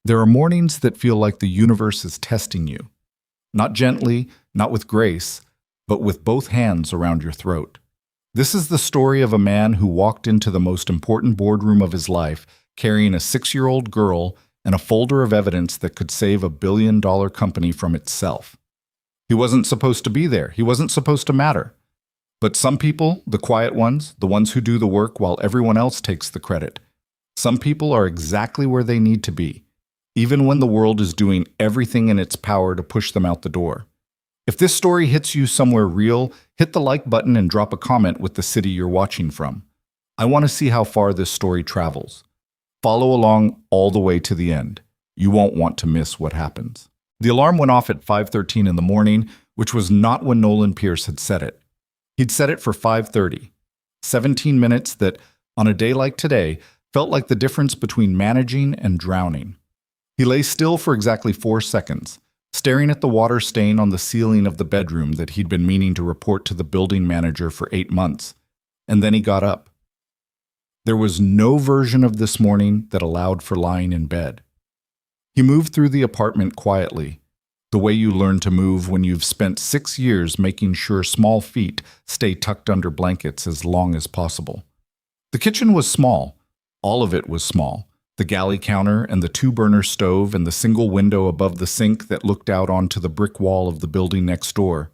There are mornings that feel like the universe is testing you. Not gently, not with grace, but with both hands around your throat. This is the story of a man who walked into the most important boardroom of his life carrying a 6-year-old girl and a folder of evidence that could save a billion-dollar company from itself. He wasn't supposed to be there. He wasn't supposed to matter. But some people, the quiet ones, the ones who do the work while everyone else takes the credit, some people are exactly where they need to be, even when the world is doing everything in its power to push them out the door. If this story hits you somewhere real, hit the like button and drop a comment with the city you're watching from. I want to see how far this story travels. Follow along all the way to the end. You won't want to miss what happens. The alarm went off at 5:13 in the morning, which was not when Nolan Pierce had set it. He'd set it for 5:30, 17 minutes that, on a day like today, felt like the difference between managing and drowning. He lay still for exactly 4 seconds, staring at the water stain on the ceiling of the bedroom that he'd been meaning to report to the building manager for 8 months, and then he got up. There was no version of this morning that allowed for lying in bed. He moved through the apartment quietly, the way you learn to move when you've spent 6 years making sure small feet stay tucked under blankets as long as possible. The kitchen was small. All of it was small. The galley counter and the 2-burner stove and the single window above the sink that looked out onto the brick wall of the building next door.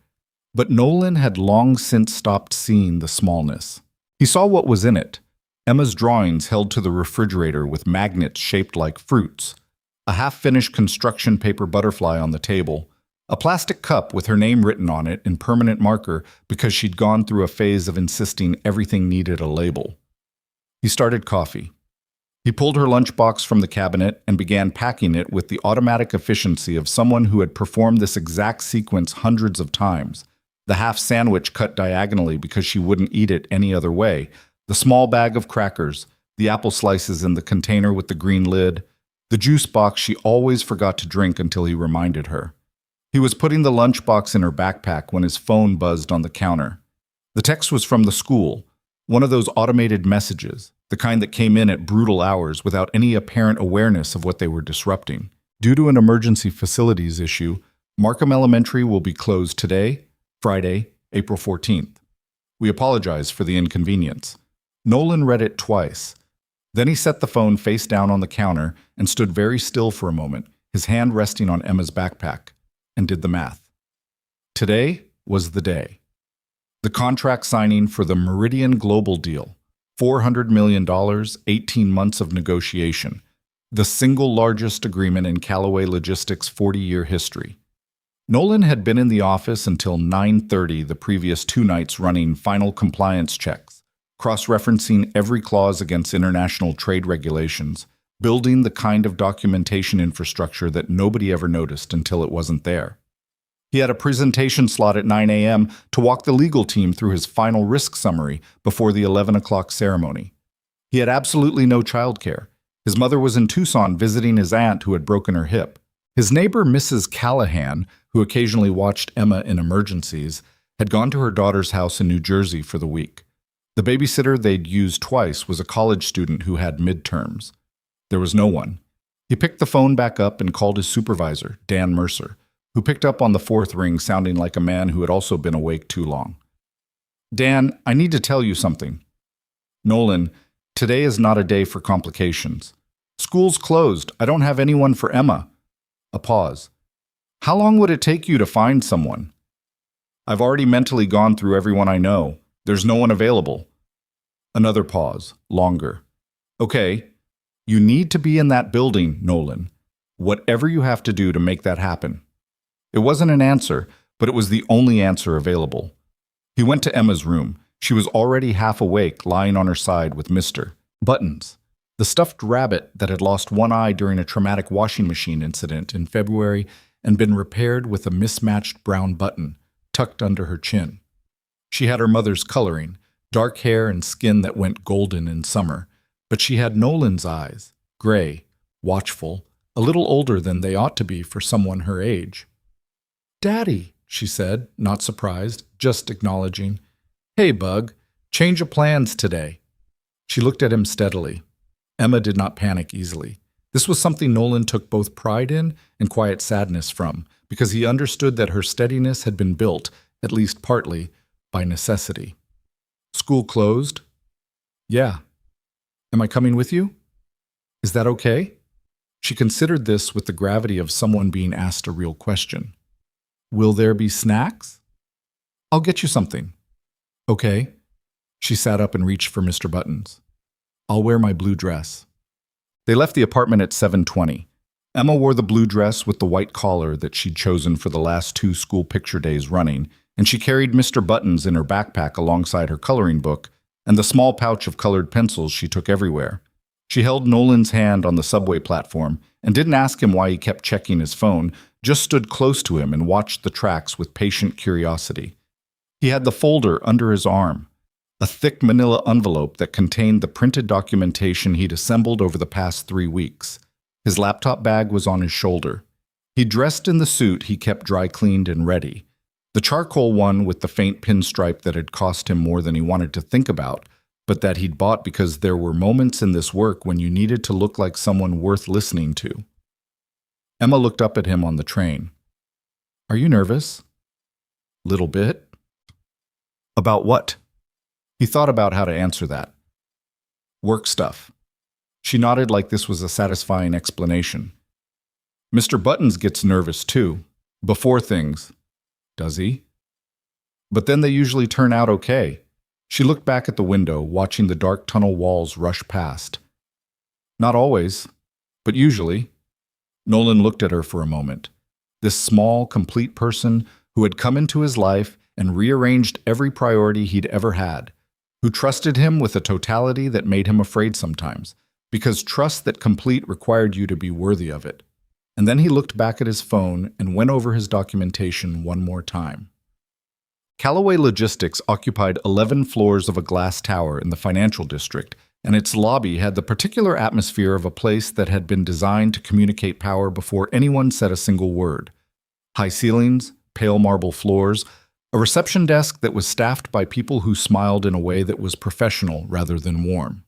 But Nolan had long since stopped seeing the smallness. He saw what was in it. Emma's drawings held to the refrigerator with magnets shaped like fruits, a half-finished construction paper butterfly on the table, a plastic cup with her name written on it in permanent marker because she'd gone through a phase of insisting everything needed a label. He started coffee. He pulled her lunchbox from the cabinet and began packing it with the automatic efficiency of someone who had performed this exact sequence hundreds of times. The half sandwich cut diagonally because she wouldn't eat it any other way, the small bag of crackers, the apple slices in the container with the green lid, the juice box she always forgot to drink until he reminded her. He was putting the lunchbox in her backpack when his phone buzzed on the counter. The text was from the school, one of those automated messages, the kind that came in at brutal hours without any apparent awareness of what they were disrupting. Due to an emergency facilities issue, Markham Elementary will be closed today, Friday, April 14th. We apologize for the inconvenience. Nolan read it twice. Then he set the phone face down on the counter and stood very still for a moment, his hand resting on Emma's backpack, and did the math. Today was the day. The contract signing for the Meridian Global deal, $400 million, 18 months of negotiation, the single largest agreement in Callaway Logistics' 40-year history. Nolan had been in the office until 9:30 the previous 2 nights running final compliance checks, cross-referencing every clause against international trade regulations, building the kind of documentation infrastructure that nobody ever noticed until it wasn't there. He had a presentation slot at 9 a.m. to walk the legal team through his final risk summary before the 11 o'clock ceremony. He had absolutely no childcare. His mother was in Tucson visiting his aunt who had broken her hip. His neighbor, Mrs. Callahan, who occasionally watched Emma in emergencies, had gone to her daughter's house in New Jersey for the week. The babysitter they'd used twice was a college student who had midterms. There was no one. He picked the phone back up and called his supervisor, Dan Mercer, who picked up on the 4th ring sounding like a man who had also been awake too long. Dan, I need to tell you something. Nolan, today is not a day for complications. School's closed. I don't have anyone for Emma. A pause. How long would it take you to find someone? I've already mentally gone through everyone I know. There's no one available. Another pause, longer. Okay, you need to be in that building, Nolan. Whatever you have to do to make that happen. It wasn't an answer, but it was the only answer available. He went to Emma's room. She was already half awake, lying on her side with Mr. Buttons, the stuffed rabbit that had lost one eye during a traumatic washing machine incident in February and been repaired with a mismatched brown button tucked under her chin. She had her mother's coloring, dark hair and skin that went golden in summer, but she had Nolan's eyes, gray, watchful, a little older than they ought to be for someone her age. Daddy, she said, not surprised, just acknowledging. Hey, Bug, change of plans today. She looked at him steadily. Emma did not panic easily. This was something Nolan took both pride in and quiet sadness from, because he understood that her steadiness had been built, at least partly, by necessity. School closed? Yeah. Am I coming with you? Is that okay? She considered this with the gravity of someone being asked a real question. Will there be snacks? I'll get you something. Okay. She sat up and reached for Mr. Buttons. I'll wear my blue dress. They left the apartment at 7:20. Emma wore the blue dress with the white collar that she'd chosen for the last 2 school picture days running, and she carried Mr. Buttons in her backpack alongside her coloring book and the small pouch of colored pencils she took everywhere. She held Nolan's hand on the subway platform and didn't ask him why he kept checking his phone, just stood close to him and watched the tracks with patient curiosity. He had the folder under his arm, a thick manila envelope that contained the printed documentation he'd assembled over the past 3 weeks. His laptop bag was on his shoulder. He dressed in the suit he kept dry cleaned and ready. The charcoal one with the faint pinstripe that had cost him more than he wanted to think about, but that he'd bought because there were moments in this work when you needed to look like someone worth listening to. Emma looked up at him on the train. Are you nervous? Little bit. About what? He thought about how to answer that. Work stuff. She nodded like this was a satisfying explanation. Mr. Buttons gets nervous too, before things. Does he? But then they usually turn out okay. She looked back at the window, watching the dark tunnel walls rush past. Not always, but usually. Nolan looked at her for a moment. This small, complete person who had come into his life and rearranged every priority he'd ever had, who trusted him with a totality that made him afraid sometimes, because trust that complete required you to be worthy of it. And then he looked back at his phone and went over his documentation one more time. Callaway Logistics occupied 11 floors of a glass tower in the financial district, and its lobby had the particular atmosphere of a place that had been designed to communicate power before anyone said a single word. High ceilings, pale marble floors, a reception desk that was staffed by people who smiled in a way that was professional rather than warm.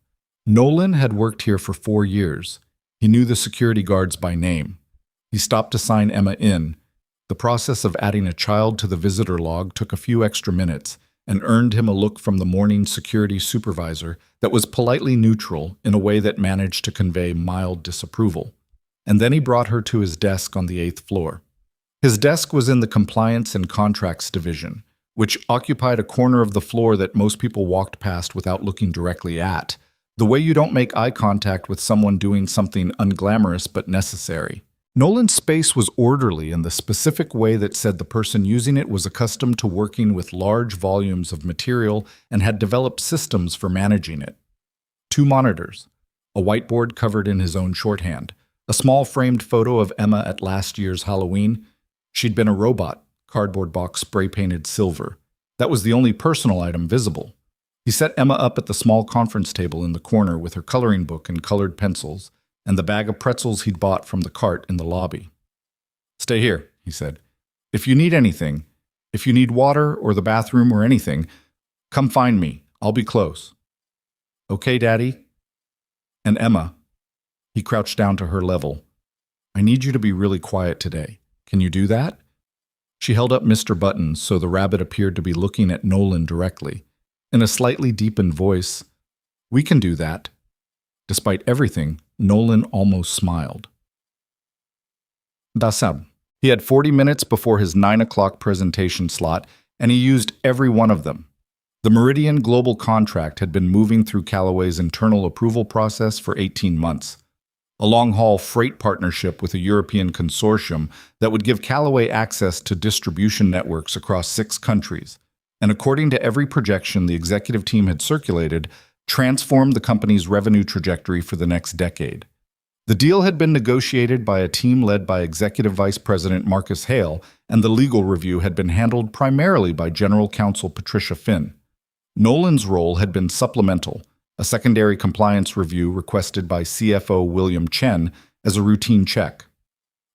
Nolan had worked here for 4 years. He knew the security guards by name. He stopped to sign Emma in. The process of adding a child to the visitor log took a few extra minutes and earned him a look from the morning security supervisor that was politely neutral in a way that managed to convey mild disapproval. And then he brought her to his desk on the 8th floor. His desk was in the Compliance and Contracts division, which occupied a corner of the floor that most people walked past without looking directly at, the way you don't make eye contact with someone doing something unglamorous but necessary. Nolan's space was orderly in the specific way that said the person using it was accustomed to working with large volumes of material and had developed systems for managing it. 2 monitors, a whiteboard covered in his own shorthand, a small framed photo of Emma at last year's Halloween. She'd been a robot, cardboard box spray-painted silver. That was the only personal item visible. He set Emma up at the small conference table in the corner with her coloring book and colored pencils, and the bag of pretzels he'd bought from the cart in the lobby. Stay here, he said. If you need anything, if you need water or the bathroom or anything, come find me. I'll be close. Okay, Daddy? And Emma, he crouched down to her level. I need you to be really quiet today. Can you do that? She held up Mr. Buttons so the rabbit appeared to be looking at Nolan directly. In a slightly deepened voice, we can do that. Despite everything, Nolan almost smiled. Dasab. He had 40 minutes before his 9 o'clock presentation slot, and he used every one of them. The Meridian Global contract had been moving through Callaway's internal approval process for 18 months. A long-haul freight partnership with a European consortium that would give Callaway access to distribution networks across 6 countries, and according to every projection the executive team had circulated, transformed the company's revenue trajectory for the next decade. The deal had been negotiated by a team led by Executive Vice President Marcus Hale, and the legal review had been handled primarily by General Counsel Patricia Finn. Nolan's role had been supplemental, a secondary compliance review requested by CFO William Chen as a routine check.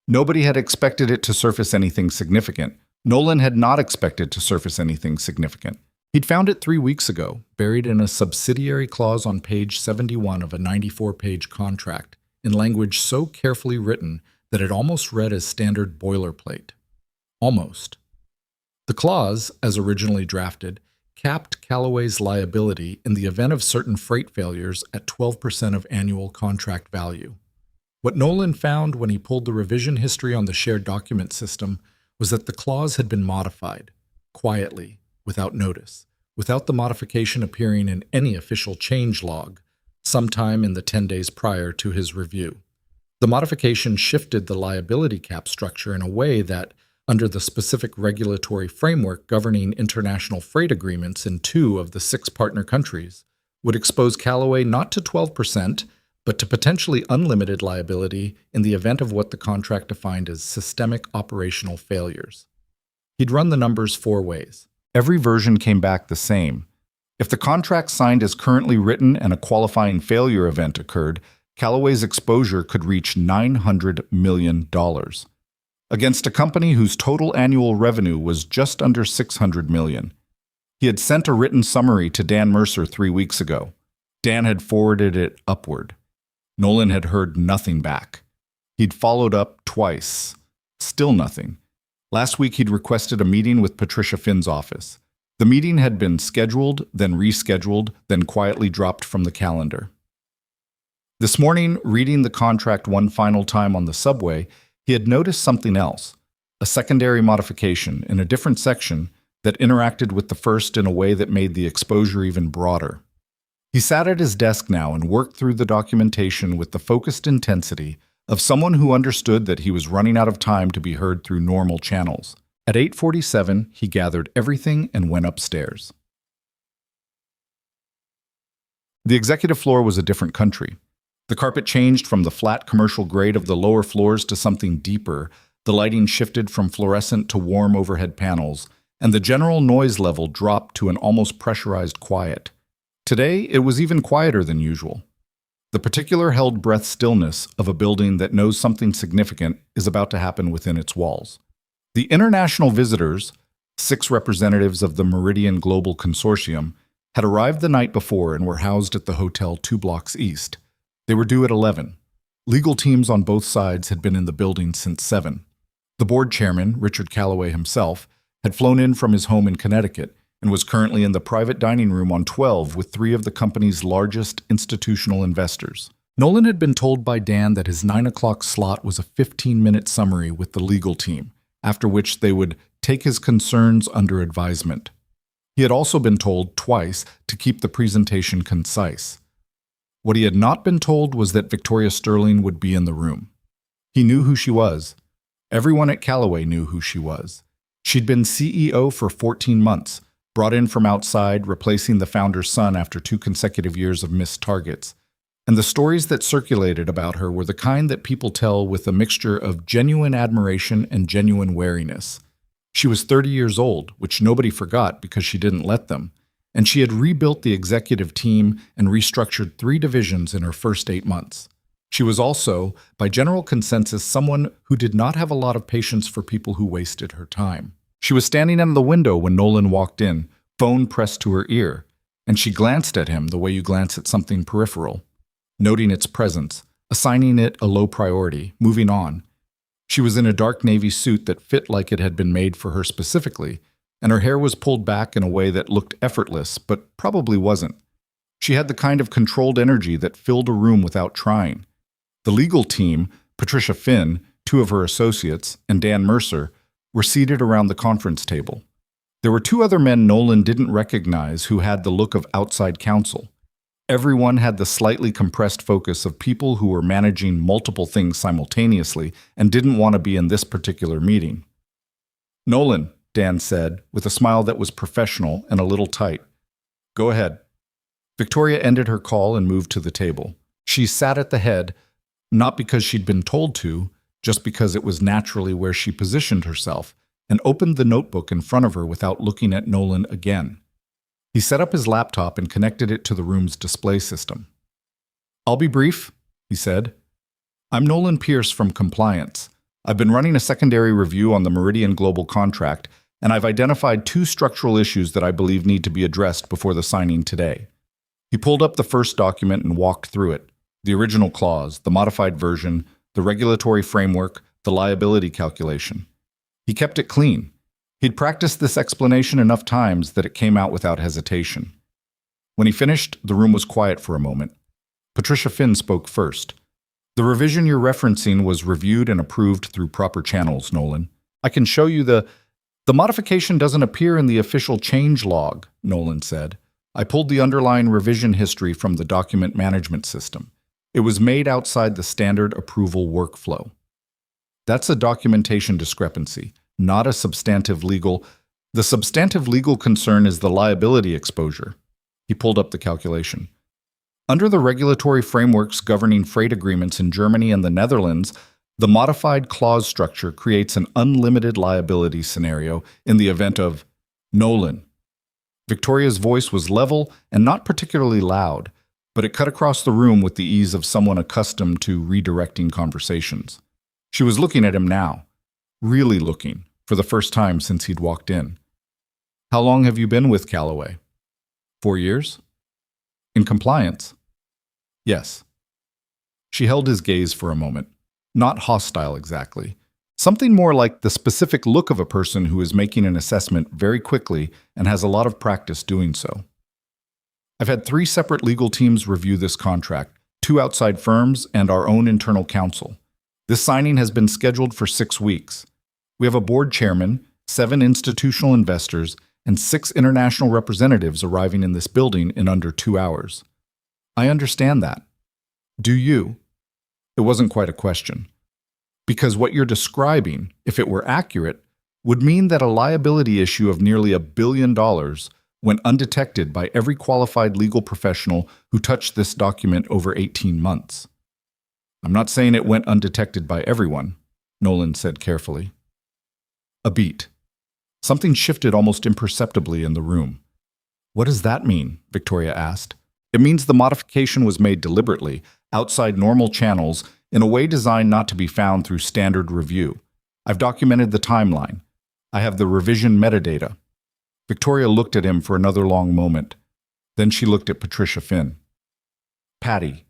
Nobody had expected it to surface anything significant. Nolan had not expected to surface anything significant. He'd found it 3 weeks ago, buried in a subsidiary clause on page 71 of a 94-page contract, in language so carefully written that it almost read as standard boilerplate. Almost. The clause, as originally drafted, capped Callaway's liability in the event of certain freight failures at 12% of annual contract value. What Nolan found when he pulled the revision history on the shared document system was that the clause had been modified, quietly, without notice, without the modification appearing in any official change log, sometime in the 10 days prior to his review. The modification shifted the liability cap structure in a way that, under the specific regulatory framework governing international freight agreements in 2 of the 6 partner countries, would expose Callaway not to 12%, but to potentially unlimited liability in the event of what the contract defined as systemic operational failures. He'd run the numbers 4 ways. Every version came back the same. If the contract signed as currently written and a qualifying failure event occurred, Callaway's exposure could reach $900 million. Against a company whose total annual revenue was just under $600 million. He had sent a written summary to Dan Mercer 3 weeks ago. Dan had forwarded it upward. Nolan had heard nothing back. He'd followed up twice. Still nothing. Last week he'd requested a meeting with Patricia Finn's office. The meeting had been scheduled, then rescheduled, then quietly dropped from the calendar. This morning, reading the contract one final time on the subway, he had noticed something else, a secondary modification in a different section that interacted with the first in a way that made the exposure even broader. He sat at his desk now and worked through the documentation with the focused intensity of someone who understood that he was running out of time to be heard through normal channels. At 8:47, he gathered everything and went upstairs. The executive floor was a different country. The carpet changed from the flat commercial grade of the lower floors to something deeper, the lighting shifted from fluorescent to warm overhead panels, and the general noise level dropped to an almost pressurized quiet. Today, it was even quieter than usual. The particular held-breath stillness of a building that knows something significant is about to happen within its walls. The international visitors, 6 representatives of the Meridian Global Consortium, had arrived the night before and were housed at the hotel 2 blocks east. They were due at 11. Legal teams on both sides had been in the building since 7. The board chairman, Richard Callaway himself, had flown in from his home in Connecticut and was currently in the private dining room on 12 with 3 of the company's largest institutional investors. Nolan had been told by Dan that his 9 o'clock slot was a 15-minute summary with the legal team, after which they would take his concerns under advisement. He had also been told twice to keep the presentation concise. What he had not been told was that Victoria Sterling would be in the room. He knew who she was. Everyone at Callaway knew who she was. She'd been CEO for 14 months, brought in from outside, replacing the founder's son after 2 consecutive years of missed targets. And the stories that circulated about her were the kind that people tell with a mixture of genuine admiration and genuine wariness. She was 30 years old, which nobody forgot because she didn't let them, and she had rebuilt the executive team and restructured 3 divisions in her first 8 months. She was also, by general consensus, someone who did not have a lot of patience for people who wasted her time. She was standing in the window when Nolan walked in, phone pressed to her ear, and she glanced at him the way you glance at something peripheral, noting its presence, assigning it a low priority, moving on. She was in a dark navy suit that fit like it had been made for her specifically, and her hair was pulled back in a way that looked effortless, but probably wasn't. She had the kind of controlled energy that filled a room without trying. The legal team, Patricia Finn, 2 of her associates, and Dan Mercer, were seated around the conference table. There were 2 other men Nolan didn't recognize who had the look of outside counsel. Everyone had the slightly compressed focus of people who were managing multiple things simultaneously and didn't want to be in this particular meeting. "Nolan," Dan said, with a smile that was professional and a little tight. "Go ahead." Victoria ended her call and moved to the table. She sat at the head, not because she'd been told to, just because it was naturally where she positioned herself, and opened the notebook in front of her without looking at Nolan again. He set up his laptop and connected it to the room's display system. "I'll be brief," he said. "I'm Nolan Pierce from Compliance. I've been running a secondary review on the Meridian Global contract, and I've identified 2 structural issues that I believe need to be addressed before the signing today." He pulled up the first document and walked through it. The original clause, the modified version, the regulatory framework, the liability calculation. He kept it clean. He'd practiced this explanation enough times that it came out without hesitation. When he finished, the room was quiet for a moment. Patricia Finn spoke first. The revision you're referencing was reviewed and approved through proper channels, Nolan. I can show you the modification doesn't appear in the official change log, Nolan said. I pulled the underlying revision history from the document management system. It was made outside the standard approval workflow. That's a documentation discrepancy, not a substantive legal. The substantive legal concern is the liability exposure. He pulled up the calculation. Under the regulatory frameworks governing freight agreements in Germany and the Netherlands, the modified clause structure creates an unlimited liability scenario in the event of Nolan. Victoria's voice was level and not particularly loud, but it cut across the room with the ease of someone accustomed to redirecting conversations. She was looking at him now, really looking, for the first time since he'd walked in. How long have you been with Callaway? 4 years? In compliance? Yes. She held his gaze for a moment. Not hostile exactly. Something more like the specific look of a person who is making an assessment very quickly and has a lot of practice doing so. I've had 3 separate legal teams review this contract, 2 outside firms and our own internal counsel. This signing has been scheduled for 6 weeks. We have a board chairman, 7 institutional investors, and 6 international representatives arriving in this building in under 2 hours. I understand that. Do you? It wasn't quite a question. Because what you're describing, if it were accurate, would mean that a liability issue of nearly $1 billion went undetected by every qualified legal professional who touched this document over 18 months. I'm not saying it went undetected by everyone, Nolan said carefully. A beat. Something shifted almost imperceptibly in the room. What does that mean? Victoria asked. It means the modification was made deliberately, outside normal channels, in a way designed not to be found through standard review. I've documented the timeline. I have the revision metadata. Victoria looked at him for another long moment. Then she looked at Patricia Finn. Patty.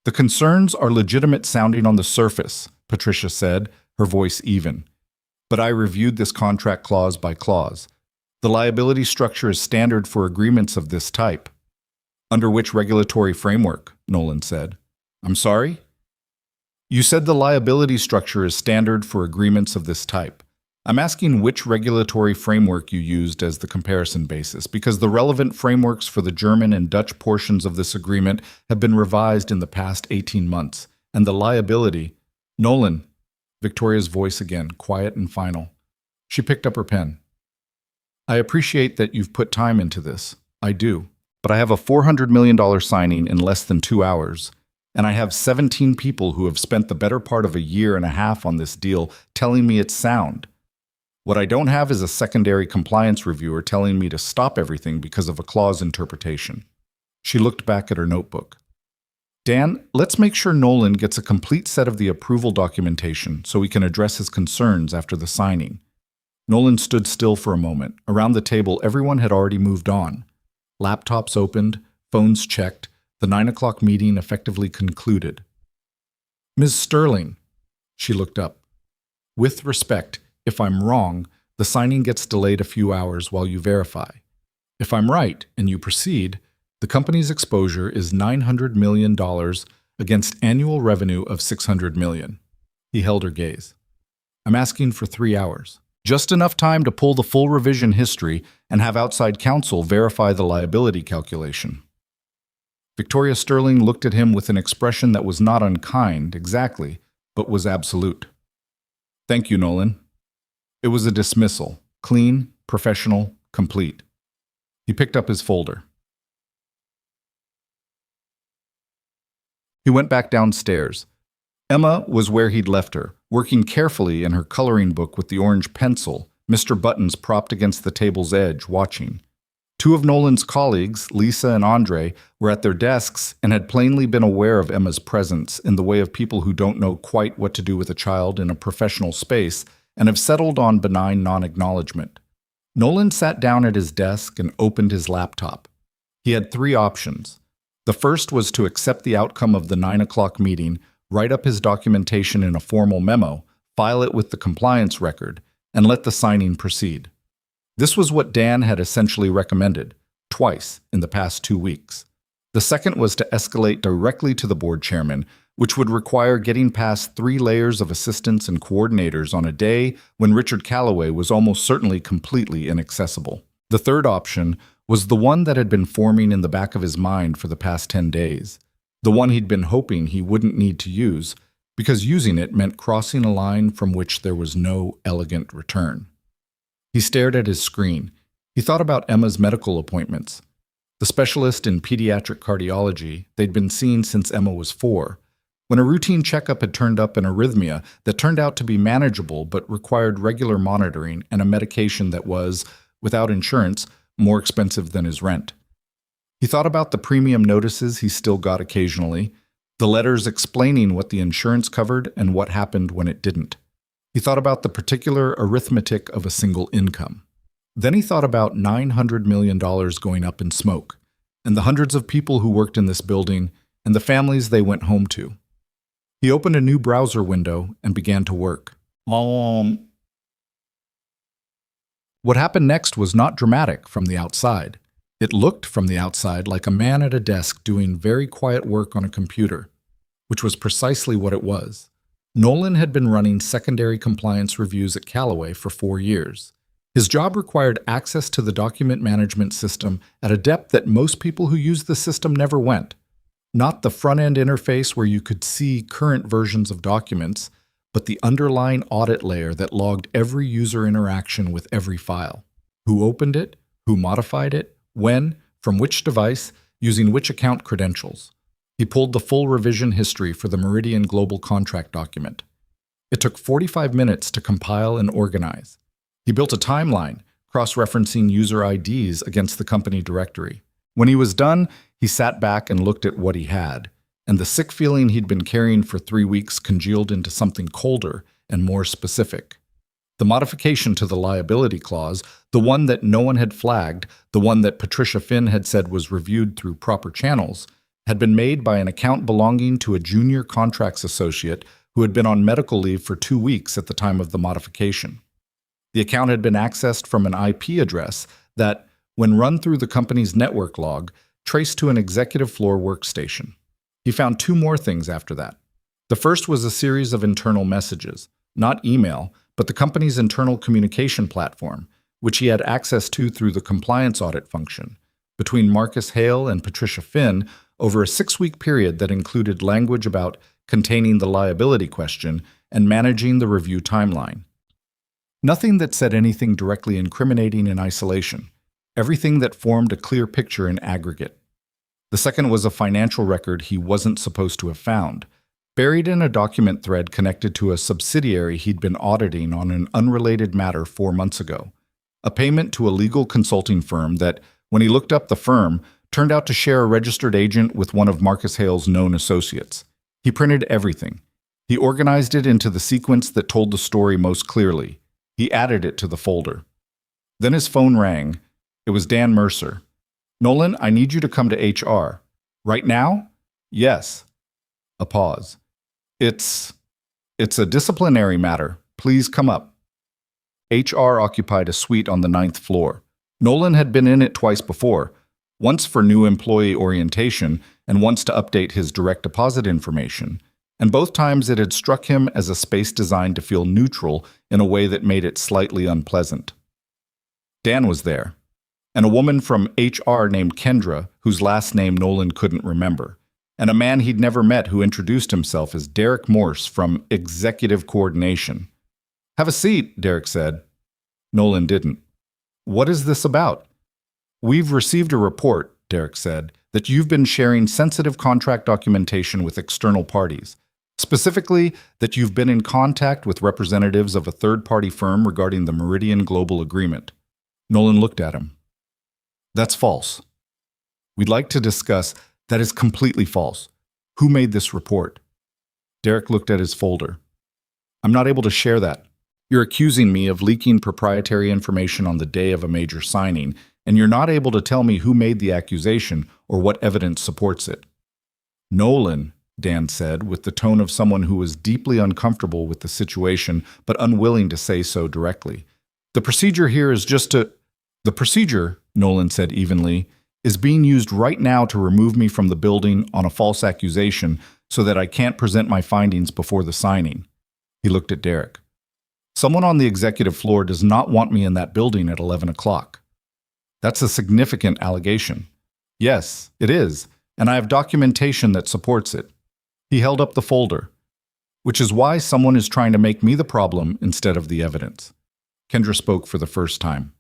The concerns are legitimate sounding on the surface, Patricia said, her voice even. But I reviewed this contract clause by clause. The liability structure is standard for agreements of this type. Under which regulatory framework? Nolan said. I'm sorry? You said the liability structure is standard for agreements of this type. I'm asking which regulatory framework you used as the comparison basis, because the relevant frameworks for the German and Dutch portions of this agreement have been revised in the past 18 months, and the liability… Nolan, Victoria's voice again, quiet and final. She picked up her pen. I appreciate that you've put time into this. I do. But I have a $400 million signing in less than 2 hours, and I have 17 people who have spent the better part of 1.5 years on this deal telling me it's sound. What I don't have is a secondary compliance reviewer telling me to stop everything because of a clause interpretation. She looked back at her notebook. Dan, let's make sure Nolan gets a complete set of the approval documentation so we can address his concerns after the signing. Nolan stood still for a moment. Around the table, everyone had already moved on. Laptops opened, phones checked, the 9 o'clock meeting effectively concluded. Ms. Sterling, she looked up. With respect, if I'm wrong, the signing gets delayed a few hours while you verify. If I'm right and you proceed, the company's exposure is $900 million against annual revenue of $600 million. He held her gaze. I'm asking for 3 hours. Just enough time to pull the full revision history and have outside counsel verify the liability calculation. Victoria Sterling looked at him with an expression that was not unkind, exactly, but was absolute. Thank you, Nolan. It was a dismissal, clean, professional, complete. He picked up his folder. He went back downstairs. Emma was where he'd left her, working carefully in her coloring book with the orange pencil, Mr. Buttons propped against the table's edge, watching. 2 of Nolan's colleagues, Lisa and Andre, were at their desks and had plainly been aware of Emma's presence in the way of people who don't know quite what to do with a child in a professional space and have settled on benign non-acknowledgement. Nolan sat down at his desk and opened his laptop. He had 3 options. The first was to accept the outcome of the 9 o'clock meeting, write up his documentation in a formal memo, file it with the compliance record, and let the signing proceed. This was what Dan had essentially recommended, twice in the past 2 weeks. The second was to escalate directly to the board chairman, which would require getting past 3 layers of assistants and coordinators on a day when Richard Calloway was almost certainly completely inaccessible. The third option was the one that had been forming in the back of his mind for the past 10 days, the one he'd been hoping he wouldn't need to use, because using it meant crossing a line from which there was no elegant return. He stared at his screen. He thought about Emma's medical appointments. The specialist in pediatric cardiology they'd been seeing since Emma was 4, when a routine checkup had turned up an arrhythmia that turned out to be manageable but required regular monitoring and a medication that was, without insurance, more expensive than his rent. He thought about the premium notices he still got occasionally, the letters explaining what the insurance covered and what happened when it didn't. He thought about the particular arithmetic of a single income. Then he thought about $900 million going up in smoke, and the hundreds of people who worked in this building, and the families they went home to. He opened a new browser window and began to work. What happened next was not dramatic from the outside. It looked from the outside like a man at a desk doing very quiet work on a computer, which was precisely what it was. Nolan had been running secondary compliance reviews at Calloway for 4 years. His job required access to the document management system at a depth that most people who used the system never went. Not the front-end interface where you could see current versions of documents, but the underlying audit layer that logged every user interaction with every file. Who opened it, who modified it, when, from which device, using which account credentials. He pulled the full revision history for the Meridian Global Contract document. It took 45 minutes to compile and organize. He built a timeline, cross-referencing user IDs against the company directory. When he was done, he sat back and looked at what he had, and the sick feeling he'd been carrying for 3 weeks congealed into something colder and more specific. The modification to the liability clause, the one that no one had flagged, the one that Patricia Finn had said was reviewed through proper channels, had been made by an account belonging to a junior contracts associate who had been on medical leave for 2 weeks at the time of the modification. The account had been accessed from an IP address that, when run through the company's network log, traced to an executive floor workstation. He found 2 more things after that. The first was a series of internal messages, not email, but the company's internal communication platform, which he had access to through the compliance audit function, between Marcus Hale and Patricia Finn over a 6-week period that included language about containing the liability question and managing the review timeline. Nothing that said anything directly incriminating in isolation, everything that formed a clear picture in aggregate. The second was a financial record he wasn't supposed to have found, buried in a document thread connected to a subsidiary he'd been auditing on an unrelated matter 4 months ago. A payment to a legal consulting firm that, when he looked up the firm, turned out to share a registered agent with one of Marcus Hale's known associates. He printed everything. He organized it into the sequence that told the story most clearly. He added it to the folder. Then his phone rang. It was Dan Mercer. "Nolan, I need you to come to HR." "Right now?" "Yes." A pause. It's a disciplinary matter. Please come up." HR occupied a suite on the 9th floor. Nolan had been in it twice before, once for new employee orientation and once to update his direct deposit information, and both times it had struck him as a space designed to feel neutral in a way that made it slightly unpleasant. Dan was there, and a woman from HR named Kendra, whose last name Nolan couldn't remember, and a man he'd never met who introduced himself as Derek Morse from Executive Coordination. "Have a seat," Derek said. Nolan didn't. "What is this about?" "We've received a report," Derek said, "that you've been sharing sensitive contract documentation with external parties. Specifically, that you've been in contact with representatives of a third-party firm regarding the Meridian Global Agreement." Nolan looked at him. "That's false." "We'd like to discuss." "That is completely false. Who made this report?" Derek looked at his folder. "I'm not able to share that. You're accusing me of leaking proprietary information on the day of a major signing, and you're not able to tell me who made the accusation or what evidence supports it." "Nolan," Dan said, with the tone of someone who was deeply uncomfortable with the situation but unwilling to say so directly. "The procedure here is just to—" "The procedure," Nolan said evenly, "is being used right now to remove me from the building on a false accusation so that I can't present my findings before the signing." He looked at Derek. "Someone on the executive floor does not want me in that building at 11 o'clock. That's a significant allegation." "Yes, it is, and I have documentation that supports it." He held up the folder. "Which is why someone is trying to make me the problem instead of the evidence." Kendra spoke for the first time.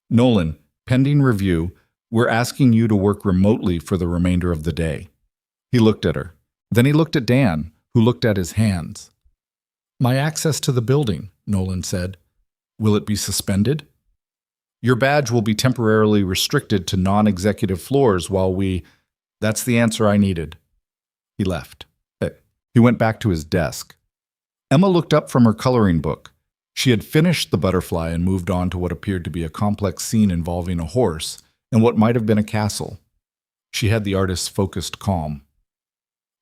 "Nolan, pending review, we're asking you to work remotely for the remainder of the day." He looked at her. Then he looked at Dan, who looked at his hands. "My access to the building," Nolan said. "Will it be suspended?" "Your badge will be temporarily restricted to non-executive floors while we—" "That's the answer I needed." He left. He went back to his desk. Emma looked up from her coloring book. She had finished the butterfly and moved on to what appeared to be a complex scene involving a horse and what might have been a castle. She had the artist's focused calm.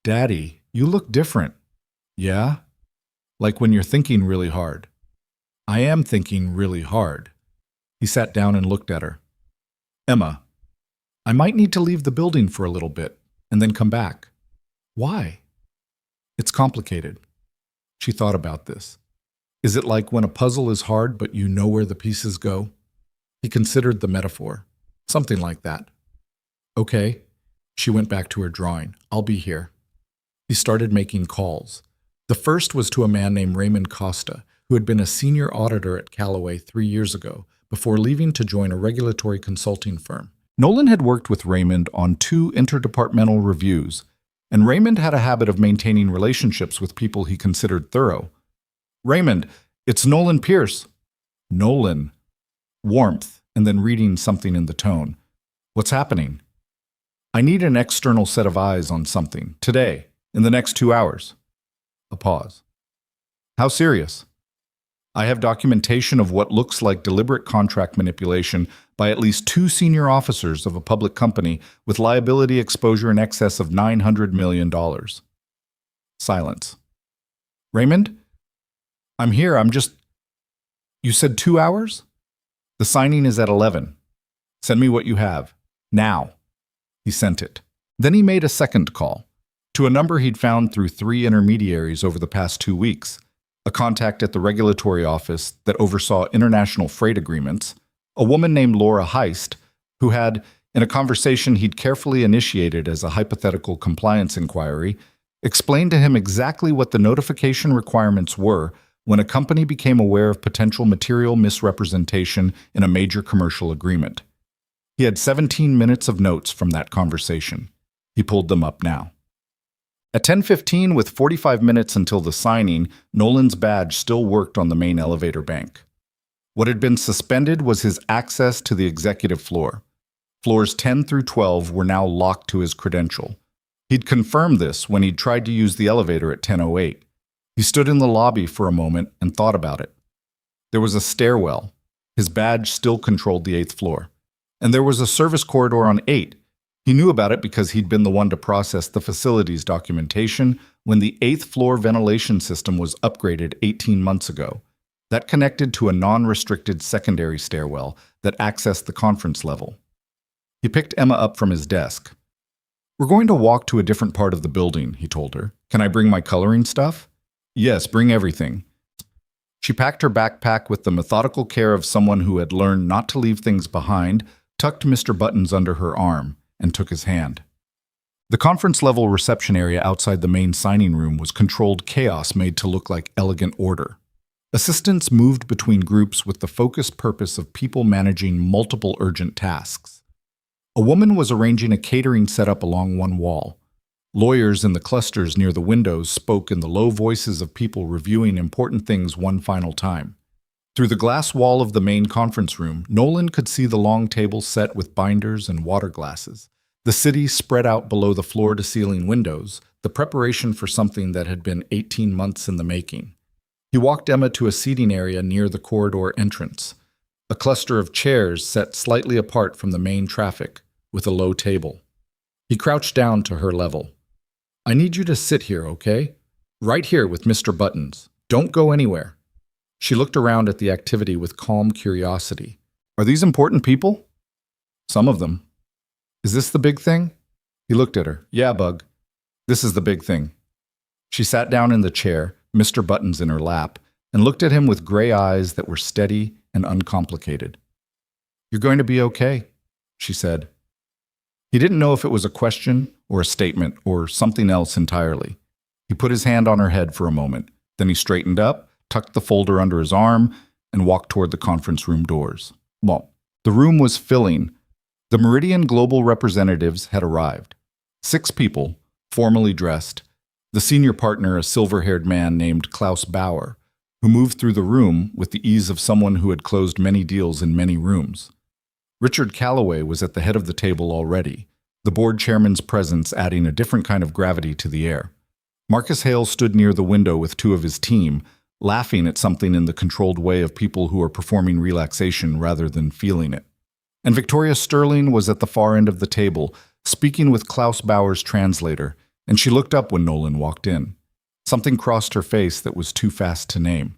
"Daddy, you look different." "Yeah? Like when you're thinking really hard." "I am thinking really hard." He sat down and looked at her. "Emma, I might need to leave the building for a little bit and then come back." "Why?" "It's complicated." She thought about this. Is it like when a puzzle is hard but you know where the pieces go? He considered the metaphor. Something like that. "Okay." She went back to her drawing. "I'll be here." He started making calls. The first was to a man named Raymond Costa, who had been a senior auditor at Callaway 3 years ago, before leaving to join a regulatory consulting firm. Nolan had worked with Raymond on 2 interdepartmental reviews, and Raymond had a habit of maintaining relationships with people he considered thorough. "Raymond, it's Nolan Pierce." "Nolan." Warmth, and then reading something in the tone. "What's happening?" "I need an external set of eyes on something, today, in the next 2 hours. A pause. "How serious?" "I have documentation of what looks like deliberate contract manipulation by at least 2 senior officers of a public company with liability exposure in excess of $900 million. Silence. "Raymond? I'm here, I'm just— You said 2 hours? The signing is at 11. Send me what you have. Now." He sent it. Then he made a second call, to a number he'd found through 3 intermediaries over the past 2 weeks, a contact at the regulatory office that oversaw international freight agreements, a woman named Laura Heist, who had, in a conversation he'd carefully initiated as a hypothetical compliance inquiry, explained to him exactly what the notification requirements were when a company became aware of potential material misrepresentation in a major commercial agreement. He had 17 minutes of notes from that conversation. He pulled them up now. At 10:15, with 45 minutes until the signing, Nolan's badge still worked on the main elevator bank. What had been suspended was his access to the executive floor. Floors 10 through 12 were now locked to his credential. He'd confirmed this when he'd tried to use the elevator at 10:08. He stood in the lobby for a moment and thought about it. There was a stairwell. His badge still controlled the 8th floor. And there was a service corridor on 8. He knew about it because he'd been the one to process the facility's documentation when the 8th floor ventilation system was upgraded 18 months ago. That connected to a non-restricted secondary stairwell that accessed the conference level. He picked Emma up from his desk. "We're going to walk to a different part of the building," he told her. "Can I bring my coloring stuff?" "Yes, bring everything." She packed her backpack with the methodical care of someone who had learned not to leave things behind, tucked Mr. Buttons under her arm, and took his hand. The conference-level reception area outside the main signing room was controlled chaos made to look like elegant order. Assistants moved between groups with the focused purpose of people managing multiple urgent tasks. A woman was arranging a catering setup along one wall. Lawyers in the clusters near the windows spoke in the low voices of people reviewing important things one final time. Through the glass wall of the main conference room, Nolan could see the long table set with binders and water glasses. The city spread out below the floor-to-ceiling windows, the preparation for something that had been 18 months in the making. He walked Emma to a seating area near the corridor entrance. a cluster of chairs set slightly apart from the main traffic, with a low table. He crouched down to her level. "I need you to sit here, okay? Right here with Mr. Buttons. Don't go anywhere." She looked around at the activity with calm curiosity. "Are these important people?" "Some of them." "Is this the big thing?" He looked at her. "Yeah, Bug. This is the big thing." She sat down in the chair, Mr. Buttons in her lap, and looked at him with gray eyes that were steady and uncomplicated. "You're going to be okay," she said. He didn't know if it was a question or a statement or something else entirely. He put his hand on her head for a moment. Then he straightened up, tucked the folder under his arm, and walked toward the conference room doors. Well, the room was filling. The Meridian Global representatives had arrived. 6 people, formally dressed. The senior partner, a silver-haired man named Klaus Bauer, who moved through the room with the ease of someone who had closed many deals in many rooms. Richard Calloway was at the head of the table already, the board chairman's presence adding a different kind of gravity to the air. Marcus Hale stood near the window with 2 of his team, laughing at something in the controlled way of people who are performing relaxation rather than feeling it. And Victoria Sterling was at the far end of the table, speaking with Klaus Bauer's translator, and she looked up when Nolan walked in. Something crossed her face that was too fast to name.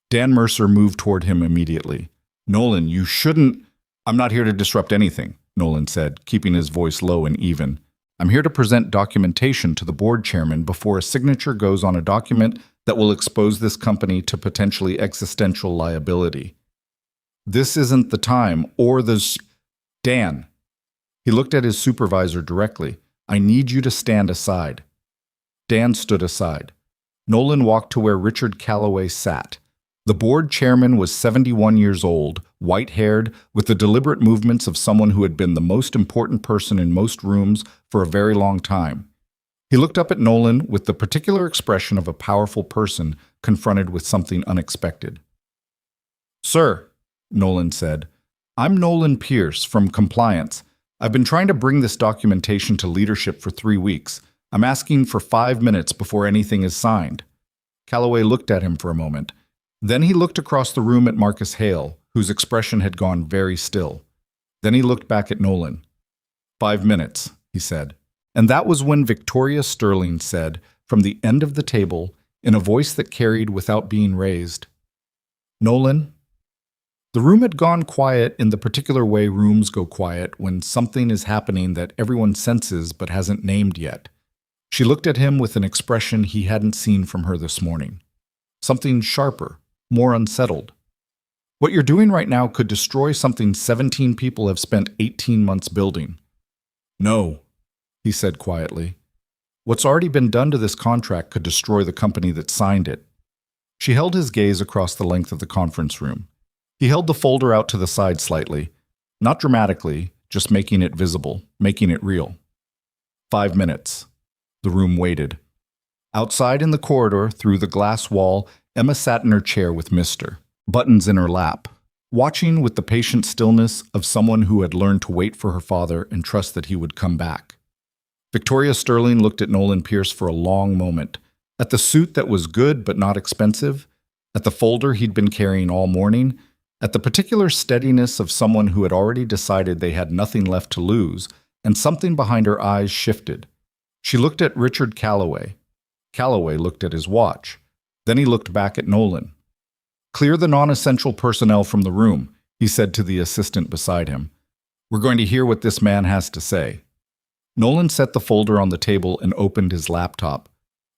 Dan Mercer moved toward him immediately. "Nolan, you shouldn't—" "I'm not here to disrupt anything," Nolan said, keeping his voice low and even. "I'm here to present documentation to the board chairman before a signature goes on a document that will expose this company to potentially existential liability. This isn't the time or the— Dan." He looked at his supervisor directly. "I need you to stand aside." Dan stood aside. Nolan walked to where Richard Calloway sat. The board chairman was 71 years old, white-haired, with the deliberate movements of someone who had been the most important person in most rooms for a very long time. He looked up at Nolan with the particular expression of a powerful person confronted with something unexpected. "Sir," Nolan said, "I'm Nolan Pierce from Compliance. I've been trying to bring this documentation to leadership for 3 weeks. I'm asking for 5 minutes before anything is signed." Calloway looked at him for a moment. Then he looked across the room at Marcus Hale, whose expression had gone very still. Then he looked back at Nolan. "5 minutes," he said. And that was when Victoria Sterling said, from the end of the table, in a voice that carried without being raised, "Nolan." The room had gone quiet in the particular way rooms go quiet when something is happening that everyone senses but hasn't named yet. She looked at him with an expression he hadn't seen from her this morning. Something sharper, more unsettled. "What you're doing right now could destroy something 17 people have spent 18 months building." "No," he said quietly. "What's already been done to this contract could destroy the company that signed it." She held his gaze across the length of the conference room. He held the folder out to the side slightly, not dramatically, just making it visible, making it real. 5 minutes. The room waited. Outside in the corridor, through the glass wall, Emma sat in her chair with Mr. Buttons in her lap, watching with the patient stillness of someone who had learned to wait for her father and trust that he would come back. Victoria Sterling looked at Nolan Pierce for a long moment, at the suit that was good but not expensive, at the folder he'd been carrying all morning, at the particular steadiness of someone who had already decided they had nothing left to lose, and something behind her eyes shifted. She looked at Richard Calloway. Calloway looked at his watch. Then he looked back at Nolan. "Clear the non-essential personnel from the room," he said to the assistant beside him. "We're going to hear what this man has to say." Nolan set the folder on the table and opened his laptop.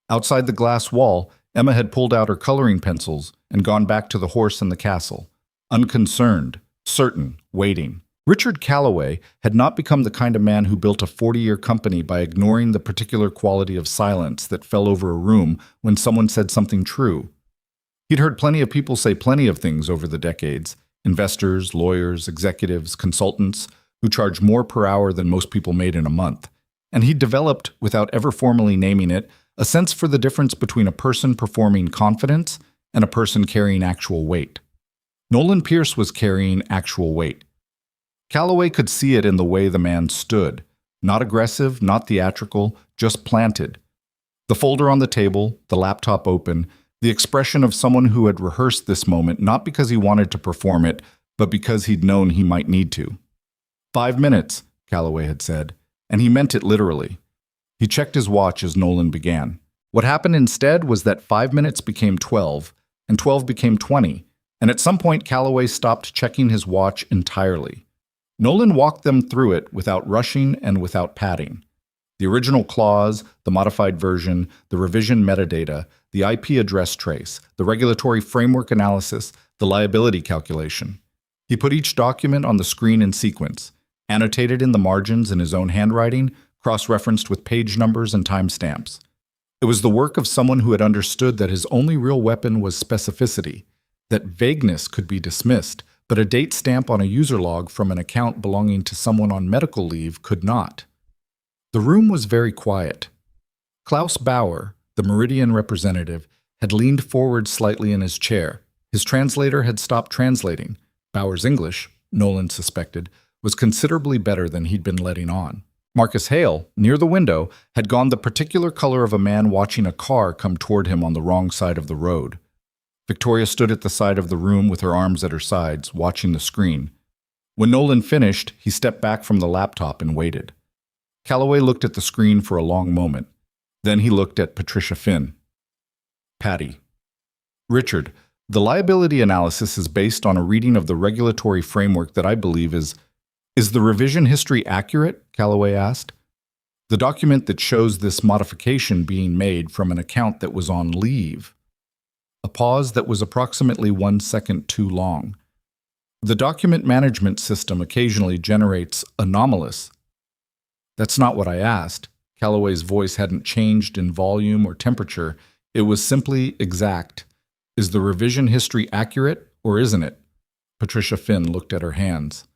Outside the glass wall, Emma had pulled out her coloring pencils and gone back to the horse and the castle, unconcerned, certain, waiting. Richard Calloway had not become the kind of man who built a 40-year company by ignoring the particular quality of silence that fell over a room when someone said something true. He'd heard plenty of people say plenty of things over the decades, investors, lawyers, executives, consultants, who charge more per hour than most people made in a month. And he'd developed, without ever formally naming it, a sense for the difference between a person performing confidence and a person carrying actual weight. Nolan Pierce was carrying actual weight. Calloway could see it in the way the man stood, not aggressive, not theatrical, just planted. The folder on the table, the laptop open, the expression of someone who had rehearsed this moment not because he wanted to perform it, but because he'd known he might need to. 5 minutes, Calloway had said, and he meant it literally. He checked his watch as Nolan began. What happened instead was that 5 minutes became 12, and 12 became 20, and at some point Calloway stopped checking his watch entirely. Nolan walked them through it without rushing and without padding. The original clause, the modified version, the revision metadata, the IP address trace, the regulatory framework analysis, the liability calculation. He put each document on the screen in sequence, annotated in the margins in his own handwriting, cross-referenced with page numbers and timestamps. It was the work of someone who had understood that his only real weapon was specificity, that vagueness could be dismissed, but a date stamp on a user log from an account belonging to someone on medical leave could not. The room was very quiet. Klaus Bauer, the Meridian representative, had leaned forward slightly in his chair. His translator had stopped translating. Bauer's English, Nolan suspected, was considerably better than he'd been letting on. Marcus Hale, near the window, had gone the particular color of a man watching a car come toward him on the wrong side of the road. Victoria stood at the side of the room with her arms at her sides, watching the screen. When Nolan finished, he stepped back from the laptop and waited. Calloway looked at the screen for a long moment. Then he looked at Patricia Finn. Patty. Richard, the liability analysis is based on a reading of the regulatory framework that I believe is the revision history accurate? Calloway asked. The document that shows this modification being made from an account that was on leave. A pause that was approximately 1 second too long. The document management system occasionally generates anomalous. That's not what I asked. Calloway's voice hadn't changed in volume or temperature. It was simply exact. Is the revision history accurate, or isn't it? Patricia Finn looked at her hands.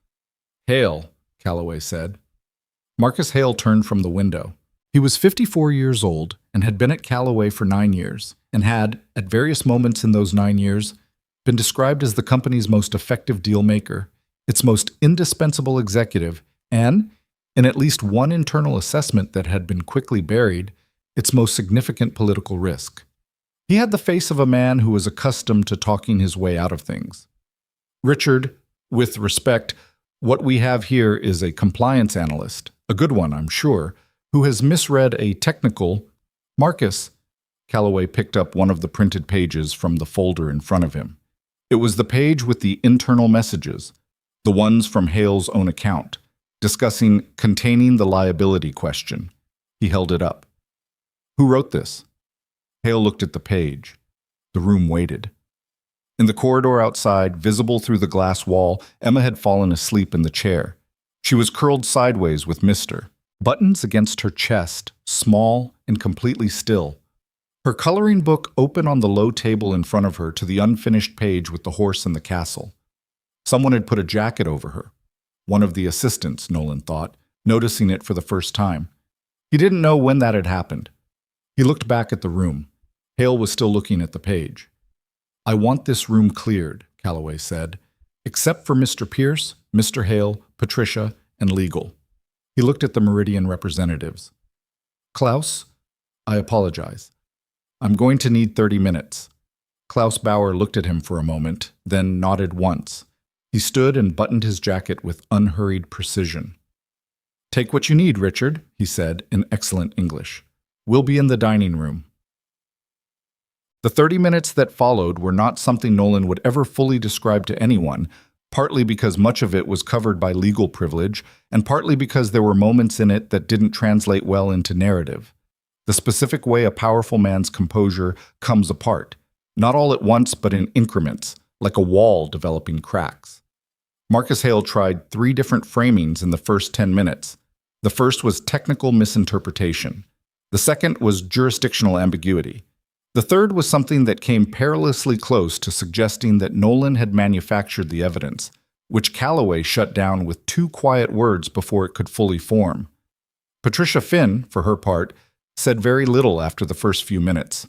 Hale, Calloway said. Marcus Hale turned from the window. He was 54 years old and had been at Calloway for 9 years, and had, at various moments in those 9 years, been described as the company's most effective deal-maker, its most indispensable executive, and, in at least one internal assessment that had been quickly buried, its most significant political risk. He had the face of a man who was accustomed to talking his way out of things. Richard, with respect, what we have here is a compliance analyst, a good one, I'm sure, who has misread a technical. Marcus, Calloway picked up one of the printed pages from the folder in front of him. It was the page with the internal messages, the ones from Hale's own account, discussing containing the liability question. He held it up. Who wrote this? Hale looked at the page. The room waited. In the corridor outside, visible through the glass wall, Emma had fallen asleep in the chair. She was curled sideways with Mr. Buttons against her chest, small and completely still. Her coloring book open on the low table in front of her to the unfinished page with the horse and the castle. Someone had put a jacket over her. One of the assistants, Nolan thought, noticing it for the first time. He didn't know when that had happened. He looked back at the room. Hale was still looking at the page. I want this room cleared, Calloway said, except for Mr. Pierce, Mr. Hale, Patricia, and legal. He looked at the Meridian representatives. Klaus, I apologize. I'm going to need 30 minutes. Klaus Bauer looked at him for a moment, then nodded once. He stood and buttoned his jacket with unhurried precision. Take what you need, Richard, he said in excellent English. We'll be in the dining room. The 30 minutes that followed were not something Nolan would ever fully describe to anyone, partly because much of it was covered by legal privilege, and partly because there were moments in it that didn't translate well into narrative. The specific way a powerful man's composure comes apart, not all at once but in increments, like a wall developing cracks. Marcus Hale tried 3 different framings in the first 10 minutes. The first was technical misinterpretation. The second was jurisdictional ambiguity. The third was something that came perilously close to suggesting that Nolan had manufactured the evidence, which Calloway shut down with 2 quiet words before it could fully form. Patricia Finn, for her part, said very little after the first few minutes.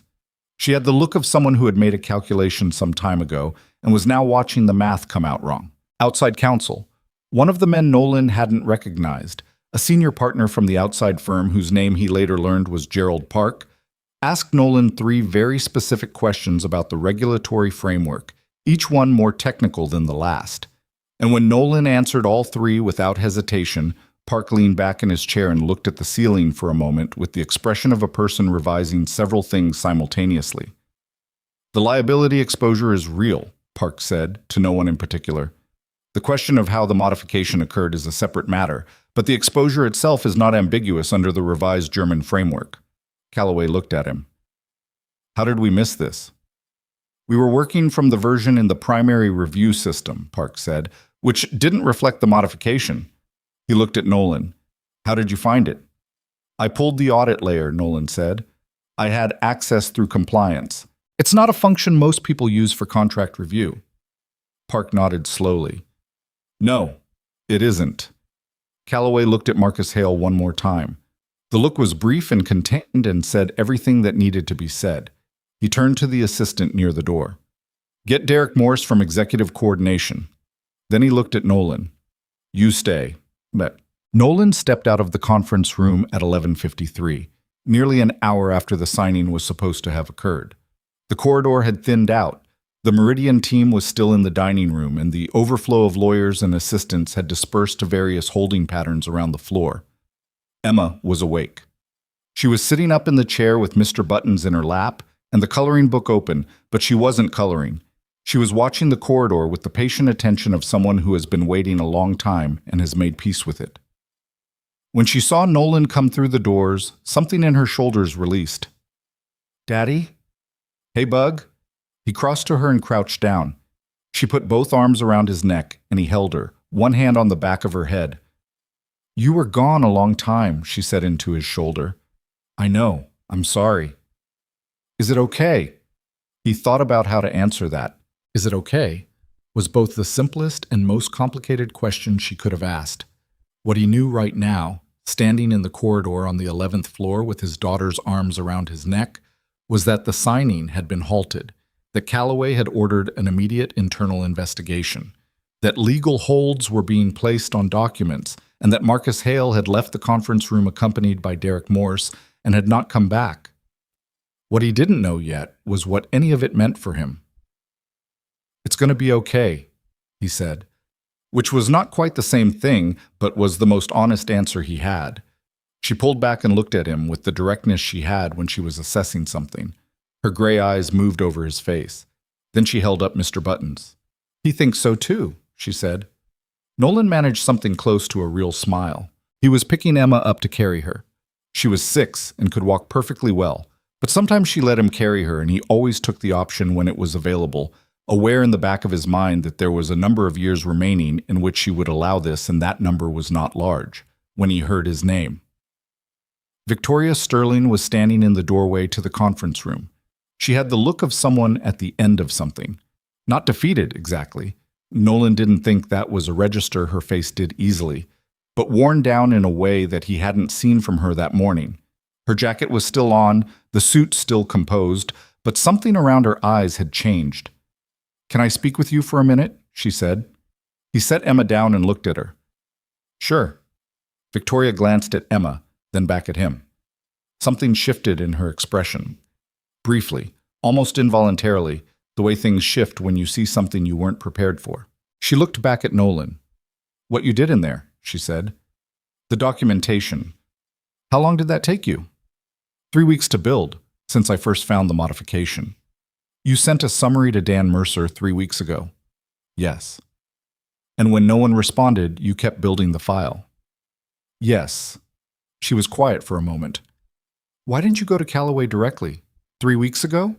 She had the look of someone who had made a calculation some time ago and was now watching the math come out wrong. Outside counsel, one of the men Nolan hadn't recognized, a senior partner from the outside firm whose name he later learned was Gerald Park, asked Nolan 3 very specific questions about the regulatory framework, each one more technical than the last. And when Nolan answered all three without hesitation, Park leaned back in his chair and looked at the ceiling for a moment with the expression of a person revising several things simultaneously. The liability exposure is real, Park said, to no one in particular. The question of how the modification occurred is a separate matter, but the exposure itself is not ambiguous under the revised German framework. Calloway looked at him. How did we miss this? We were working from the version in the primary review system, Park said, which didn't reflect the modification. He looked at Nolan. How did you find it? I pulled the audit layer, Nolan said. I had access through compliance. It's not a function most people use for contract review. Park nodded slowly. No, it isn't. Calloway looked at Marcus Hale one more time. The look was brief and contained and said everything that needed to be said. He turned to the assistant near the door. Get Derek Morse from Executive Coordination. Then he looked at Nolan. You stay. But Nolan stepped out of the conference room at 11:53, nearly an hour after the signing was supposed to have occurred. The corridor had thinned out. The Meridian team was still in the dining room, and the overflow of lawyers and assistants had dispersed to various holding patterns around the floor. Emma was awake. She was sitting up in the chair with Mr. Buttons in her lap and the coloring book open, but she wasn't coloring. She was watching the corridor with the patient attention of someone who has been waiting a long time and has made peace with it. When she saw Nolan come through the doors, something in her shoulders released. Daddy? Hey, Bug? He crossed to her and crouched down. She put both arms around his neck, and he held her, one hand on the back of her head. You were gone a long time, she said into his shoulder. I know. I'm sorry. Is it okay? He thought about how to answer that. Is it okay? Was both the simplest and most complicated question she could have asked. What he knew right now, standing in the corridor on the 11th floor with his daughter's arms around his neck, was that the signing had been halted, that Calloway had ordered an immediate internal investigation, that legal holds were being placed on documents, and that Marcus Hale had left the conference room accompanied by Derek Morse and had not come back. What he didn't know yet was what any of it meant for him. It's going to be okay, he said, which was not quite the same thing, but was the most honest answer he had. She pulled back and looked at him with the directness she had when she was assessing something. Her gray eyes moved over his face. Then she held up Mr. Buttons. He thinks so too, she said. Nolan managed something close to a real smile. He was picking Emma up to carry her. She was 6 and could walk perfectly well, but sometimes she let him carry her, and he always took the option when it was available, aware in the back of his mind that there was a number of years remaining in which she would allow this, and that number was not large, when he heard his name. Victoria Sterling was standing in the doorway to the conference room. She had the look of someone at the end of something. Not defeated, exactly. Nolan didn't think that was a register her face did easily, but worn down in a way that he hadn't seen from her that morning. Her jacket was still on, the suit still composed, but something around her eyes had changed. Can I speak with you for a minute? She said. He set Emma down and looked at her. Sure. Victoria glanced at Emma, then back at him. Something shifted in her expression. Briefly, almost involuntarily, the way things shift when you see something you weren't prepared for. She looked back at Nolan. What you did in there, she said. The documentation. How long did that take you? 3 weeks to build, since I first found the modification. You sent a summary to Dan Mercer 3 weeks ago. Yes. And when no one responded, you kept building the file. Yes. She was quiet for a moment. Why didn't you go to Calloway directly? 3 weeks ago?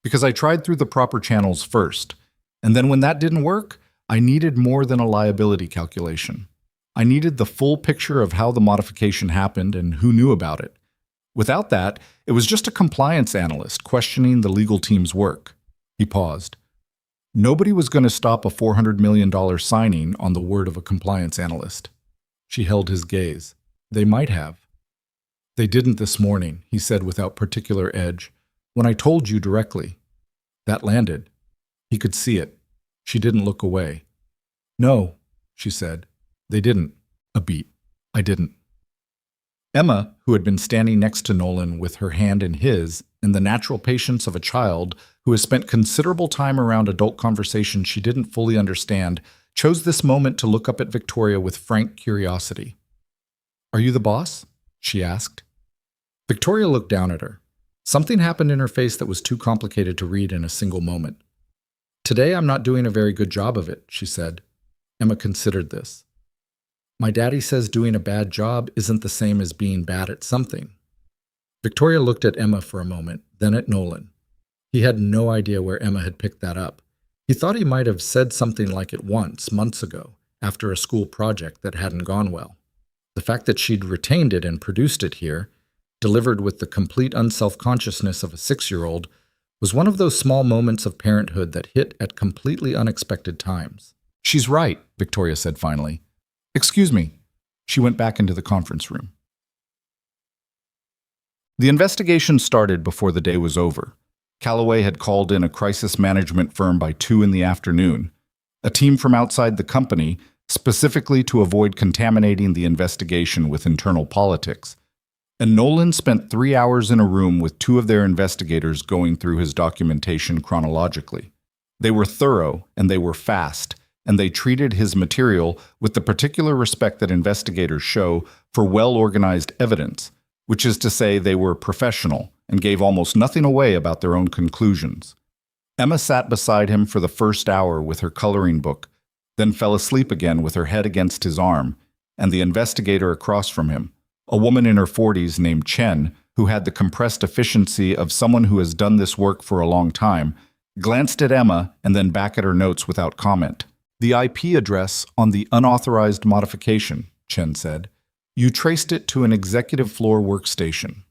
Because I tried through the proper channels first, and then when that didn't work, I needed more than a liability calculation. I needed the full picture of how the modification happened and who knew about it. Without that, it was just a compliance analyst questioning the legal team's work. He paused. Nobody was going to stop a $400 million signing on the word of a compliance analyst. She held his gaze. They might have. They didn't this morning, he said without particular edge. When I told you directly. That landed. He could see it. She didn't look away. No, she said. They didn't. A beat. I didn't. Emma, who had been standing next to Nolan with her hand in his, and the natural patience of a child who has spent considerable time around adult conversations she didn't fully understand, chose this moment to look up at Victoria with frank curiosity. "Are you the boss?" she asked. Victoria looked down at her. Something happened in her face that was too complicated to read in a single moment. "Today I'm not doing a very good job of it," she said. Emma considered this. "My daddy says doing a bad job isn't the same as being bad at something." Victoria looked at Emma for a moment, then at Nolan. He had no idea where Emma had picked that up. He thought he might have said something like it once, months ago, after a school project that hadn't gone well. The fact that she'd retained it and produced it here, delivered with the complete unself-consciousness of a 6-year-old, was one of those small moments of parenthood that hit at completely unexpected times. "She's right," Victoria said finally. "Excuse me." She went back into the conference room. The investigation started before the day was over. Callaway had called in a crisis management firm by 2 in the afternoon, a team from outside the company, specifically to avoid contaminating the investigation with internal politics. And Nolan spent 3 hours in a room with 2 of their investigators going through his documentation chronologically. They were thorough, and they were fast, and they treated his material with the particular respect that investigators show for well-organized evidence, which is to say they were professional and gave almost nothing away about their own conclusions. Emma sat beside him for the first hour with her coloring book, then fell asleep again with her head against his arm, and the investigator across from him, a woman in her 40s named Chen, who had the compressed efficiency of someone who has done this work for a long time, glanced at Emma and then back at her notes without comment. "The IP address on the unauthorized modification," Chen said. "You traced it to an executive floor workstation.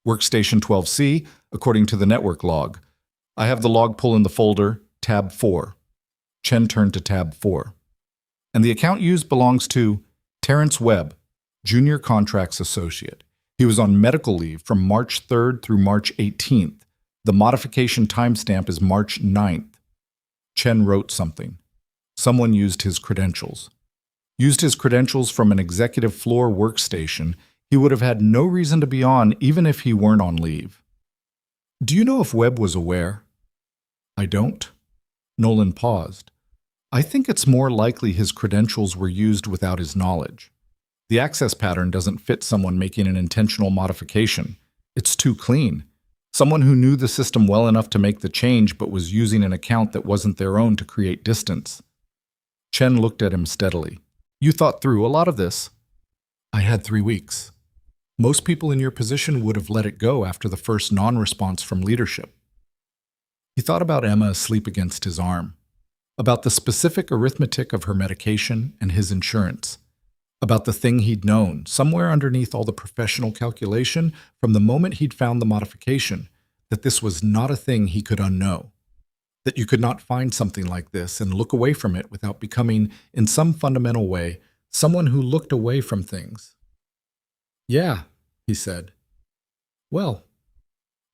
Workstation 12C, according to the network log. I have the log pull in the folder, tab 4. Chen turned to tab 4. "And the account used belongs to Terrence Webb, Junior Contracts Associate. He was on medical leave from March 3rd through March 18th. The modification timestamp is March 9th. Chen wrote something. Someone used his credentials. Used his credentials from an executive floor workstation he would have had no reason to be on even if he weren't on leave. "Do you know if Webb was aware?" "I don't." Nolan paused. "I think it's more likely his credentials were used without his knowledge. The access pattern doesn't fit someone making an intentional modification. It's too clean. Someone who knew the system well enough to make the change but was using an account that wasn't their own to create distance." Chen looked at him steadily. "You thought through a lot of this." "I had 3 weeks. Most people in your position would have let it go after the first non-response from leadership." He thought about Emma asleep against his arm, about the specific arithmetic of her medication and his insurance, about the thing he'd known, somewhere underneath all the professional calculation from the moment he'd found the modification, that this was not a thing he could unknow, that you could not find something like this and look away from it without becoming, in some fundamental way, someone who looked away from things. "Yeah," he said. "Well."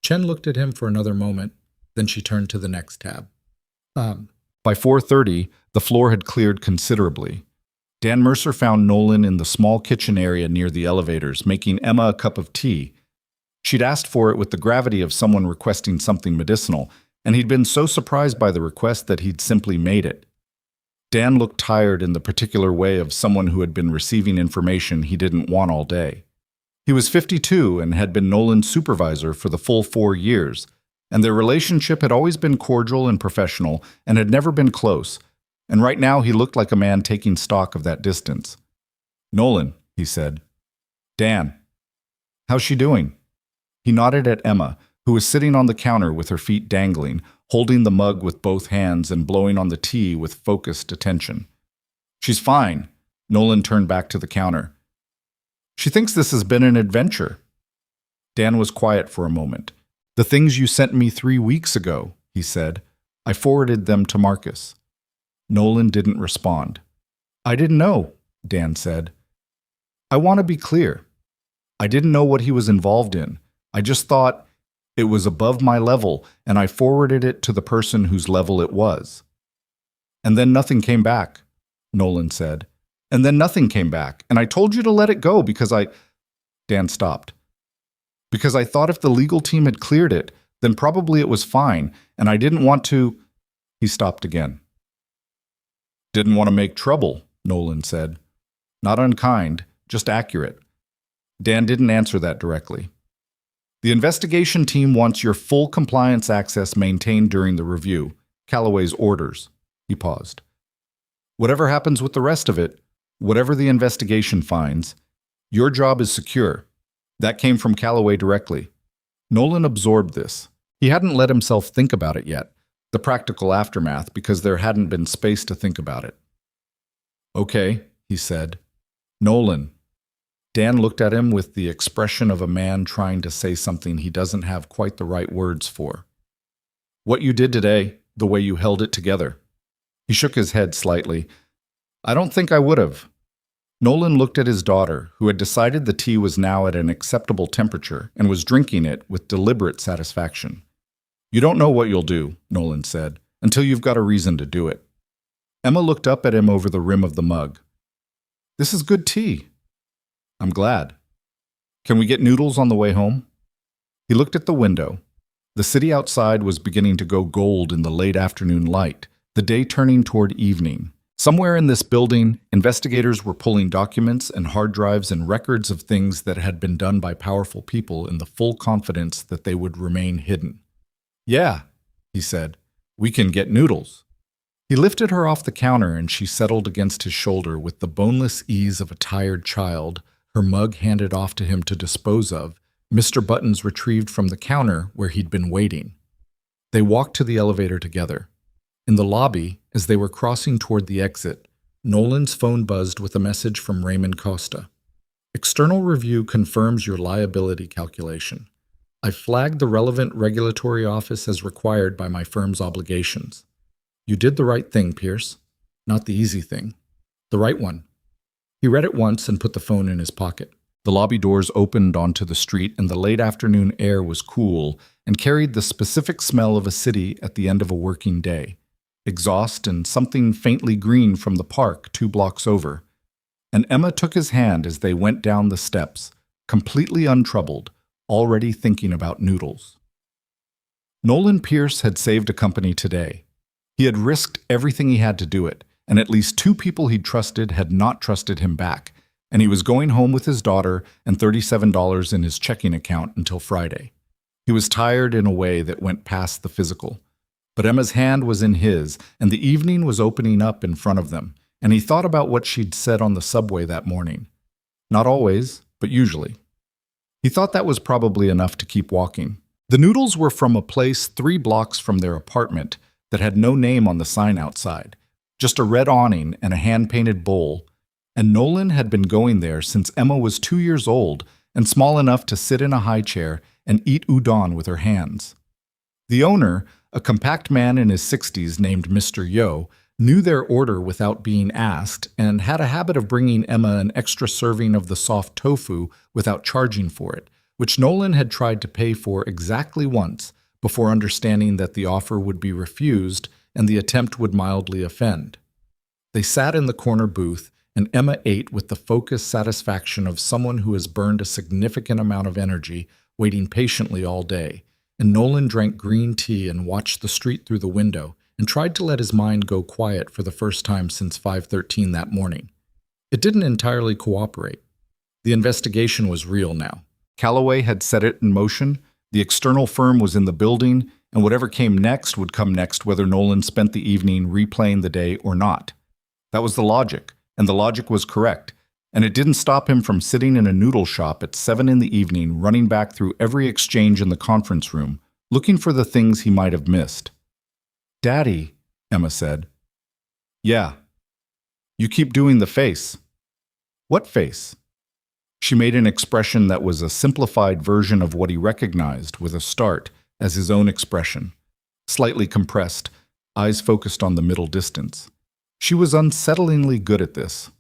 Chen looked at him for another moment, then she turned to the next tab. By 4:30, the floor had cleared considerably. Dan Mercer found Nolan in the small kitchen area near the elevators, making Emma a cup of tea. She'd asked for it with the gravity of someone requesting something medicinal, and he'd been so surprised by the request that he'd simply made it. Dan looked tired in the particular way of someone who had been receiving information he didn't want all day. He was 52 and had been Nolan's supervisor for the full 4 years, and their relationship had always been cordial and professional and had never been close, and right now he looked like a man taking stock of that distance. "Nolan," he said. "Dan. How's she doing?" He nodded at Emma, who was sitting on the counter with her feet dangling, holding the mug with both hands and blowing on the tea with focused attention. "She's fine." Nolan turned back to the counter. "She thinks this has been an adventure." Dan was quiet for a moment. "The things you sent me 3 weeks ago," he said. "I forwarded them to Marcus." Nolan didn't respond. "I didn't know," Dan said. "I want to be clear. I didn't know what he was involved in. I just thought it was above my level, and I forwarded it to the person whose level it was." "And then nothing came back," Nolan said. "And then nothing came back, and I told you to let it go because Dan stopped. "Because I thought if the legal team had cleared it, then probably it was fine, and I didn't want to—" He stopped again. Didn't want to make trouble, Nolan said. Not unkind, just accurate. Dan didn't answer that directly. The investigation team wants your full compliance access maintained during the review. Calloway's orders. He paused. Whatever happens with the rest of it, whatever the investigation finds, your job is secure. That came from Calloway directly. Nolan absorbed this. He hadn't let himself think about it yet, the practical aftermath, because there hadn't been space to think about it. Okay, he said. Nolan. Dan looked at him with the expression of a man trying to say something he doesn't have quite the right words for. What you did today, the way you held it together. He shook his head slightly. I don't think I would have. Nolan looked at his daughter, who had decided the tea was now at an acceptable temperature and was drinking it with deliberate satisfaction. You don't know what you'll do, Nolan said, until you've got a reason to do it. Emma looked up at him over the rim of the mug. This is good tea. I'm glad. Can we get noodles on the way home? He looked at the window. The city outside was beginning to go gold in the late afternoon light, the day turning toward evening. Somewhere in this building, investigators were pulling documents and hard drives and records of things that had been done by powerful people in the full confidence that they would remain hidden. Yeah, he said, we can get noodles. He lifted her off the counter and she settled against his shoulder with the boneless ease of a tired child, her mug handed off to him to dispose of, Mr. Buttons retrieved from the counter where he'd been waiting. They walked to the elevator together. In the lobby, as they were crossing toward the exit, Nolan's phone buzzed with a message from Raymond Costa. External review confirms your liability calculation. I flagged the relevant regulatory office as required by my firm's obligations. You did the right thing, Pierce. Not the easy thing. The right one. He read it once and put the phone in his pocket. The lobby doors opened onto the street and the late afternoon air was cool and carried the specific smell of a city at the end of a working day. Exhaust and something faintly green from the park 2 blocks over. And Emma took his hand as they went down the steps, completely untroubled, already thinking about noodles. Nolan Pierce had saved a company today. He had risked everything he had to do it, and at least 2 people he'd trusted had not trusted him back, and he was going home with his daughter and $37 in his checking account until Friday. He was tired in a way that went past the physical. But Emma's hand was in his, and the evening was opening up in front of them, and he thought about what she'd said on the subway that morning. Not always, but usually. He thought that was probably enough to keep walking. The noodles were from a place 3 blocks from their apartment that had no name on the sign outside, just a red awning and a hand-painted bowl, and Nolan had been going there since Emma was 2 years old and small enough to sit in a high chair and eat udon with her hands. The owner, a compact man in his 60s named Mr. Yo, knew their order without being asked and had a habit of bringing Emma an extra serving of the soft tofu without charging for it, which Nolan had tried to pay for exactly once before understanding that the offer would be refused and the attempt would mildly offend. They sat in the corner booth, and Emma ate with the focused satisfaction of someone who has burned a significant amount of energy waiting patiently all day, and Nolan drank green tea and watched the street through the window and tried to let his mind go quiet for the first time since 5:13 that morning. It didn't entirely cooperate. The investigation was real now. Calloway had set it in motion, the external firm was in the building, and whatever came next would come next whether Nolan spent the evening replaying the day or not. That was the logic, and the logic was correct, and it didn't stop him from sitting in a noodle shop at 7 in the evening, running back through every exchange in the conference room, looking for the things he might have missed. Daddy, Emma said. Yeah. You keep doing the face. What face? She made an expression that was a simplified version of what he recognized with a start as his own expression, slightly compressed, eyes focused on the middle distance. She was unsettlingly good at this.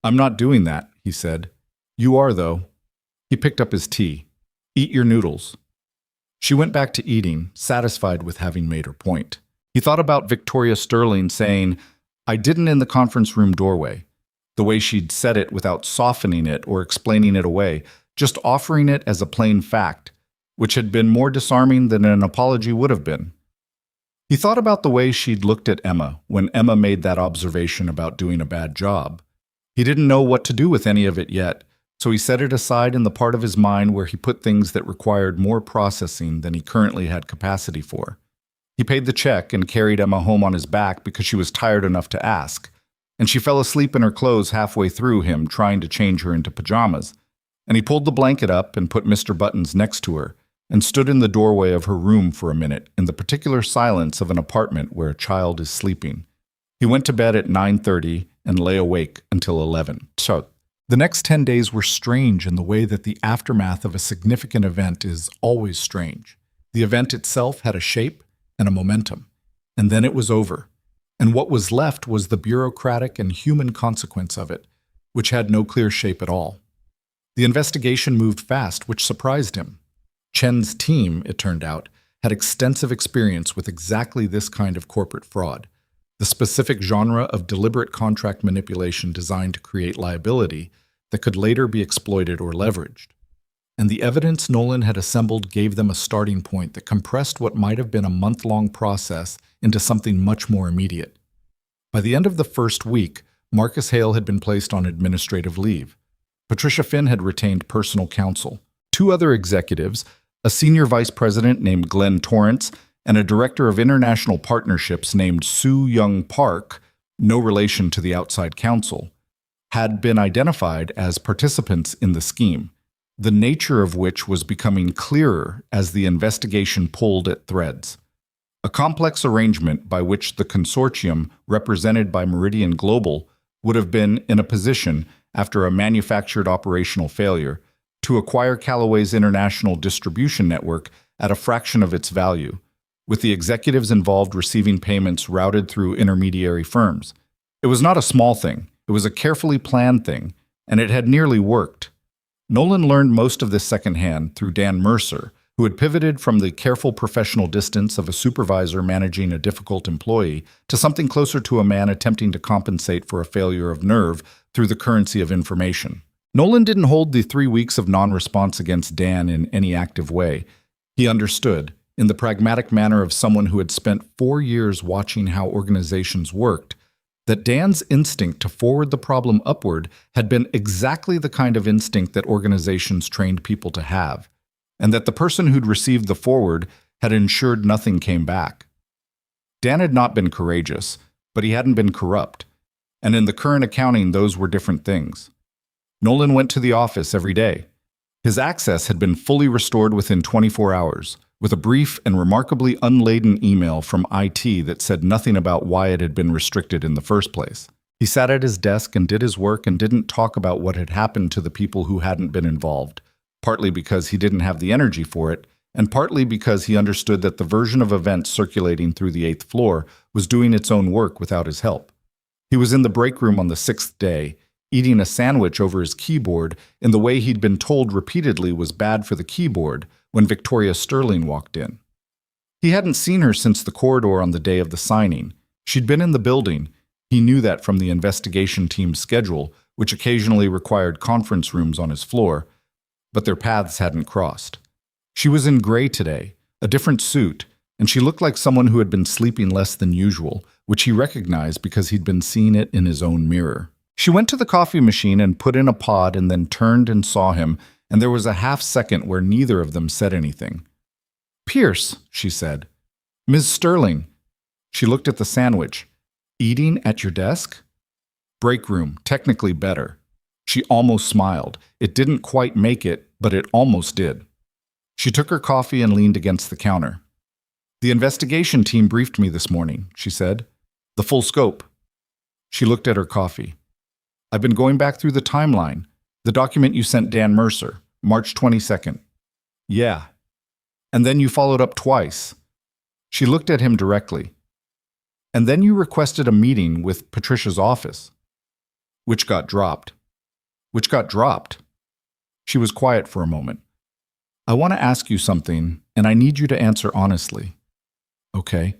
I'm not doing that, he said. You are, though. He picked up his tea. Eat your noodles. She went back to eating, satisfied with having made her point. He thought about Victoria Sterling saying, I didn't in the conference room doorway, the way she'd said it without softening it or explaining it away, just offering it as a plain fact, which had been more disarming than an apology would have been. He thought about the way she'd looked at Emma when Emma made that observation about doing a bad job. He didn't know what to do with any of it yet, so he set it aside in the part of his mind where he put things that required more processing than he currently had capacity for. He paid the check and carried Emma home on his back because she was tired enough to ask, and she fell asleep in her clothes halfway through him trying to change her into pajamas. And he pulled the blanket up and put Mr. Buttons next to her, and stood in the doorway of her room for a minute in the particular silence of an apartment where a child is sleeping. He went to bed at 9:30 and lay awake until 11. So, the next 10 days were strange in the way that the aftermath of a significant event is always strange. The event itself had a shape and a momentum, and then it was over. And what was left was the bureaucratic and human consequence of it, which had no clear shape at all. The investigation moved fast, which surprised him. Chen's team, it turned out, had extensive experience with exactly this kind of corporate fraud, the specific genre of deliberate contract manipulation designed to create liability that could later be exploited or leveraged. And the evidence Nolan had assembled gave them a starting point that compressed what might have been a month-long process into something much more immediate. By the end of the first week, Marcus Hale had been placed on administrative leave. Patricia Finn had retained personal counsel. Two other executives, a senior vice president named Glenn Torrance and a director of international partnerships named Sue Young Park, no relation to the outside counsel, had been identified as participants in the scheme, the nature of which was becoming clearer as the investigation pulled at threads. A complex arrangement by which the consortium, represented by Meridian Global, would have been in a position, after a manufactured operational failure, to acquire Callaway's international distribution network at a fraction of its value, with the executives involved receiving payments routed through intermediary firms. It was not a small thing. It was a carefully planned thing, and it had nearly worked. Nolan learned most of this secondhand through Dan Mercer, who had pivoted from the careful professional distance of a supervisor managing a difficult employee to something closer to a man attempting to compensate for a failure of nerve through the currency of information. Nolan didn't hold the 3 weeks of non-response against Dan in any active way. He understood, in the pragmatic manner of someone who had spent 4 years watching how organizations worked, that Dan's instinct to forward the problem upward had been exactly the kind of instinct that organizations trained people to have, and that the person who'd received the forward had ensured nothing came back. Dan had not been courageous, but he hadn't been corrupt, and in the current accounting those were different things. Nolan went to the office every day. His access had been fully restored within 24 hours, with a brief and remarkably unladen email from IT that said nothing about why it had been restricted in the first place. He sat at his desk and did his work and didn't talk about what had happened to the people who hadn't been involved, partly because he didn't have the energy for it, and partly because he understood that the version of events circulating through the 8th floor was doing its own work without his help. He was in the break room on the 6th day, eating a sandwich over his keyboard in the way he'd been told repeatedly was bad for the keyboard, when Victoria Sterling walked in. He hadn't seen her since the corridor on the day of the signing. She'd been in the building. He knew that from the investigation team's schedule, which occasionally required conference rooms on his floor, but their paths hadn't crossed. She was in gray today, a different suit, and she looked like someone who had been sleeping less than usual, which he recognized because he'd been seeing it in his own mirror. She went to the coffee machine and put in a pod and then turned and saw him, and there was a half-second where neither of them said anything. "Pierce," she said. "Ms. Sterling." She looked at the sandwich. "Eating at your desk?" "Break room, technically better." She almost smiled. It didn't quite make it, but it almost did. She took her coffee and leaned against the counter. "The investigation team briefed me this morning," she said. "The full scope." She looked at her coffee. "I've been going back through the timeline. The document you sent Dan Mercer, March 22nd. "Yeah. And then you followed up twice." She looked at him directly. "And then you requested a meeting with Patricia's office." "Which got dropped." "Which got dropped?" She was quiet for a moment. "I want to ask you something, and I need you to answer honestly." "Okay."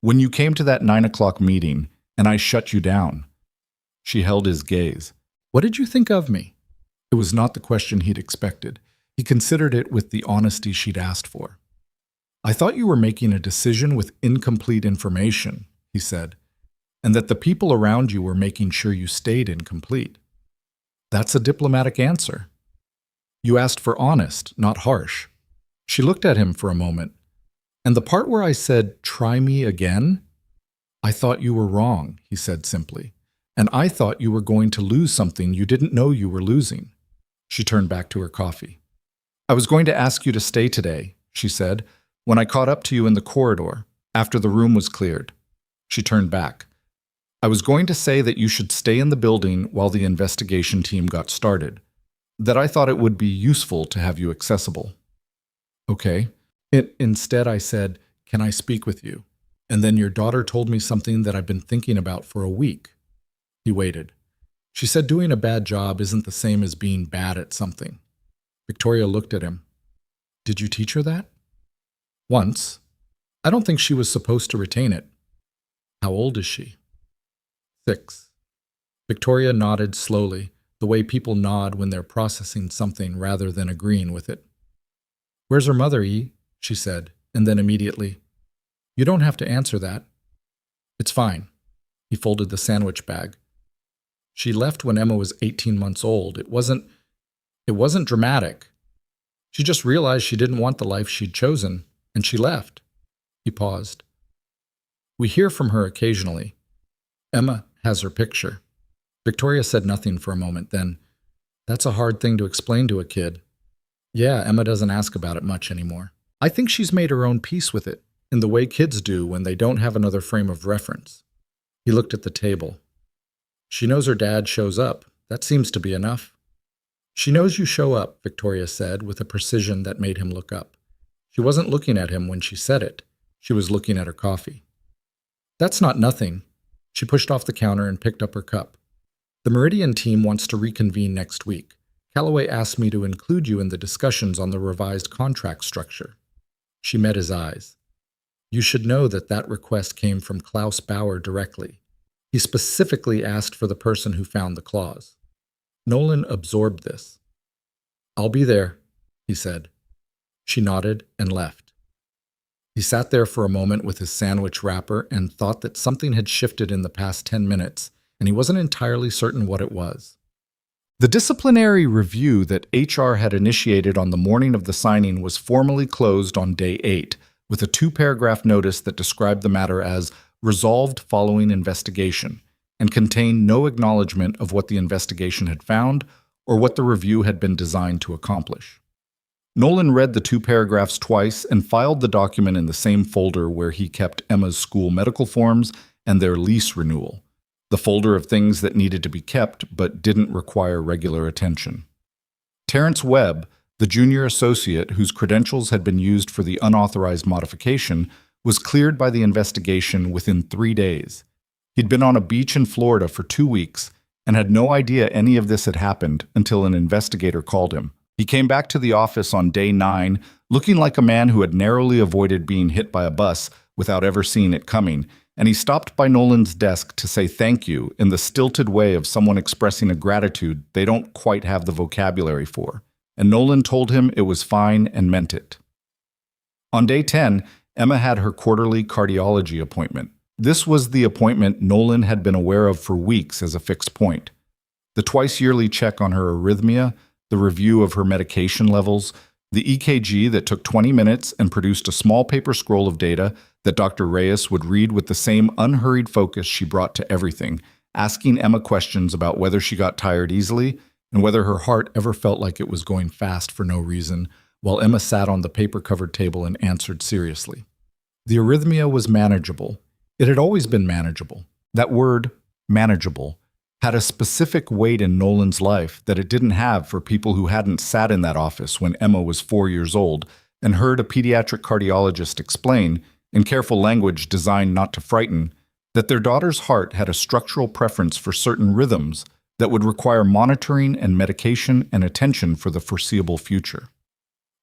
"When you came to that 9 o'clock meeting, and I shut you down." She held his gaze. "What did you think of me?" It was not the question he'd expected. He considered it with the honesty she'd asked for. I thought you were making a decision with incomplete information, he said, and that the people around you were making sure you stayed incomplete. That's a diplomatic answer. You asked for honest, not harsh. She looked at him for a moment. And the part where I said, try me again? I thought you were wrong, he said simply. And I thought you were going to lose something you didn't know you were losing. She turned back to her coffee. I was going to ask you to stay today, she said, when I caught up to you in the corridor, after the room was cleared. She turned back. I was going to say that you should stay in the building while the investigation team got started, that I thought it would be useful to have you accessible. Okay. Instead, I said, can I speak with you? And then your daughter told me something that I've been thinking about for a week. He waited. She said doing a bad job isn't the same as being bad at something. Victoria looked at him. Did you teach her that? Once. I don't think she was supposed to retain it. How old is she? 6. Victoria nodded slowly, the way people nod when they're processing something rather than agreeing with it. Where's her mother, E? She said, and then immediately, you don't have to answer that. It's fine. He folded the sandwich bag. She left when Emma was 18 months old. It wasn't dramatic. She just realized she didn't want the life she'd chosen, and she left. He paused. We hear from her occasionally. Emma has her picture. Victoria said nothing for a moment, then, that's a hard thing to explain to a kid. Yeah, Emma doesn't ask about it much anymore. I think she's made her own peace with it, in the way kids do when they don't have another frame of reference. He looked at the table. She knows her dad shows up. That seems to be enough. She knows you show up, Victoria said, with a precision that made him look up. She wasn't looking at him when she said it. She was looking at her coffee. That's not nothing. She pushed off the counter and picked up her cup. The Meridian team wants to reconvene next week. Calloway asked me to include you in the discussions on the revised contract structure. She met his eyes. You should know that that request came from Klaus Bauer directly. He specifically asked for the person who found the clause. Nolan absorbed this. I'll be there, he said. She nodded and left. He sat there for a moment with his sandwich wrapper and thought that something had shifted in the past 10 minutes, and he wasn't entirely certain what it was. The disciplinary review that HR had initiated on the morning of the signing was formally closed on day 8, with a 2-paragraph notice that described the matter as resolved following investigation, and contained no acknowledgement of what the investigation had found or what the review had been designed to accomplish. Nolan read the 2 paragraphs twice and filed the document in the same folder where he kept Emma's school medical forms and their lease renewal, the folder of things that needed to be kept but didn't require regular attention. Terrence Webb, the junior associate whose credentials had been used for the unauthorized modification, was cleared by the investigation within 3 days. He'd been on a beach in Florida for 2 weeks and had no idea any of this had happened until an investigator called him. He came back to the office on day 9, looking like a man who had narrowly avoided being hit by a bus without ever seeing it coming, and he stopped by Nolan's desk to say thank you in the stilted way of someone expressing a gratitude they don't quite have the vocabulary for, and Nolan told him it was fine and meant it. On day 10, Emma had her quarterly cardiology appointment. This was the appointment Nolan had been aware of for weeks as a fixed point. The twice-yearly check on her arrhythmia, the review of her medication levels, the EKG that took 20 minutes and produced a small paper scroll of data that Dr. Reyes would read with the same unhurried focus she brought to everything, asking Emma questions about whether she got tired easily and whether her heart ever felt like it was going fast for no reason, while Emma sat on the paper-covered table and answered seriously. The arrhythmia was manageable. It had always been manageable. That word, manageable, had a specific weight in Nolan's life that it didn't have for people who hadn't sat in that office when Emma was 4 years old and heard a pediatric cardiologist explain, in careful language designed not to frighten, that their daughter's heart had a structural preference for certain rhythms that would require monitoring and medication and attention for the foreseeable future.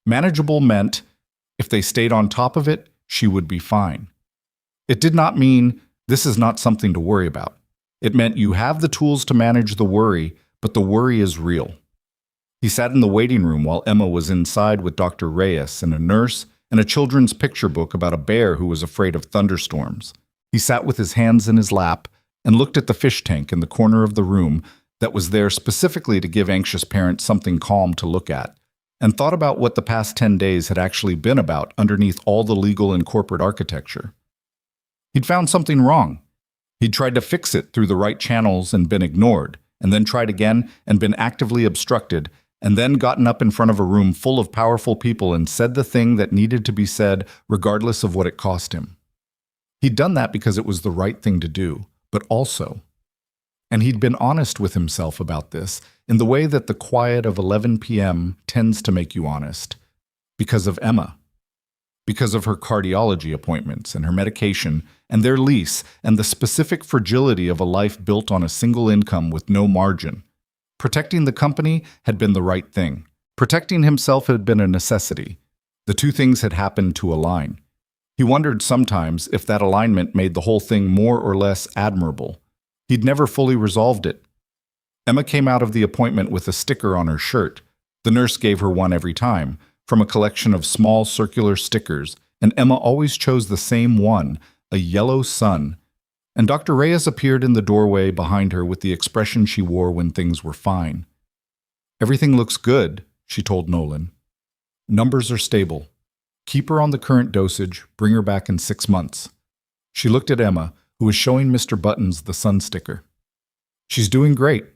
Manageable meant, if they stayed on top of it, she would be fine. It did not mean, this is not something to worry about. It meant you have the tools to manage the worry, but the worry is real. He sat in the waiting room while Emma was inside with Dr. Reyes and a nurse and a children's picture book about a bear who was afraid of thunderstorms. He sat with his hands in his lap and looked at the fish tank in the corner of the room that was there specifically to give anxious parents something calm to look at, and thought about what the past 10 days had actually been about underneath all the legal and corporate architecture. He'd found something wrong. He'd tried to fix it through the right channels and been ignored, and then tried again and been actively obstructed, and then gotten up in front of a room full of powerful people and said the thing that needed to be said regardless of what it cost him. He'd done that because it was the right thing to do, but also, and he'd been honest with himself about this in the way that the quiet of 11 p.m. tends to make you honest, because of Emma. Because of her cardiology appointments and her medication and their lease and the specific fragility of a life built on a single income with no margin. Protecting the company had been the right thing. Protecting himself had been a necessity. The two things had happened to align. He wondered sometimes if that alignment made the whole thing more or less admirable. He'd never fully resolved it. Emma came out of the appointment with a sticker on her shirt. The nurse gave her one every time, from a collection of small circular stickers, and Emma always chose the same one, a yellow sun. And Dr. Reyes appeared in the doorway behind her with the expression she wore when things were fine. "Everything looks good," she told Nolan. "Numbers are stable. Keep her on the current dosage, bring her back in 6 months." She looked at Emma, who was showing Mr. Buttons the sun sticker. "She's doing great."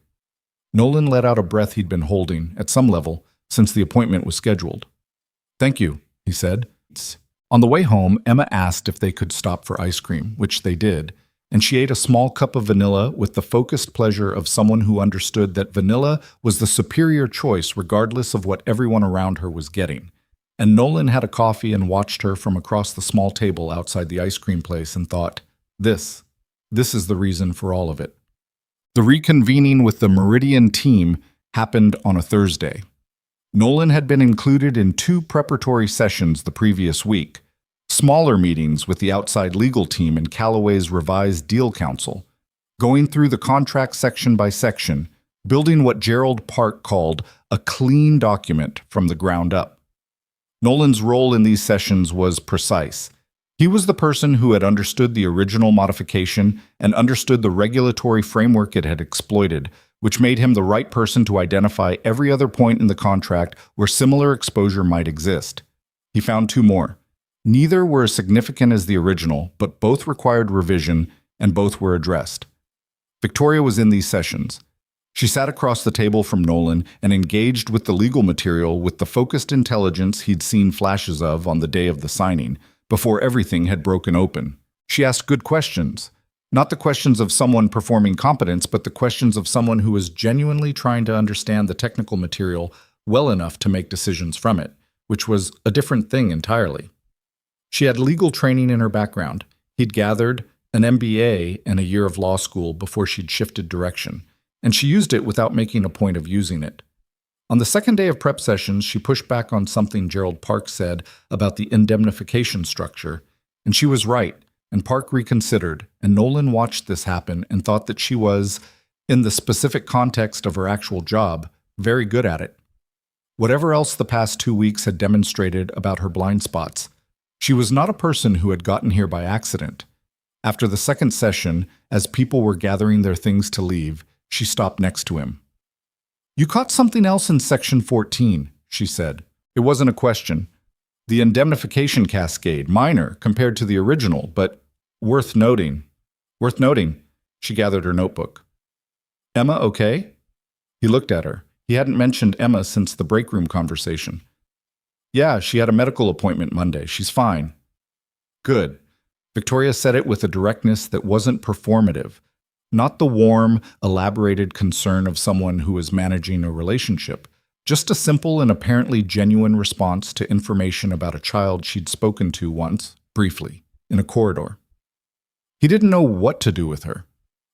Nolan let out a breath he'd been holding, at some level, since the appointment was scheduled. "Thank you," he said. On the way home, Emma asked if they could stop for ice cream, which they did, and she ate a small cup of vanilla with the focused pleasure of someone who understood that vanilla was the superior choice regardless of what everyone around her was getting. And Nolan had a coffee and watched her from across the small table outside the ice cream place and thought, This is the reason for all of it. The reconvening with the Meridian team happened on a Thursday. Nolan had been included in 2 preparatory sessions the previous week, smaller meetings with the outside legal team and Callaway's revised deal counsel, going through the contract section by section, building what Gerald Park called a clean document from the ground up. Nolan's role in these sessions was precise. He was the person who had understood the original modification and understood the regulatory framework it had exploited, which made him the right person to identify every other point in the contract where similar exposure might exist. He found 2 more. Neither were as significant as the original, but both required revision, and both were addressed. Victoria was in these sessions. She sat across the table from Nolan and engaged with the legal material with the focused intelligence he'd seen flashes of on the day of the signing, before everything had broken open. She asked good questions. Not the questions of someone performing competence, but the questions of someone who was genuinely trying to understand the technical material well enough to make decisions from it, which was a different thing entirely. She had legal training in her background. He'd gathered an MBA and a year of law school before she'd shifted direction, and she used it without making a point of using it. On the second day of prep sessions, she pushed back on something Gerald Park said about the indemnification structure, and she was right. And Park reconsidered, and Nolan watched this happen and thought that she was, in the specific context of her actual job, very good at it. Whatever else the past 2 weeks had demonstrated about her blind spots, she was not a person who had gotten here by accident. After the second session, as people were gathering their things to leave, she stopped next to him. "You caught something else in Section 14, she said. It wasn't a question. The indemnification cascade, minor compared to the original, but worth noting. Worth noting." She gathered her notebook. "Emma okay?" He looked at her. He hadn't mentioned Emma since the break room conversation. "Yeah, she had a medical appointment Monday. She's fine." "Good." Victoria said it with a directness that wasn't performative, not the warm, elaborated concern of someone who is managing a relationship. Just a simple and apparently genuine response to information about a child she'd spoken to once, briefly, in a corridor. He didn't know what to do with her.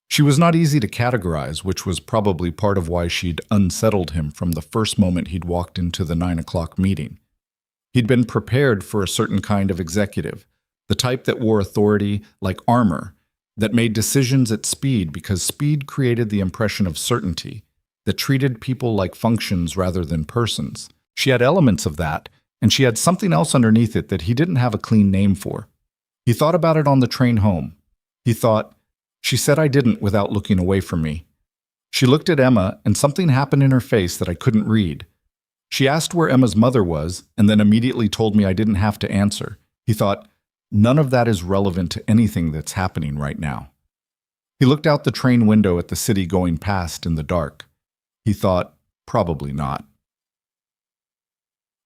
She was not easy to categorize, which was probably part of why she'd unsettled him from the first moment he'd walked into the 9 o'clock meeting. He'd been prepared for a certain kind of executive, the type that wore authority like armor, that made decisions at speed because speed created the impression of certainty, that treated people like functions rather than persons. She had elements of that, and she had something else underneath it that he didn't have a clean name for. He thought about it on the train home. He thought, "She said I didn't without looking away from me." She looked at Emma, and something happened in her face that I couldn't read. She asked where Emma's mother was, and then immediately told me I didn't have to answer. He thought, none of that is relevant to anything that's happening right now. He looked out the train window at the city going past in the dark. He thought, probably not.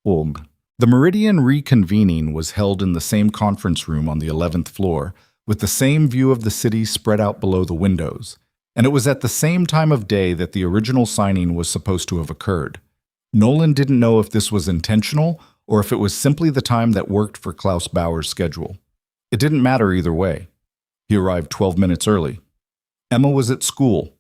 The Meridian reconvening was held in the same conference room on the 11th floor, with the same view of the city spread out below the windows, and it was at the same time of day that the original signing was supposed to have occurred. Nolan didn't know if this was intentional or if it was simply the time that worked for Klaus Bauer's schedule. It didn't matter either way. He arrived 12 minutes early. Emma was at school.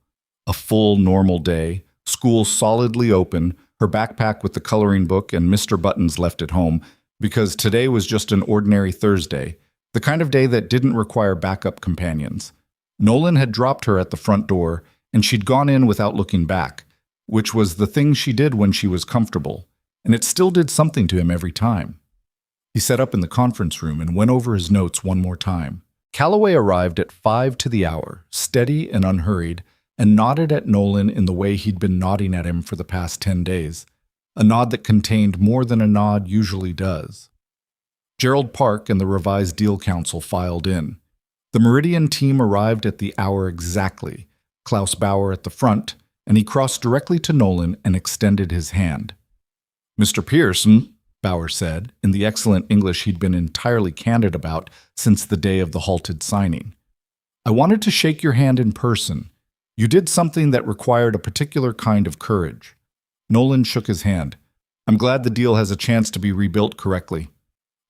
A full, normal day, school solidly open, her backpack with the coloring book and Mr. Buttons left at home, because today was just an ordinary Thursday, the kind of day that didn't require backup companions. Nolan had dropped her at the front door, and she'd gone in without looking back, which was the thing she did when she was comfortable, and it still did something to him every time. He sat up in the conference room and went over his notes one more time. Calloway arrived at 5 to the hour, steady and unhurried, and nodded at Nolan in the way he'd been nodding at him for the past 10 days, a nod that contained more than a nod usually does. Gerald Park and the revised deal council filed in. The Meridian team arrived at the hour exactly, Klaus Bauer at the front, and he crossed directly to Nolan and extended his hand. "Mr. Pearson," Bauer said, in the excellent English he'd been entirely candid about since the day of the halted signing. "I wanted to shake your hand in person. You did something that required a particular kind of courage." Nolan shook his hand. "I'm glad the deal has a chance to be rebuilt correctly."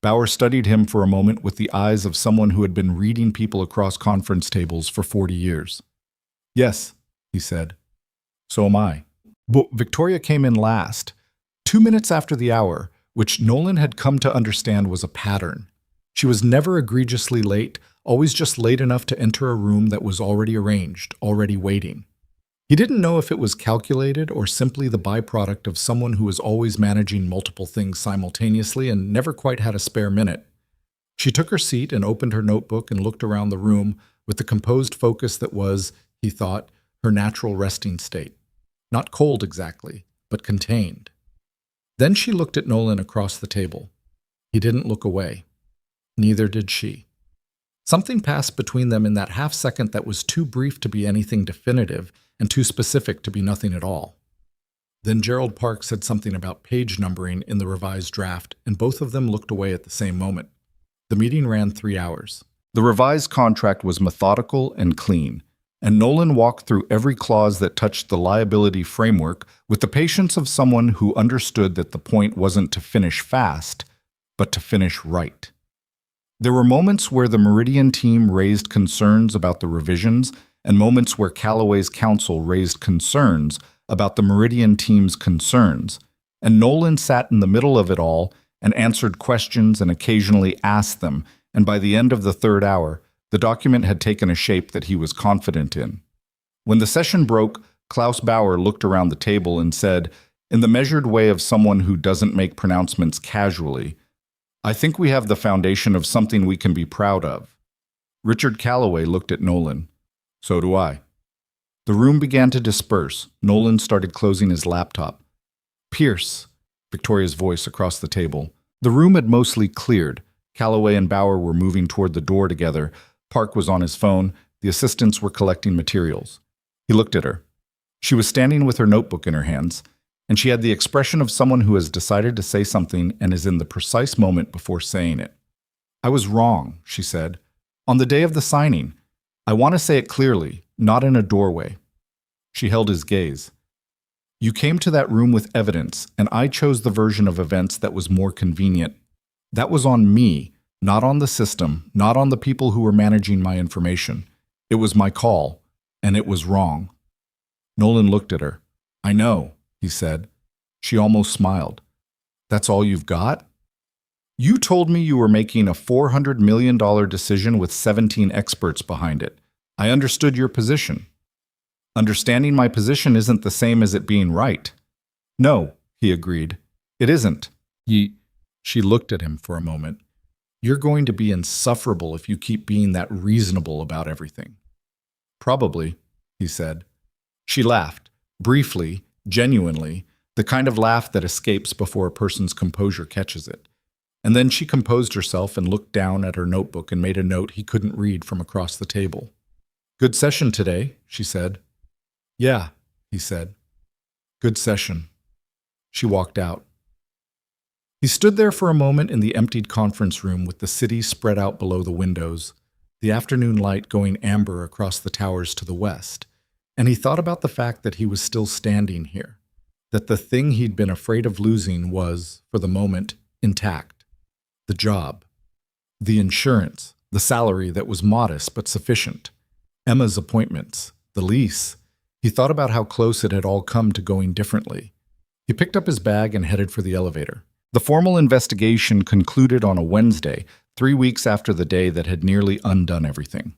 Bauer studied him for a moment with the eyes of someone who had been reading people across conference tables for 40 years. "Yes," he said. "So am I." But Victoria came in last, 2 minutes after the hour, which Nolan had come to understand was a pattern. She was never egregiously late, always just late enough to enter a room that was already arranged, already waiting. He didn't know if it was calculated or simply the byproduct of someone who was always managing multiple things simultaneously and never quite had a spare minute. She took her seat and opened her notebook and looked around the room with the composed focus that was, he thought, her natural resting state. Not cold exactly, but contained. Then she looked at Nolan across the table. He didn't look away. Neither did she. Something passed between them in that half-second that was too brief to be anything definitive and too specific to be nothing at all. Then Gerald Park said something about page numbering in the revised draft, and both of them looked away at the same moment. The meeting ran 3 hours. The revised contract was methodical and clean, and Nolan walked through every clause that touched the liability framework with the patience of someone who understood that the point wasn't to finish fast, but to finish right. There were moments where the Meridian team raised concerns about the revisions and moments where Calloway's counsel raised concerns about the Meridian team's concerns, and Nolan sat in the middle of it all and answered questions and occasionally asked them, and by the end of the 3rd hour, the document had taken a shape that he was confident in. When the session broke, Klaus Bauer looked around the table and said, in the measured way of someone who doesn't make pronouncements casually, "I think we have the foundation of something we can be proud of." Richard Calloway looked at Nolan. "So do I." The room began to disperse. Nolan started closing his laptop. "Pierce," Victoria's voice across the table. The room had mostly cleared. Calloway and Bauer were moving toward the door together. Park was on his phone. The assistants were collecting materials. He looked at her. She was standing with her notebook in her hands, and she had the expression of someone who has decided to say something and is in the precise moment before saying it. "I was wrong," she said. "On the day of the signing. I want to say it clearly, not in a doorway." She held his gaze. "You came to that room with evidence, and I chose the version of events that was more convenient. That was on me, not on the system, not on the people who were managing my information. It was my call, and it was wrong." Nolan looked at her. "I know," he said. She almost smiled. "That's all you've got?" "You told me you were making a $400 million decision with 17 experts behind it. I understood your position." "Understanding my position isn't the same as it being right." "No," he agreed. "It isn't. She looked at him for a moment. "You're going to be insufferable if you keep being that reasonable about everything." "Probably," he said. She laughed, briefly, genuinely, the kind of laugh that escapes before a person's composure catches it. And then she composed herself and looked down at her notebook and made a note he couldn't read from across the table. "Good session today," she said. "Yeah," he said. "Good session." She walked out. He stood there for a moment in the emptied conference room with the city spread out below the windows, the afternoon light going amber across the towers to the west, and he thought about the fact that he was still standing here, that the thing he'd been afraid of losing was, for the moment, intact. The job, the insurance, the salary that was modest but sufficient, Emma's appointments, the lease. He thought about how close it had all come to going differently. He picked up his bag and headed for the elevator. The formal investigation concluded on a Wednesday, 3 weeks after the day that had nearly undone everything.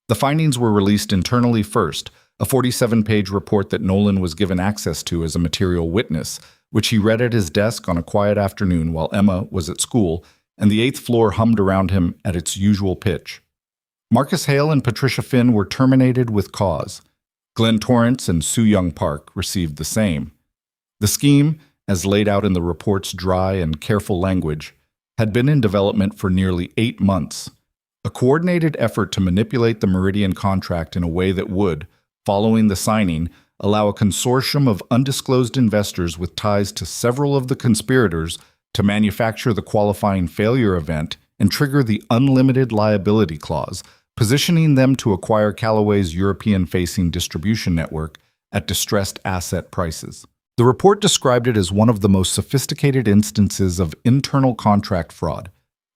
The findings were released internally first, a 47-page report that Nolan was given access to as a material witness, which he read at his desk on a quiet afternoon while Emma was at school, and the 8th floor hummed around him at its usual pitch. Marcus Hale and Patricia Finn were terminated with cause. Glenn Torrance and Soo Young Park received the same. The scheme, as laid out in the report's dry and careful language, had been in development for nearly 8 months. A coordinated effort to manipulate the Meridian contract in a way that would, following the signing, allow a consortium of undisclosed investors with ties to several of the conspirators to manufacture the qualifying failure event and trigger the unlimited liability clause, positioning them to acquire Callaway's European-facing distribution network at distressed asset prices. The report described it as one of the most sophisticated instances of internal contract fraud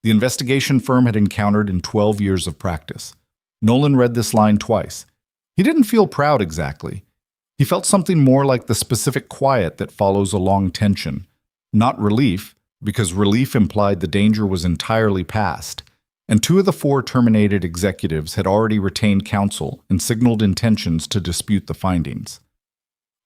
the investigation firm had encountered in 12 years of practice. Nolan read this line twice. He didn't feel proud exactly. He felt something more like the specific quiet that follows a long tension. Not relief, because relief implied the danger was entirely past, and 2 of the 4 terminated executives had already retained counsel and signaled intentions to dispute the findings.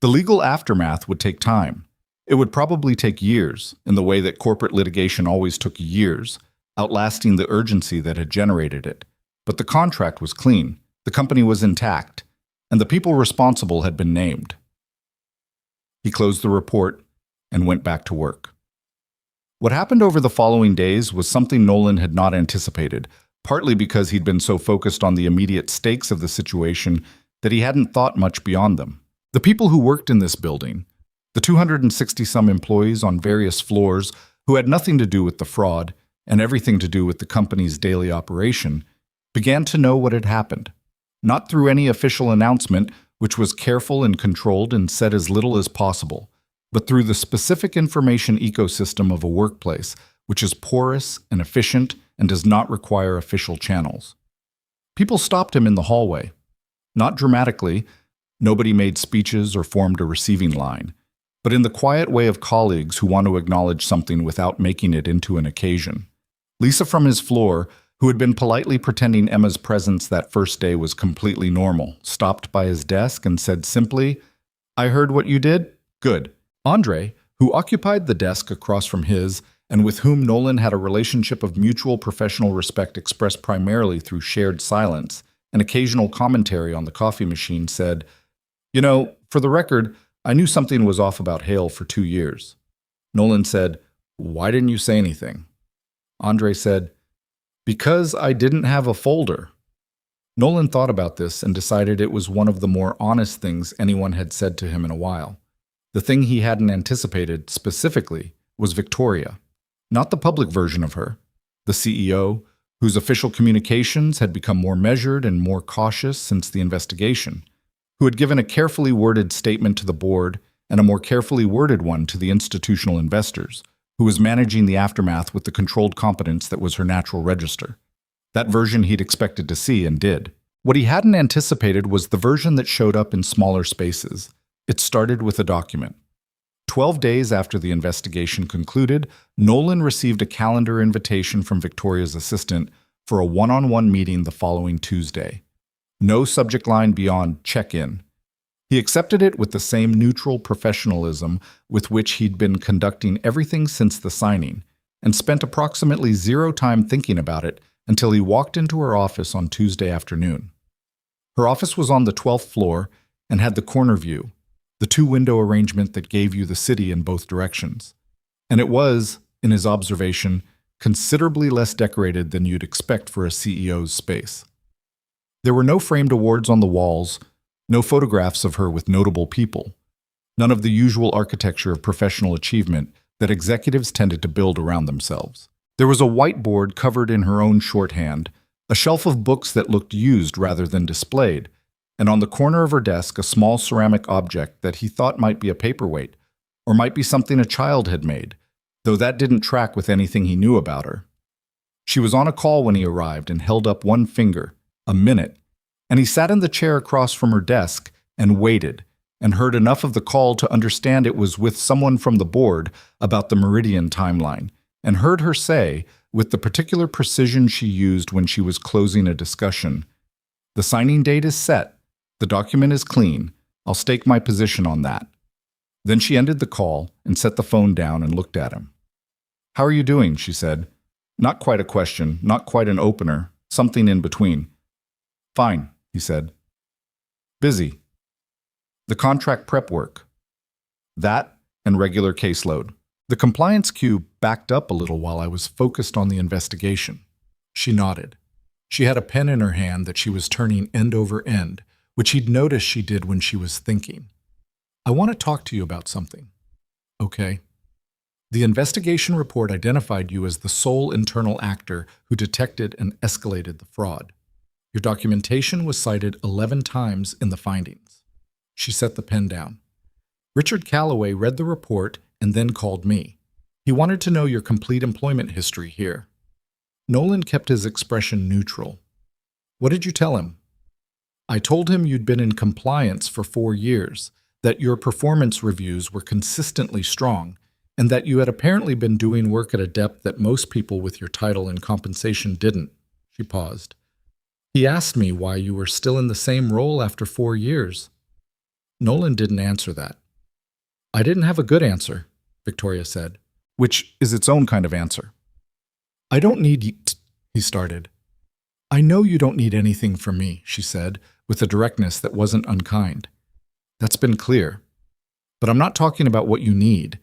The legal aftermath would take time. It would probably take years, in the way that corporate litigation always took years, outlasting the urgency that had generated it. But the contract was clean, the company was intact, and the people responsible had been named. He closed the report and went back to work. What happened over the following days was something Nolan had not anticipated, partly because he'd been so focused on the immediate stakes of the situation that he hadn't thought much beyond them. The people who worked in this building, the 260-some employees on various floors who had nothing to do with the fraud and everything to do with the company's daily operation, began to know what had happened. Not through any official announcement, which was careful and controlled and said as little as possible, but through the specific information ecosystem of a workplace, which is porous and efficient and does not require official channels. People stopped him in the hallway. Not dramatically, nobody made speeches or formed a receiving line, but in the quiet way of colleagues who want to acknowledge something without making it into an occasion. Lisa from his floor, who had been politely pretending Emma's presence that first day was completely normal, stopped by his desk and said simply, "I heard what you did? Good." Andre, who occupied the desk across from his and with whom Nolan had a relationship of mutual professional respect expressed primarily through shared silence and occasional commentary on the coffee machine, said, "You know, for the record, I knew something was off about Hale for 2 years." Nolan said, "Why didn't you say anything?" Andre said, "Because I didn't have a folder." Nolan thought about this and decided it was one of the more honest things anyone had said to him in a while. The thing he hadn't anticipated, specifically, was Victoria. Not the public version of her, the CEO, whose official communications had become more measured and more cautious since the investigation, who had given a carefully worded statement to the board and a more carefully worded one to the institutional investors, who was managing the aftermath with the controlled competence that was her natural register. That version he'd expected to see and did. What he hadn't anticipated was the version that showed up in smaller spaces. It started with a document. 12 days after the investigation concluded, Nolan received a calendar invitation from Victoria's assistant for a one-on-one meeting the following Tuesday. No subject line beyond check-in. He accepted it with the same neutral professionalism with which he'd been conducting everything since the signing, and spent approximately 0 time thinking about it until he walked into her office on Tuesday afternoon. Her office was on the 12th floor and had the corner view, the 2-window arrangement that gave you the city in both directions. And it was, in his observation, considerably less decorated than you'd expect for a CEO's space. There were no framed awards on the walls, no photographs of her with notable people, none of the usual architecture of professional achievement that executives tended to build around themselves. There was a whiteboard covered in her own shorthand, a shelf of books that looked used rather than displayed, and on the corner of her desk a small ceramic object that he thought might be a paperweight, or might be something a child had made, though that didn't track with anything he knew about her. She was on a call when he arrived and held up one finger, a minute, and he sat in the chair across from her desk and waited, and heard enough of the call to understand it was with someone from the board about the Meridian timeline, and heard her say, with the particular precision she used when she was closing a discussion, "The signing date is set. The document is clean. I'll stake my position on that." Then she ended the call and set the phone down and looked at him. "How are you doing?" she said. Not quite a question, not quite an opener, something in between. "Fine," he said. "Busy." "The contract prep work." "That and regular caseload." The compliance queue backed up a little while I was focused on the investigation. She nodded. She had a pen in her hand that she was turning end over end, which he'd noticed she did when she was thinking. "I want to talk to you about something." "Okay." "The investigation report identified you as the sole internal actor who detected and escalated the fraud. Your documentation was cited 11 times in the findings." She set the pen down. "Richard Calloway read the report and then called me. He wanted to know your complete employment history here." Nolan kept his expression neutral. "What did you tell him?" "I told him you'd been in compliance for 4 years, that your performance reviews were consistently strong, and that you had apparently been doing work at a depth that most people with your title and compensation didn't." She paused. "He asked me why you were still in the same role after 4 years. Nolan didn't answer that. "I didn't have a good answer," Victoria said, which is its own kind of answer. "I don't need you," he started. "I know you don't need anything from me," she said, with a directness that wasn't unkind. "That's been clear. But I'm not talking about what you need.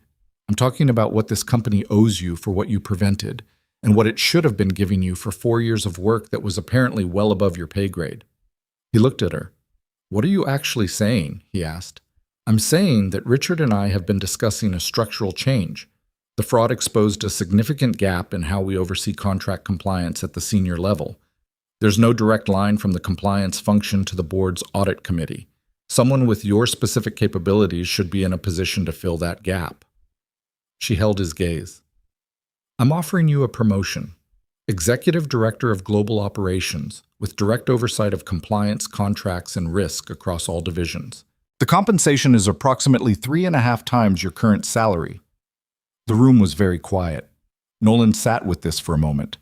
I'm talking about what this company owes you for what you prevented, and what it should have been giving you for 4 years of work that was apparently well above your pay grade." He looked at her. "What are you actually saying?" he asked. "I'm saying that Richard and I have been discussing a structural change. The fraud exposed a significant gap in how we oversee contract compliance at the senior level. There's no direct line from the compliance function to the board's audit committee. Someone with your specific capabilities should be in a position to fill that gap." She held his gaze. "I'm offering you a promotion. Executive Director of Global Operations, with direct oversight of compliance, contracts, and risk across all divisions. The compensation is approximately 3.5 times your current salary." The room was very quiet. Nolan sat with this for a moment.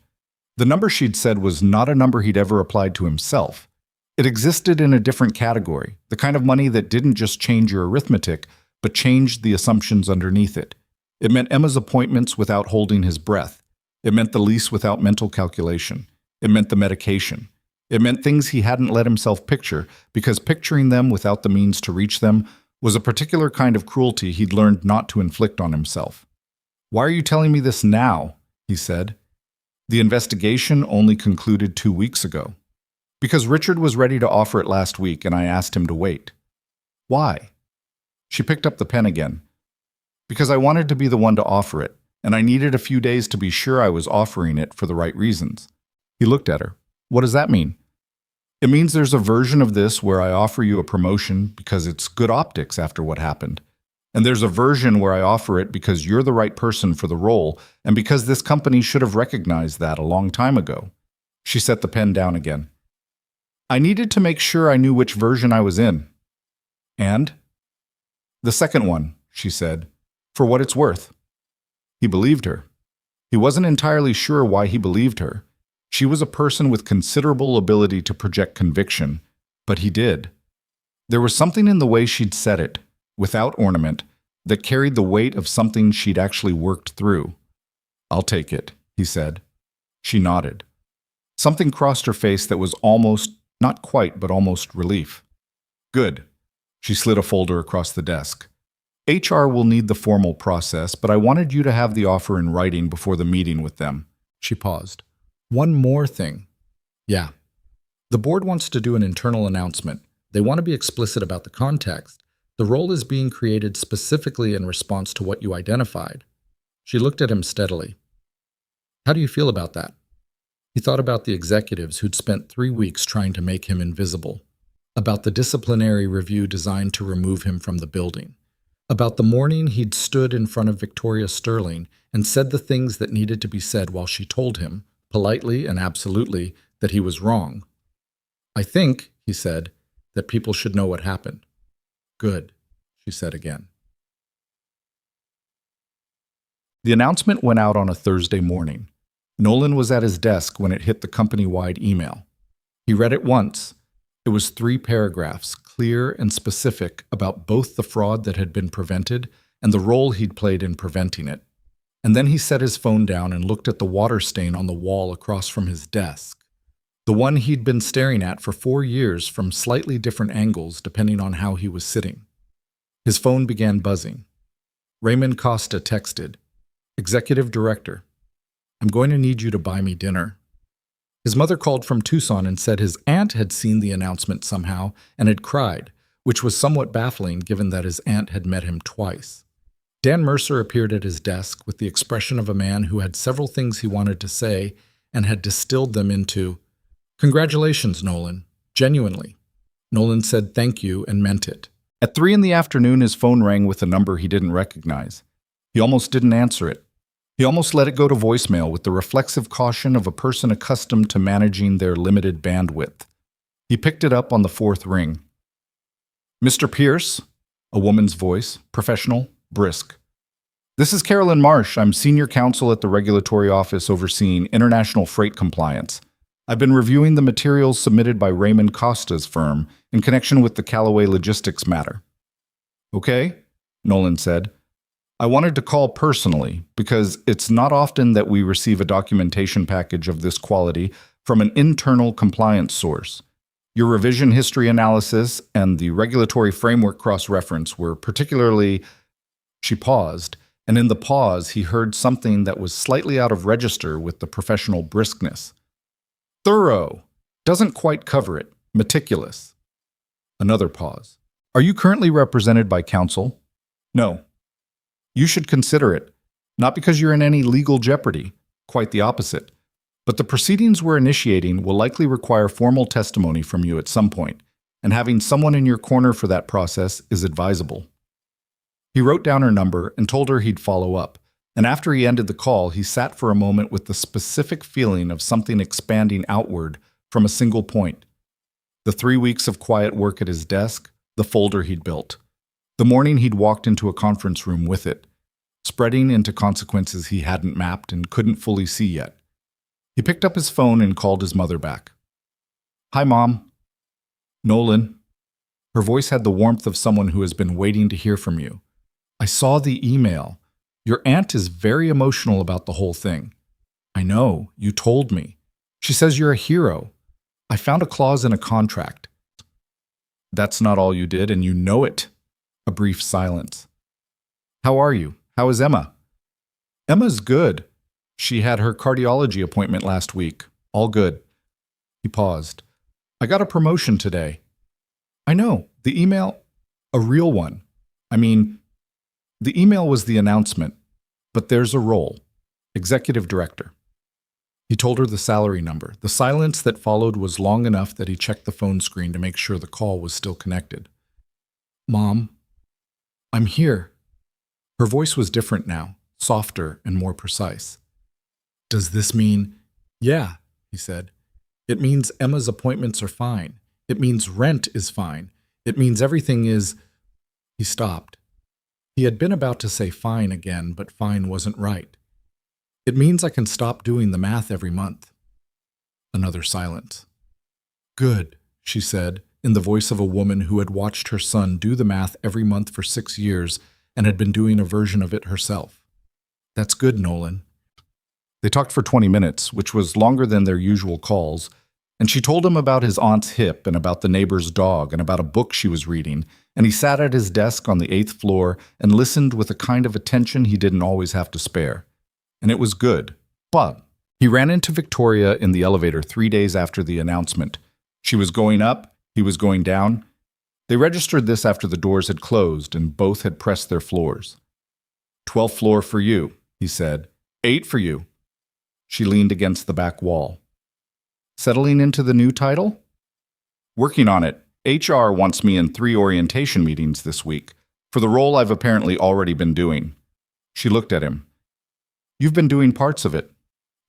The number she'd said was not a number he'd ever applied to himself. It existed in a different category, the kind of money that didn't just change your arithmetic, but changed the assumptions underneath it. It meant Emma's appointments without holding his breath. It meant the lease without mental calculation. It meant the medication. It meant things he hadn't let himself picture, because picturing them without the means to reach them was a particular kind of cruelty he'd learned not to inflict on himself. "Why are you telling me this now?" he said. "The investigation only concluded 2 weeks ago." "Because Richard was ready to offer it last week and I asked him to wait." "Why?" She picked up the pen again. "Because I wanted to be the one to offer it, and I needed a few days to be sure I was offering it for the right reasons." He looked at her. "What does that mean?" "It means there's a version of this where I offer you a promotion because it's good optics after what happened. And there's a version where I offer it because you're the right person for the role and because this company should have recognized that a long time ago." She set the pen down again. "I needed to make sure I knew which version I was in." "And?" "The second one," she said, "for what it's worth." He believed her. He wasn't entirely sure why he believed her. She was a person with considerable ability to project conviction, but he did. There was something in the way she'd said it, without ornament, that carried the weight of something she'd actually worked through. I'll take it, he said. She nodded. Something crossed her face that was almost, not quite, but almost relief. Good. She slid a folder across the desk. HR will need the formal process, but I wanted you to have the offer in writing before the meeting with them. She paused. One more thing. Yeah. The board wants to do an internal announcement. They want to be explicit about the context. The role is being created specifically in response to what you identified. She looked at him steadily. How do you feel about that? He thought about the executives who'd spent 3 weeks trying to make him invisible, about the disciplinary review designed to remove him from the building, about the morning he'd stood in front of Victoria Sterling and said the things that needed to be said while she told him, politely and absolutely, that he was wrong. I think, he said, that people should know what happened. Good, she said again. The announcement went out on a Thursday morning. Nolan was at his desk when it hit the company-wide email. He read it once. It was 3 paragraphs, clear and specific, about both the fraud that had been prevented and the role he'd played in preventing it. And then he set his phone down and looked at the water stain on the wall across from his desk, the one he'd been staring at for 4 years from slightly different angles depending on how he was sitting. His phone began buzzing. Raymond Costa texted, "Executive Director, I'm going to need you to buy me dinner." His mother called from Tucson and said his aunt had seen the announcement somehow and had cried, which was somewhat baffling given that his aunt had met him twice. Dan Mercer appeared at his desk with the expression of a man who had several things he wanted to say and had distilled them into, "Congratulations, Nolan. Genuinely." Nolan said thank you and meant it. At 3 in the afternoon, his phone rang with a number he didn't recognize. He almost didn't answer it. He almost let it go to voicemail with the reflexive caution of a person accustomed to managing their limited bandwidth. He picked it up on the 4th ring. "Mr. Pierce?" A woman's voice, professional, brisk. "This is Carolyn Marsh. I'm senior counsel at the regulatory office overseeing international freight compliance. I've been reviewing the materials submitted by Raymond Costa's firm in connection with the Callaway Logistics matter." "Okay," Nolan said. "I wanted to call personally because it's not often that we receive a documentation package of this quality from an internal compliance source. Your revision history analysis and the regulatory framework cross-reference were particularly—" She paused, and in the pause he heard something that was slightly out of register with the professional briskness. "Thorough. Doesn't quite cover it. Meticulous." Another pause. "Are you currently represented by counsel?" "No." "You should consider it. Not because you're in any legal jeopardy. Quite the opposite. But the proceedings we're initiating will likely require formal testimony from you at some point, and having someone in your corner for that process is advisable." He wrote down her number and told her he'd follow up, and after he ended the call, he sat for a moment with the specific feeling of something expanding outward from a single point. The 3 weeks of quiet work at his desk, the folder he'd built, the morning he'd walked into a conference room with it, spreading into consequences he hadn't mapped and couldn't fully see yet. He picked up his phone and called his mother back. "Hi, Mom." "Nolan." Her voice had the warmth of someone who has been waiting to hear from you. "I saw the email. Your aunt is very emotional about the whole thing." "I know. You told me. She says you're a hero. I found a clause in a contract." "That's not all you did, and you know it." A brief silence. "How are you? How is Emma?" "Emma's good. She had her cardiology appointment last week. All good." He paused. "I got a promotion today." "I know. The email—" "A real one. I mean, the email was the announcement, but there's a role. Executive Director." He told her the salary number. The silence that followed was long enough that he checked the phone screen to make sure the call was still connected. "Mom, I'm here." Her voice was different now, softer and more precise. "Does this mean—" "Yeah," he said. "It means Emma's appointments are fine. It means rent is fine. It means everything is—" He stopped. He had been about to say fine again, but fine wasn't right. "It means I can stop doing the math every month." Another silence. "Good," she said, in the voice of a woman who had watched her son do the math every month for 6 years and had been doing a version of it herself. "That's good, Nolan." They talked for 20 minutes, which was longer than their usual calls, and she told him about his aunt's hip and about the neighbor's dog and about a book she was reading, and he sat at his desk on the 8th floor and listened with a kind of attention he didn't always have to spare. And it was good. But he ran into Victoria in the elevator 3 days after the announcement. She was going up, he was going down. They registered this after the doors had closed and both had pressed their floors. 12th floor for you, he said. 8 for you. She leaned against the back wall. Settling into the new title? Working on it. HR wants me in 3 orientation meetings this week, for the role I've apparently already been doing. She looked at him. You've been doing parts of it.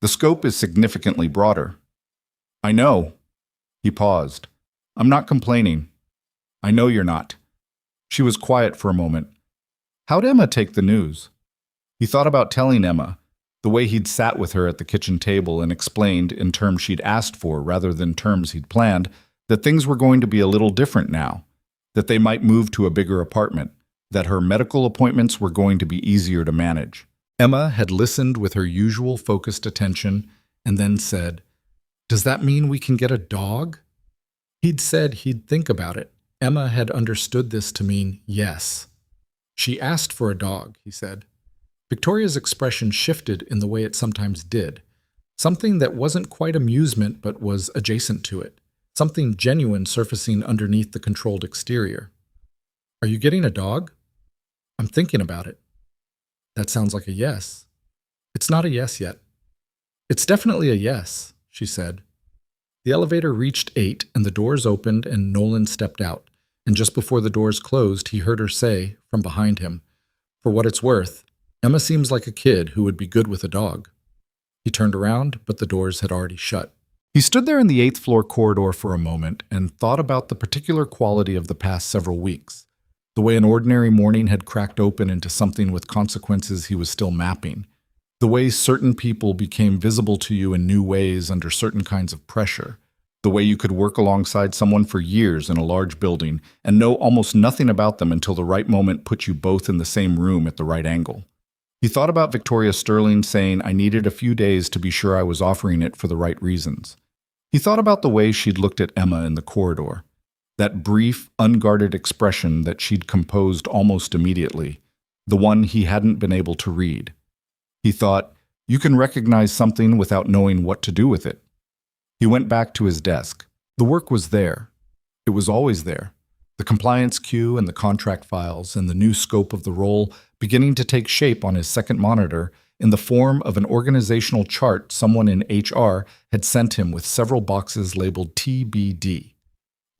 The scope is significantly broader. I know. He paused. I'm not complaining. I know you're not. She was quiet for a moment. How'd Emma take the news? He thought about telling Emma, the way he'd sat with her at the kitchen table and explained, in terms she'd asked for rather than terms he'd planned, that things were going to be a little different now, that they might move to a bigger apartment, that her medical appointments were going to be easier to manage. Emma had listened with her usual focused attention and then said, "Does that mean we can get a dog?" He'd said he'd think about it. Emma had understood this to mean yes. She asked for a dog, he said. Victoria's expression shifted in the way it sometimes did, something that wasn't quite amusement but was adjacent to it, something genuine surfacing underneath the controlled exterior. Are you getting a dog? I'm thinking about it. That sounds like a yes. It's not a yes yet. It's definitely a yes, she said. The elevator reached 8 and the doors opened and Nolan stepped out, and just before the doors closed, he heard her say, from behind him, "For what it's worth, Emma seems like a kid who would be good with a dog." He turned around, but the doors had already shut. He stood there in the 8th floor corridor for a moment and thought about the particular quality of the past several weeks, the way an ordinary morning had cracked open into something with consequences he was still mapping, the way certain people became visible to you in new ways under certain kinds of pressure, the way you could work alongside someone for years in a large building and know almost nothing about them until the right moment put you both in the same room at the right angle. He thought about Victoria Sterling saying, "I needed a few days to be sure I was offering it for the right reasons." He thought about the way she'd looked at Emma in the corridor, that brief, unguarded expression that she'd composed almost immediately, the one he hadn't been able to read. He thought, you can recognize something without knowing what to do with it. He went back to his desk. The work was there. It was always there. The compliance queue and the contract files and the new scope of the role beginning to take shape on his second monitor in the form of an organizational chart someone in HR had sent him with several boxes labeled TBD.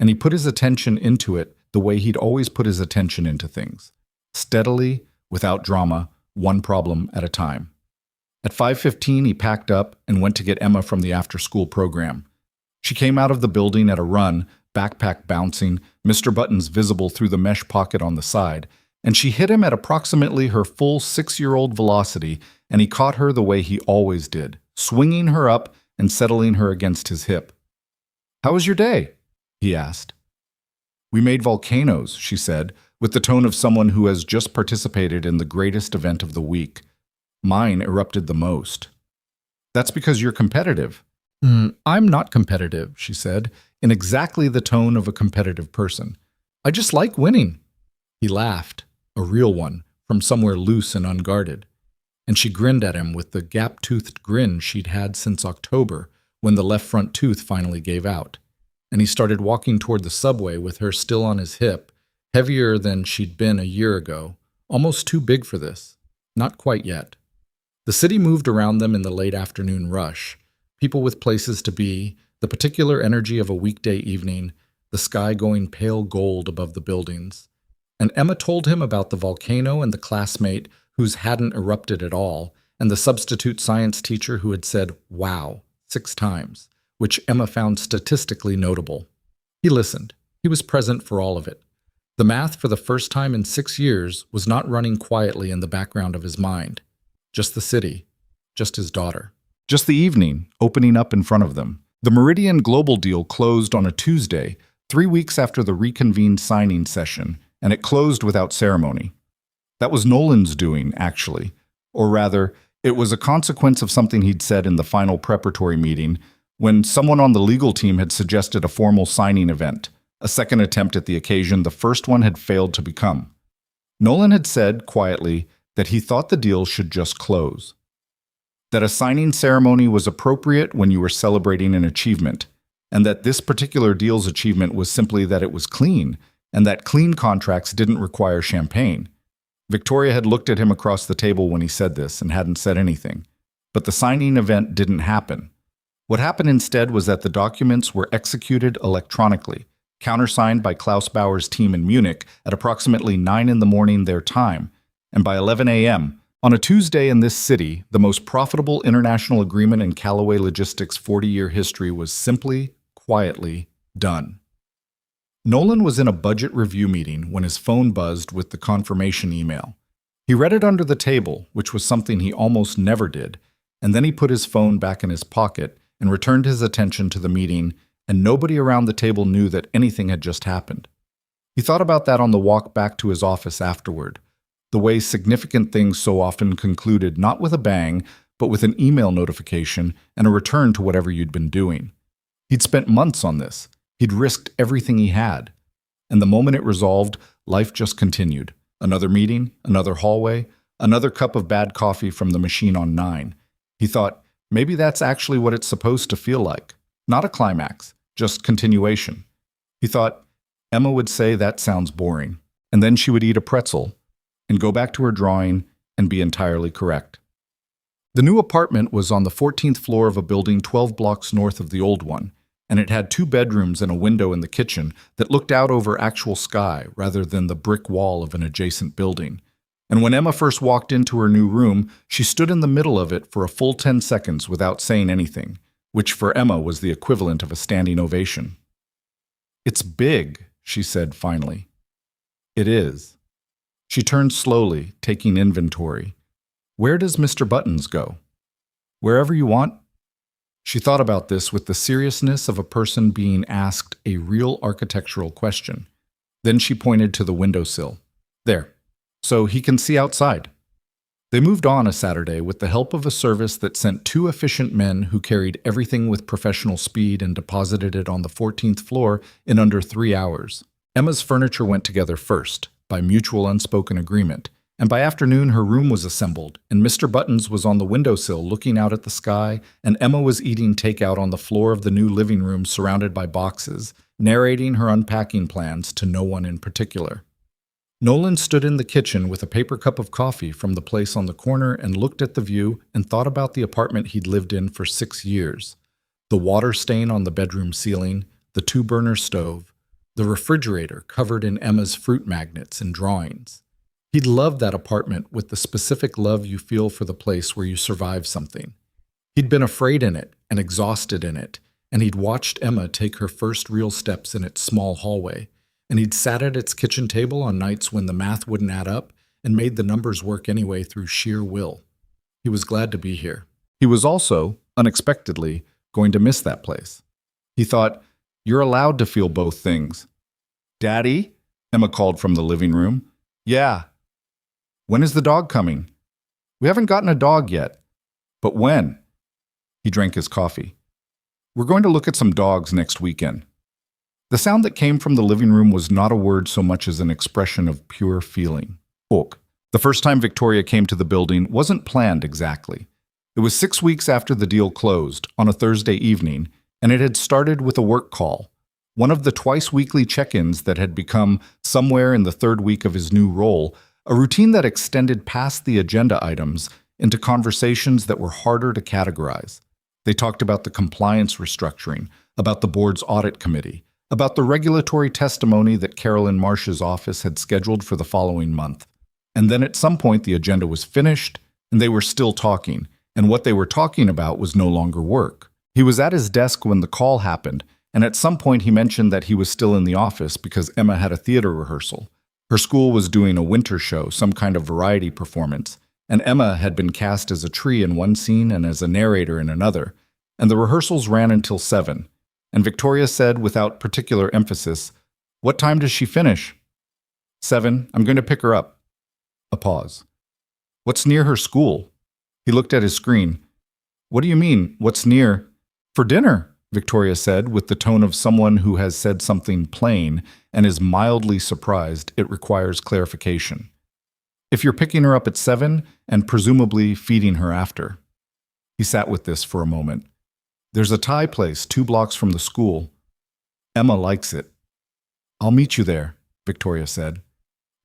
And he put his attention into it the way he'd always put his attention into things, steadily, without drama, one problem at a time. At 5:15, he packed up and went to get Emma from the after-school program. She came out of the building at a run, backpack bouncing, Mr. Buttons visible through the mesh pocket on the side, and she hit him at approximately her full 6-year-old velocity, and he caught her the way he always did, swinging her up and settling her against his hip. "How was your day?" he asked. "We made volcanoes," she said, with the tone of someone who has just participated in the greatest event of the week. "Mine erupted the most." "That's because you're competitive." I'm not competitive," she said, in exactly the tone of a competitive person. "I just like winning." He laughed, a real one, from somewhere loose and unguarded. And she grinned at him with the gap-toothed grin she'd had since October, when the left front tooth finally gave out. And he started walking toward the subway with her still on his hip, heavier than she'd been a year ago, almost too big for this. Not quite yet. The city moved around them in the late afternoon rush, people with places to be, the particular energy of a weekday evening, the sky going pale gold above the buildings. And Emma told him about the volcano and the classmate whose hadn't erupted at all, and the substitute science teacher who had said, "wow," 6 times, which Emma found statistically notable. He listened. He was present for all of it. The math, for the first time in 6 years, was not running quietly in the background of his mind. Just the city. Just his daughter. Just the evening, opening up in front of them. The Meridian Global deal closed on a Tuesday, 3 weeks after the reconvened signing session, and it closed without ceremony. That was Nolan's doing, actually. Or rather, It was a consequence of something he'd said in the final preparatory meeting when someone on the legal team had suggested a formal signing event, a second attempt at the occasion the first one had failed to become. Nolan had said, quietly, that he thought the deal should just close. That a signing ceremony was appropriate when you were celebrating an achievement, and that this particular deal's achievement was simply that it was clean, and that clean contracts didn't require champagne. Victoria had looked at him across the table when he said this and hadn't said anything. But the signing event didn't happen. What happened instead was that the documents were executed electronically, countersigned by Klaus Bauer's team in Munich at approximately 9 in the morning their time, and by 11 a.m., on a Tuesday in this city, the most profitable international agreement in Callaway Logistics' 40-year history was simply, quietly, done. Nolan was in a budget review meeting when his phone buzzed with the confirmation email. He read it under the table, which was something he almost never did, and then he put his phone back in his pocket and returned his attention to the meeting, and nobody around the table knew that anything had just happened. He thought about that on the walk back to his office afterward, the way significant things so often concluded not with a bang, but with an email notification and a return to whatever you'd been doing. He'd spent months on this. He'd risked everything he had. And the moment it resolved, life just continued. Another meeting, another hallway, another cup of bad coffee from the machine on 9. He thought, maybe that's actually what it's supposed to feel like. Not a climax, just continuation. He thought, Emma would say that sounds boring. And then she would eat a pretzel and go back to her drawing and be entirely correct. The new apartment was on the 14th floor of a building 12 blocks north of the old one, and it had 2 bedrooms and a window in the kitchen that looked out over actual sky rather than the brick wall of an adjacent building. And when Emma first walked into her new room, she stood in the middle of it for a full 10 seconds without saying anything, which for Emma was the equivalent of a standing ovation. "It's big," she said finally. "It is." She turned slowly, taking inventory. "Where does Mr. Buttons go?" "Wherever you want." She thought about this with the seriousness of a person being asked a real architectural question. Then she pointed to the windowsill. "There. So he can see outside." They moved on a Saturday with the help of a service that sent 2 efficient men who carried everything with professional speed and deposited it on the 14th floor in under 3 hours. Emma's furniture went together first, by mutual unspoken agreement, and by afternoon her room was assembled, and Mr. Buttons was on the windowsill looking out at the sky, and Emma was eating takeout on the floor of the new living room surrounded by boxes, narrating her unpacking plans to no one in particular. Nolan stood in the kitchen with a paper cup of coffee from the place on the corner and looked at the view and thought about the apartment he'd lived in for 6 years. The water stain on the bedroom ceiling, the 2-burner stove, the refrigerator covered in Emma's fruit magnets and drawings. He'd loved that apartment with the specific love you feel for the place where you survive something. He'd been afraid in it and exhausted in it, and he'd watched Emma take her first real steps in its small hallway, and he'd sat at its kitchen table on nights when the math wouldn't add up and made the numbers work anyway through sheer will. He was glad to be here. He was also, unexpectedly, going to miss that place. He thought, you're allowed to feel both things. "Daddy?" Emma called from the living room. "Yeah." "When is the dog coming?" "We haven't gotten a dog yet." "But when?" He drank his coffee. "We're going to look at some dogs next weekend." The sound that came from the living room was not a word so much as an expression of pure feeling. Ok. The first time Victoria came to the building wasn't planned exactly. It was 6 weeks after the deal closed, on a Thursday evening, and it had started with a work call, one of the twice-weekly check-ins that had become, somewhere in the 3rd week of his new role, a routine that extended past the agenda items into conversations that were harder to categorize. They talked about the compliance restructuring, about the board's audit committee, about the regulatory testimony that Carolyn Marsh's office had scheduled for the following month. And then at some point the agenda was finished, and they were still talking, and what they were talking about was no longer work. He was at his desk when the call happened, and at some point he mentioned that he was still in the office because Emma had a theater rehearsal. Her school was doing a winter show, some kind of variety performance, and Emma had been cast as a tree in one scene and as a narrator in another, and the rehearsals ran until 7. And Victoria said, without particular emphasis, "What time does she finish?" 7. "I'm going to pick her up." A pause. "What's near her school?" He looked at his screen. What do you mean? What's near? For dinner, Victoria said, with the tone of someone who has said something plain and is mildly surprised it requires clarification. If you're picking her up at 7 and presumably feeding her after. He sat with this for a moment. There's a Thai place 2 blocks from the school. Emma likes it. I'll meet you there, Victoria said.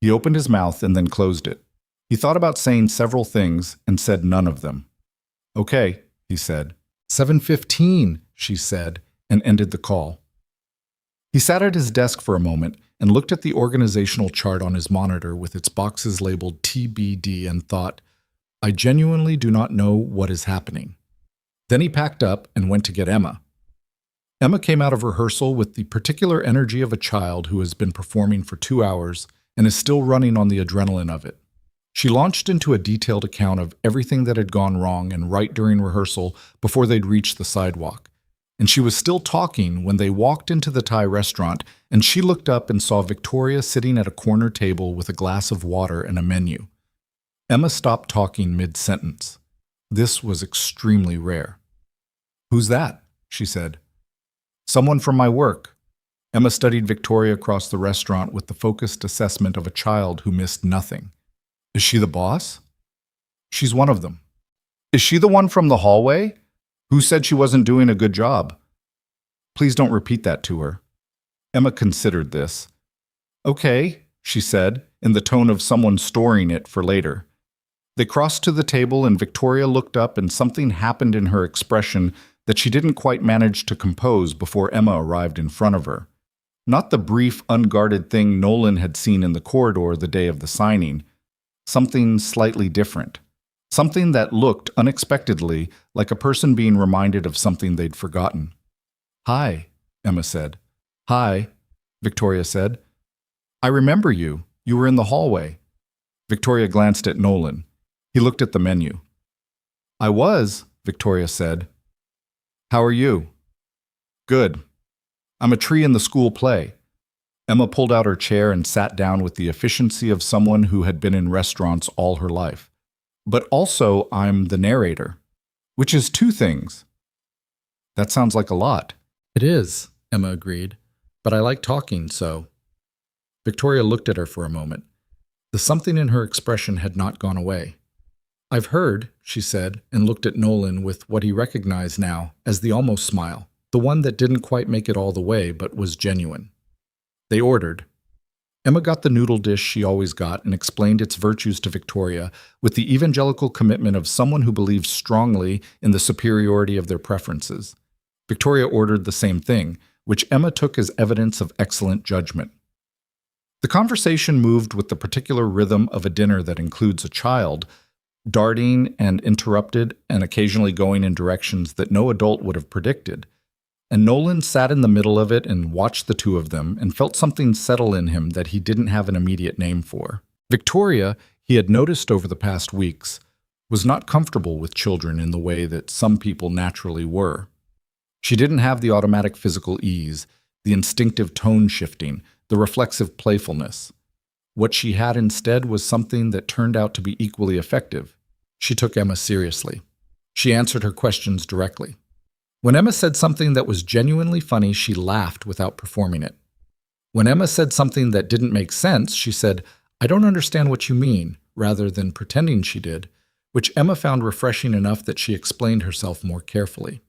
He opened his mouth and then closed it. He thought about saying several things and said none of them. Okay, he said. 7:15, she said, and ended the call. He sat at his desk for a moment and looked at the organizational chart on his monitor with its boxes labeled TBD and thought, I genuinely do not know what is happening. Then he packed up and went to get Emma. Emma came out of rehearsal with the particular energy of a child who has been performing for 2 hours and is still running on the adrenaline of it. She launched into a detailed account of everything that had gone wrong and right during rehearsal before they'd reached the sidewalk. And she was still talking when they walked into the Thai restaurant, and she looked up and saw Victoria sitting at a corner table with a glass of water and a menu. Emma stopped talking mid-sentence. This was extremely rare. Who's that? She said. Someone from my work. Emma studied Victoria across the restaurant with the focused assessment of a child who missed nothing. Is she the boss? She's one of them. Is she the one from the hallway? Who said she wasn't doing a good job? Please don't repeat that to her. Emma considered this. Okay, she said, in the tone of someone storing it for later. They crossed to the table and Victoria looked up and something happened in her expression that she didn't quite manage to compose before Emma arrived in front of her. Not the brief, unguarded thing Nolan had seen in the corridor the day of the signing. Something slightly different. Something that looked, unexpectedly, like a person being reminded of something they'd forgotten. Hi, Emma said. Hi, Victoria said. I remember you. You were in the hallway. Victoria glanced at Nolan. He looked at the menu. I was, Victoria said. How are you? Good. I'm a tree in the school play. Emma pulled out her chair and sat down with the efficiency of someone who had been in restaurants all her life. But also, I'm the narrator, which is 2 things. That sounds like a lot. It is, Emma agreed, but I like talking, so. Victoria looked at her for a moment. The something in her expression had not gone away. I've heard, she said, and looked at Nolan with what he recognized now as the almost smile, the one that didn't quite make it all the way but was genuine. They ordered. Emma got the noodle dish she always got and explained its virtues to Victoria with the evangelical commitment of someone who believes strongly in the superiority of their preferences. Victoria ordered the same thing, which Emma took as evidence of excellent judgment. The conversation moved with the particular rhythm of a dinner that includes a child, darting and interrupted and occasionally going in directions that no adult would have predicted. And Nolan sat in the middle of it and watched the 2 of them and felt something settle in him that he didn't have an immediate name for. Victoria, he had noticed over the past weeks, was not comfortable with children in the way that some people naturally were. She didn't have the automatic physical ease, the instinctive tone shifting, the reflexive playfulness. What she had instead was something that turned out to be equally effective. She took Emma seriously. She answered her questions directly. When Emma said something that was genuinely funny, she laughed without performing it. When Emma said something that didn't make sense, she said, I don't understand what you mean, rather than pretending she did, which Emma found refreshing enough that she explained herself more carefully.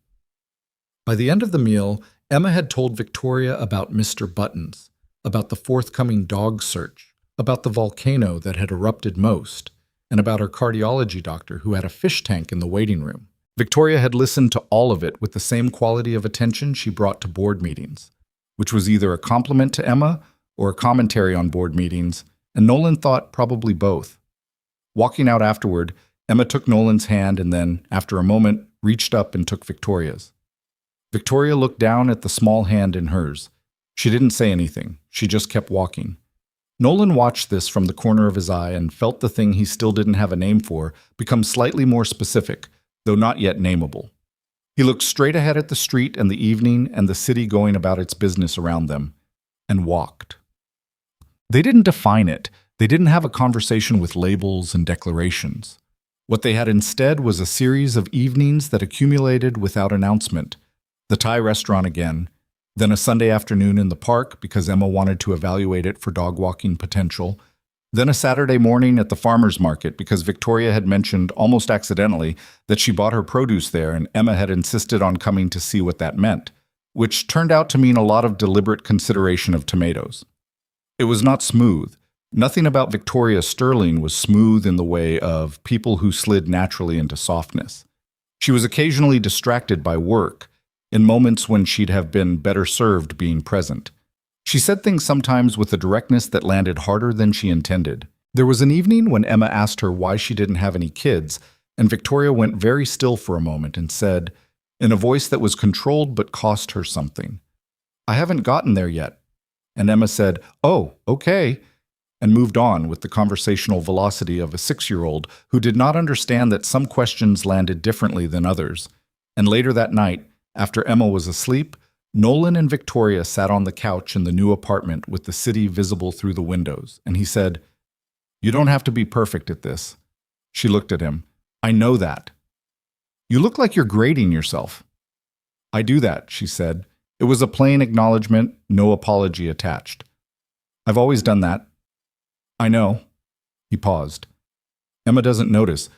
By the end of the meal, Emma had told Victoria about Mr. Buttons, about the forthcoming dog search, about the volcano that had erupted most, and about her cardiology doctor who had a fish tank in the waiting room. Victoria had listened to all of it with the same quality of attention she brought to board meetings, which was either a compliment to Emma or a commentary on board meetings, and Nolan thought probably both. Walking out afterward, Emma took Nolan's hand and then, after a moment, reached up and took Victoria's. Victoria looked down at the small hand in hers. She didn't say anything. She just kept walking. Nolan watched this from the corner of his eye and felt the thing he still didn't have a name for become slightly more specific, though not yet nameable. He looked straight ahead at the street and the evening and the city going about its business around them, and walked. They didn't define it. They didn't have a conversation with labels and declarations. What they had instead was a series of evenings that accumulated without announcement. The Thai restaurant again, then a Sunday afternoon in the park because Emma wanted to evaluate it for dog walking potential, then a Saturday morning at the farmer's market because Victoria had mentioned, almost accidentally, that she bought her produce there and Emma had insisted on coming to see what that meant, which turned out to mean a lot of deliberate consideration of tomatoes. It was not smooth. Nothing about Victoria Sterling was smooth in the way of people who slid naturally into softness. She was occasionally distracted by work, in moments when she'd have been better served being present. She said things sometimes with a directness that landed harder than she intended. There was an evening when Emma asked her why she didn't have any kids, and Victoria went very still for a moment and said, in a voice that was controlled but cost her something, "I haven't gotten there yet." And Emma said, "Oh, okay," and moved on with the conversational velocity of a 6-year-old who did not understand that some questions landed differently than others. And later that night, after Emma was asleep, Nolan and Victoria sat on the couch in the new apartment with the city visible through the windows, and he said, "You don't have to be perfect at this." She looked at him. "I know that." "You look like you're grading yourself." "I do that," she said. It was a plain acknowledgement, no apology attached. "I've always done that." "I know." He paused. "Emma doesn't notice.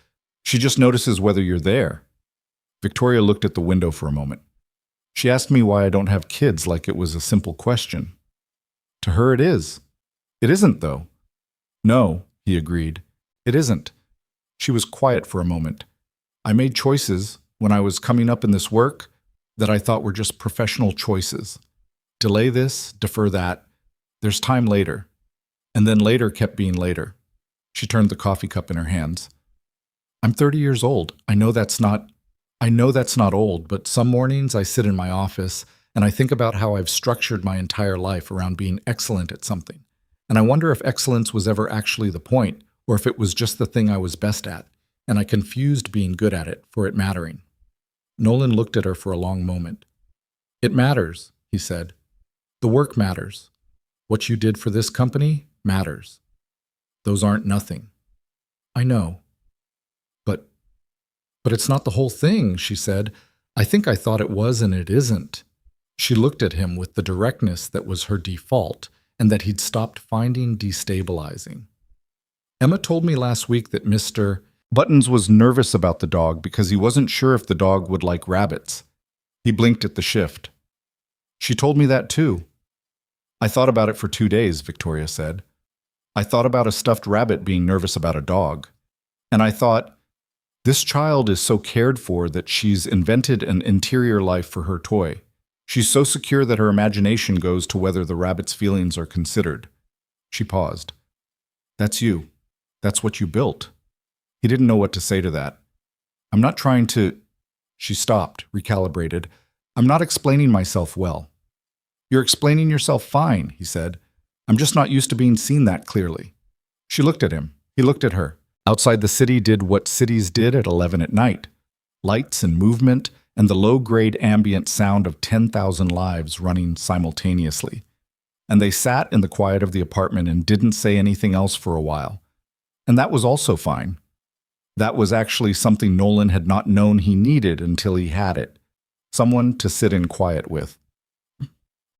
She just notices whether you're there." Victoria looked at the window for a moment. She asked me why I don't have kids like it was a simple question. To her it is. It isn't, though. "No," he agreed. "It isn't." She was quiet for a moment. "I made choices, when I was coming up in this work, that I thought were just professional choices. Delay this, defer that. There's time later." And then later kept being later. She turned the coffee cup in her hands. "I'm 30 years old. I know that's not old, but some mornings I sit in my office and I think about how I've structured my entire life around being excellent at something. And I wonder if excellence was ever actually the point, or if it was just the thing I was best at, and I confused being good at it for it mattering." Nolan looked at her for a long moment. "It matters," he said. "The work matters. What you did for this company matters. Those aren't nothing." "I know. But it's not the whole thing," she said. "I think I thought it was and it isn't." She looked at him with the directness that was her default and that he'd stopped finding destabilizing. "Emma told me last week that Mr. Buttons was nervous about the dog because he wasn't sure if the dog would like rabbits." He blinked at the shift. "She told me that too." "I thought about it for 2 days," Victoria said. "I thought about a stuffed rabbit being nervous about a dog. And I thought, this child is so cared for that she's invented an interior life for her toy. She's so secure that her imagination goes to whether the rabbit's feelings are considered." She paused. "That's you. That's what you built." He didn't know what to say to that. "I'm not trying to—" She stopped, recalibrated. "I'm not explaining myself well." "You're explaining yourself fine," he said. "I'm just not used to being seen that clearly." She looked at him. He looked at her. Outside the city did what cities did at 11 at night. Lights and movement and the low-grade ambient sound of 10,000 lives running simultaneously. And they sat in the quiet of the apartment and didn't say anything else for a while. And that was also fine. That was actually something Nolan had not known he needed until he had it. Someone to sit in quiet with.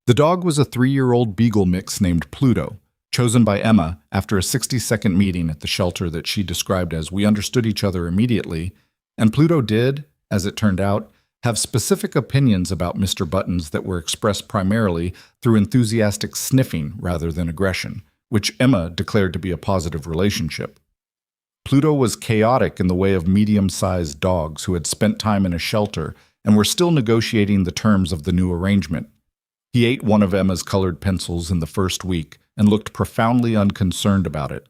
The dog was a 3-year-old beagle mix named Pluto, chosen by Emma after a 60-second meeting at the shelter that she described as "we understood each other immediately," and Pluto did, as it turned out, have specific opinions about Mr. Buttons that were expressed primarily through enthusiastic sniffing rather than aggression, which Emma declared to be a positive relationship. Pluto was chaotic in the way of medium-sized dogs who had spent time in a shelter and were still negotiating the terms of the new arrangement. He ate one of Emma's colored pencils in the first week and looked profoundly unconcerned about it.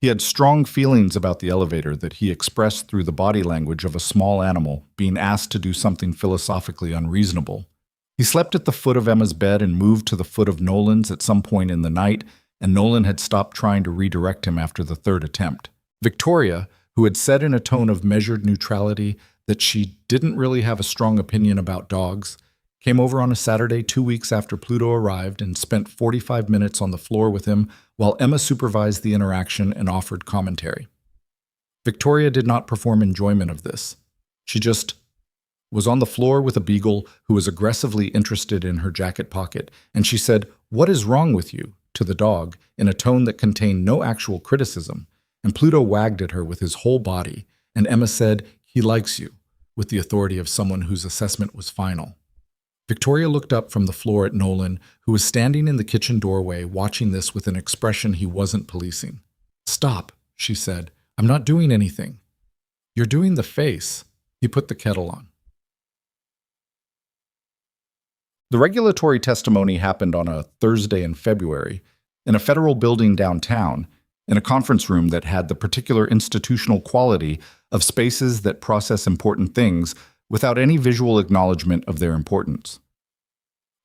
He had strong feelings about the elevator that he expressed through the body language of a small animal being asked to do something philosophically unreasonable. He slept at the foot of Emma's bed and moved to the foot of Nolan's at some point in the night, and Nolan had stopped trying to redirect him after the third attempt. Victoria, who had said in a tone of measured neutrality that she didn't really have a strong opinion about dogs, came over on a Saturday 2 weeks after Pluto arrived and spent 45 minutes on the floor with him while Emma supervised the interaction and offered commentary. Victoria did not perform enjoyment of this. She just was on the floor with a beagle who was aggressively interested in her jacket pocket, and she said, "What is wrong with you?" to the dog in a tone that contained no actual criticism, and Pluto wagged at her with his whole body, and Emma said, "He likes you," with the authority of someone whose assessment was final. Victoria looked up from the floor at Nolan, who was standing in the kitchen doorway watching this with an expression he wasn't policing. "Stop," she said. "I'm not doing anything." "You're doing the face." He put the kettle on. The regulatory testimony happened on a Thursday in February in a federal building downtown, in a conference room that had the particular institutional quality of spaces that process important things without any visual acknowledgement of their importance.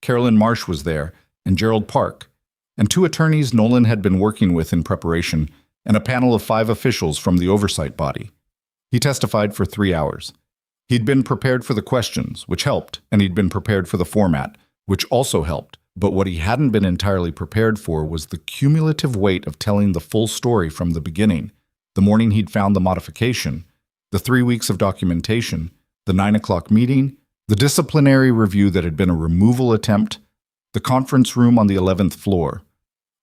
Carolyn Marsh was there, and Gerald Park, and 2 attorneys Nolan had been working with in preparation, and a panel of 5 officials from the oversight body. He testified for 3 hours. He'd been prepared for the questions, which helped, and he'd been prepared for the format, which also helped. But what he hadn't been entirely prepared for was the cumulative weight of telling the full story from the beginning, the morning he'd found the modification, the 3 weeks of documentation, the 9 o'clock meeting, the disciplinary review that had been a removal attempt, the conference room on the 11th floor.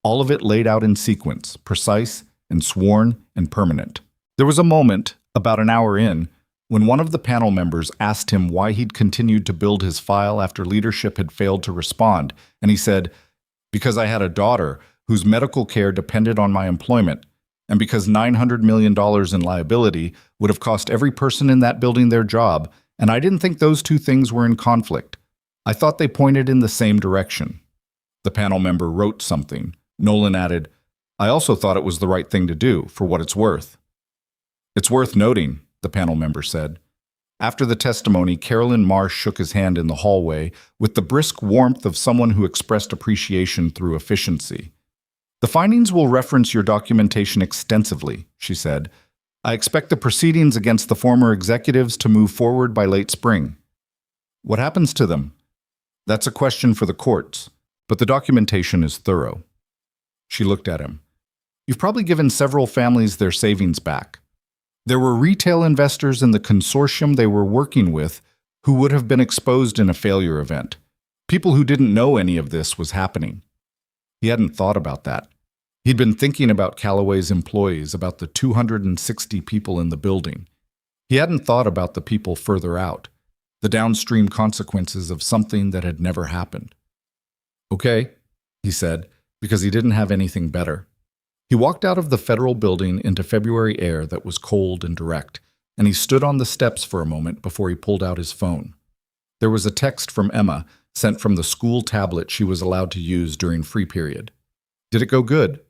All of it laid out in sequence, precise and sworn and permanent. There was a moment, about an hour in, when one of the panel members asked him why he'd continued to build his file after leadership had failed to respond, and he said, "Because I had a daughter whose medical care depended on my employment, and because $900 million in liability would have cost every person in that building their job, and I didn't think those 2 things were in conflict. I thought they pointed in the same direction." The panel member wrote something. Nolan added, "I also thought it was the right thing to do, for what it's worth." "It's worth noting," the panel member said. After the testimony, Carolyn Marsh shook his hand in the hallway with the brisk warmth of someone who expressed appreciation through efficiency. "The findings will reference your documentation extensively," she said. "I expect the proceedings against the former executives to move forward by late spring." "What happens to them?" "That's a question for the courts, but the documentation is thorough." She looked at him. "You've probably given several families their savings back. There were retail investors in the consortium they were working with who would have been exposed in a failure event. People who didn't know any of this was happening." He hadn't thought about that. He'd been thinking about Callaway's employees, about the 260 people in the building. He hadn't thought about the people further out, the downstream consequences of something that had never happened. "Okay," he said, because he didn't have anything better. He walked out of the federal building into February air that was cold and direct, and he stood on the steps for a moment before he pulled out his phone. There was a text from Emma, sent from the school tablet she was allowed to use during free period. "Did it go good?"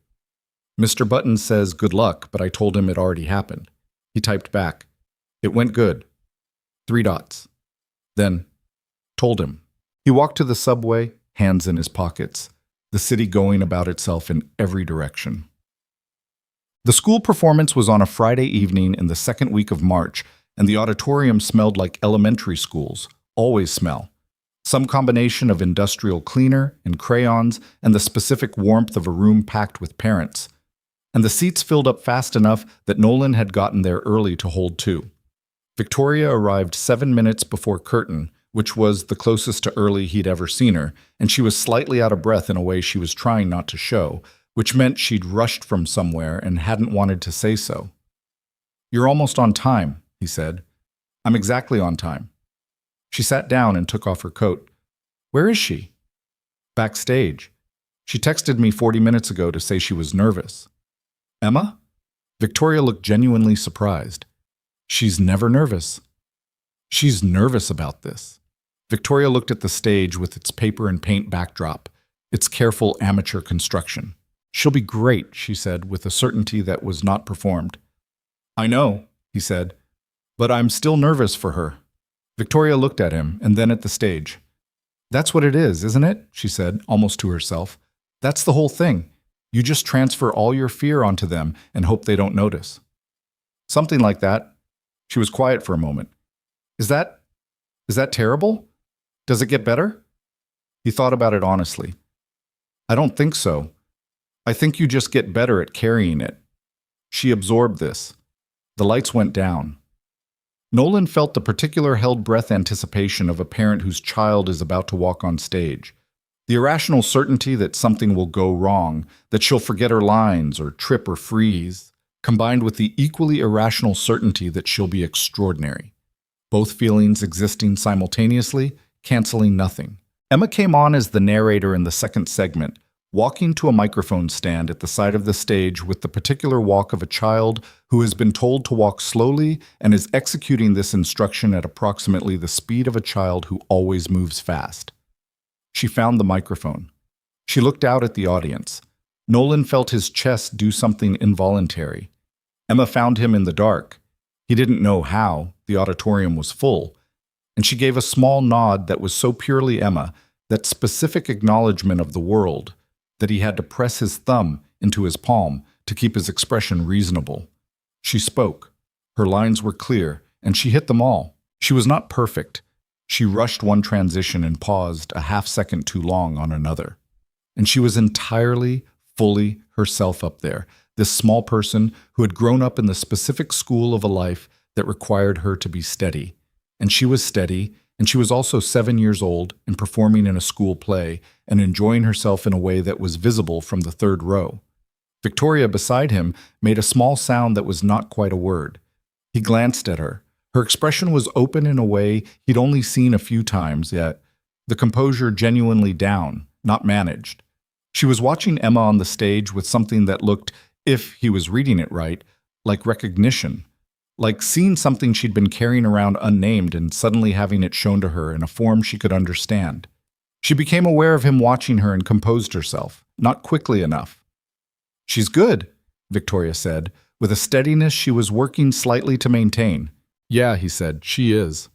"Mr. Button says good luck, but I told him it already happened." He typed back, "It went good. 3 dots. Then, told him." He walked to the subway, hands in his pockets, the city going about itself in every direction. The school performance was on a Friday evening in the 2nd week of March, and the auditorium smelled like elementary schools always smell. Some combination of industrial cleaner and crayons and the specific warmth of a room packed with parents. And the seats filled up fast enough that Nolan had gotten there early to hold 2. Victoria arrived 7 minutes before curtain, which was the closest to early he'd ever seen her, and she was slightly out of breath in a way she was trying not to show, which meant she'd rushed from somewhere and hadn't wanted to say so. "You're almost on time," he said. "I'm exactly on time." She sat down and took off her coat. "Where is she?" "Backstage. She texted me 40 minutes ago to say she was nervous." "Emma?" Victoria looked genuinely surprised. "She's never nervous." "She's nervous about this." Victoria looked at the stage with its paper and paint backdrop, its careful amateur construction. "She'll be great," she said, with a certainty that was not performed. "I know," he said, "but I'm still nervous for her." Victoria looked at him and then at the stage. "That's what it is, isn't it?" she said, almost to herself. "That's the whole thing. You just transfer all your fear onto them and hope they don't notice." "Something like that." She was quiet for a moment. Is that terrible? Does it get better?" He thought about it honestly. "I don't think so. I think you just get better at carrying it." She absorbed this. The lights went down. Nolan felt the particular held-breath anticipation of a parent whose child is about to walk on stage. The irrational certainty that something will go wrong, that she'll forget her lines or trip or freeze, combined with the equally irrational certainty that she'll be extraordinary. Both feelings existing simultaneously, canceling nothing. Emma came on as the narrator in the second segment, walking to a microphone stand at the side of the stage with the particular walk of a child who has been told to walk slowly and is executing this instruction at approximately the speed of a child who always moves fast. She found the microphone. She looked out at the audience. Nolan felt his chest do something involuntary. Emma found him in the dark. He didn't know how. The auditorium was full. And she gave a small nod that was so purely Emma, that specific acknowledgement of the world, that he had to press his thumb into his palm to keep his expression reasonable. She spoke. Her lines were clear, and she hit them all. She was not perfect. She rushed one transition and paused a half-second too long on another. And she was entirely, fully herself up there, this small person who had grown up in the specific school of a life that required her to be steady. And she was steady, and she was also 7 years old and performing in a school play and enjoying herself in a way that was visible from the third row. Victoria, beside him, made a small sound that was not quite a word. He glanced at her. Her expression was open in a way he'd only seen a few times, yet the composure genuinely down, not managed. She was watching Emma on the stage with something that looked, if he was reading it right, like recognition, like seeing something she'd been carrying around unnamed and suddenly having it shown to her in a form she could understand. She became aware of him watching her and composed herself, not quickly enough. "She's good," Victoria said, with a steadiness she was working slightly to maintain. "Yeah," he said, "she is."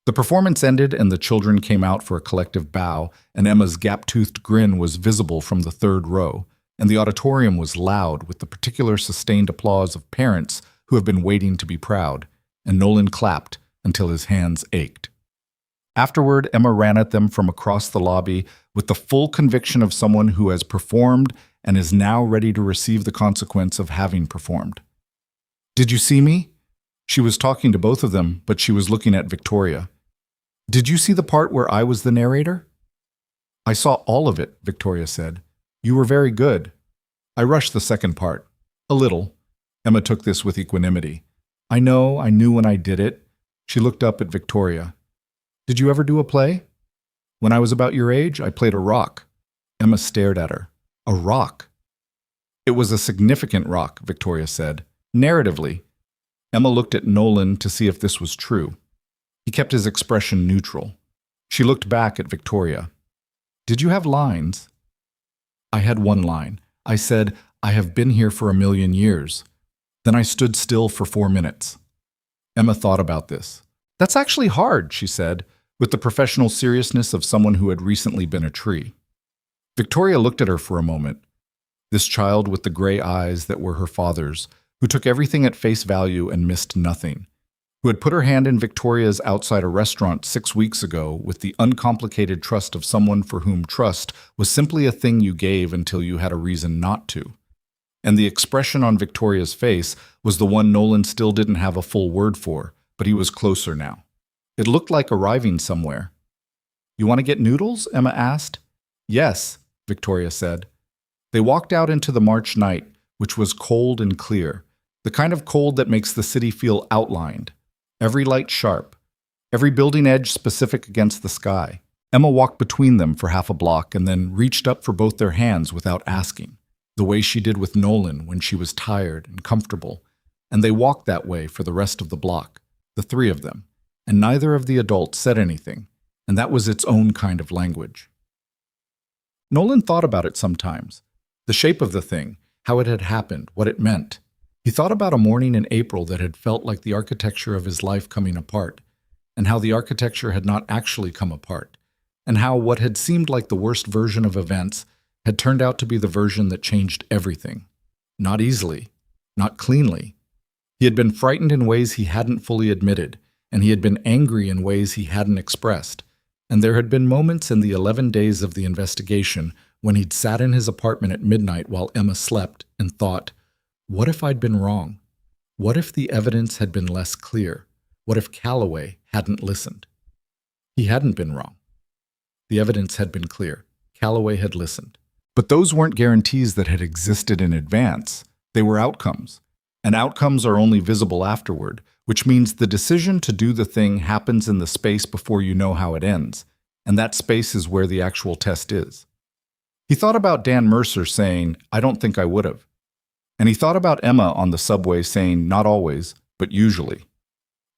The performance ended and the children came out for a collective bow, and Emma's gap-toothed grin was visible from the third row, and the auditorium was loud with the particular sustained applause of parents who have been waiting to be proud, and Nolan clapped until his hands ached. Afterward, Emma ran at them from across the lobby with the full conviction of someone who has performed and is now ready to receive the consequence of having performed. "Did you see me?" She was talking to both of them, but she was looking at Victoria. "Did you see the part where I was the narrator?" "I saw all of it," Victoria said. "You were very good." "I rushed the second part. A little." Emma took this with equanimity. I knew when I did it." She looked up at Victoria. "Did you ever do a play?" "When I was about your age, I played a rock." Emma stared at her. "A rock?" "It was a significant rock," Victoria said. "Narratively." Emma looked at Nolan to see if this was true. He kept his expression neutral. She looked back at Victoria. "Did you have lines?" "I had one line. I said, 'I have been here for 1,000,000 years.' Then I stood still for 4 minutes." Emma thought about this. "That's actually hard," she said, with the professional seriousness of someone who had recently been a tree. Victoria looked at her for a moment. This child with the gray eyes that were her father's, who took everything at face value and missed nothing, who had put her hand in Victoria's outside a restaurant 6 weeks ago with the uncomplicated trust of someone for whom trust was simply a thing you gave until you had a reason not to. And the expression on Victoria's face was the one Nolan still didn't have a full word for, but he was closer now. It looked like arriving somewhere. "You want to get noodles?" Emma asked. "Yes," Victoria said. They walked out into the March night, which was cold and clear, the kind of cold that makes the city feel outlined, every light sharp, every building edge specific against the sky. Emma walked between them for half a block and then reached up for both their hands without asking, the way she did with Nolan when she was tired and comfortable, and they walked that way for the rest of the block, the three of them, and neither of the adults said anything, and that was its own kind of language. Nolan thought about it sometimes, the shape of the thing, how it had happened, what it meant. He thought about a morning in April that had felt like the architecture of his life coming apart, and how the architecture had not actually come apart, and how what had seemed like the worst version of events had turned out to be the version that changed everything. Not easily, not cleanly. He had been frightened in ways he hadn't fully admitted, and he had been angry in ways he hadn't expressed, and there had been moments in the 11 days of the investigation when he'd sat in his apartment at midnight while Emma slept and thought, what if I'd been wrong? What if the evidence had been less clear? What if Calloway hadn't listened? He hadn't been wrong. The evidence had been clear. Calloway had listened. But those weren't guarantees that had existed in advance. They were outcomes. And outcomes are only visible afterward, which means the decision to do the thing happens in the space before you know how it ends. And that space is where the actual test is. He thought about Dan Mercer saying, "I don't think I would have." And he thought about Emma on the subway saying, "Not always, but usually."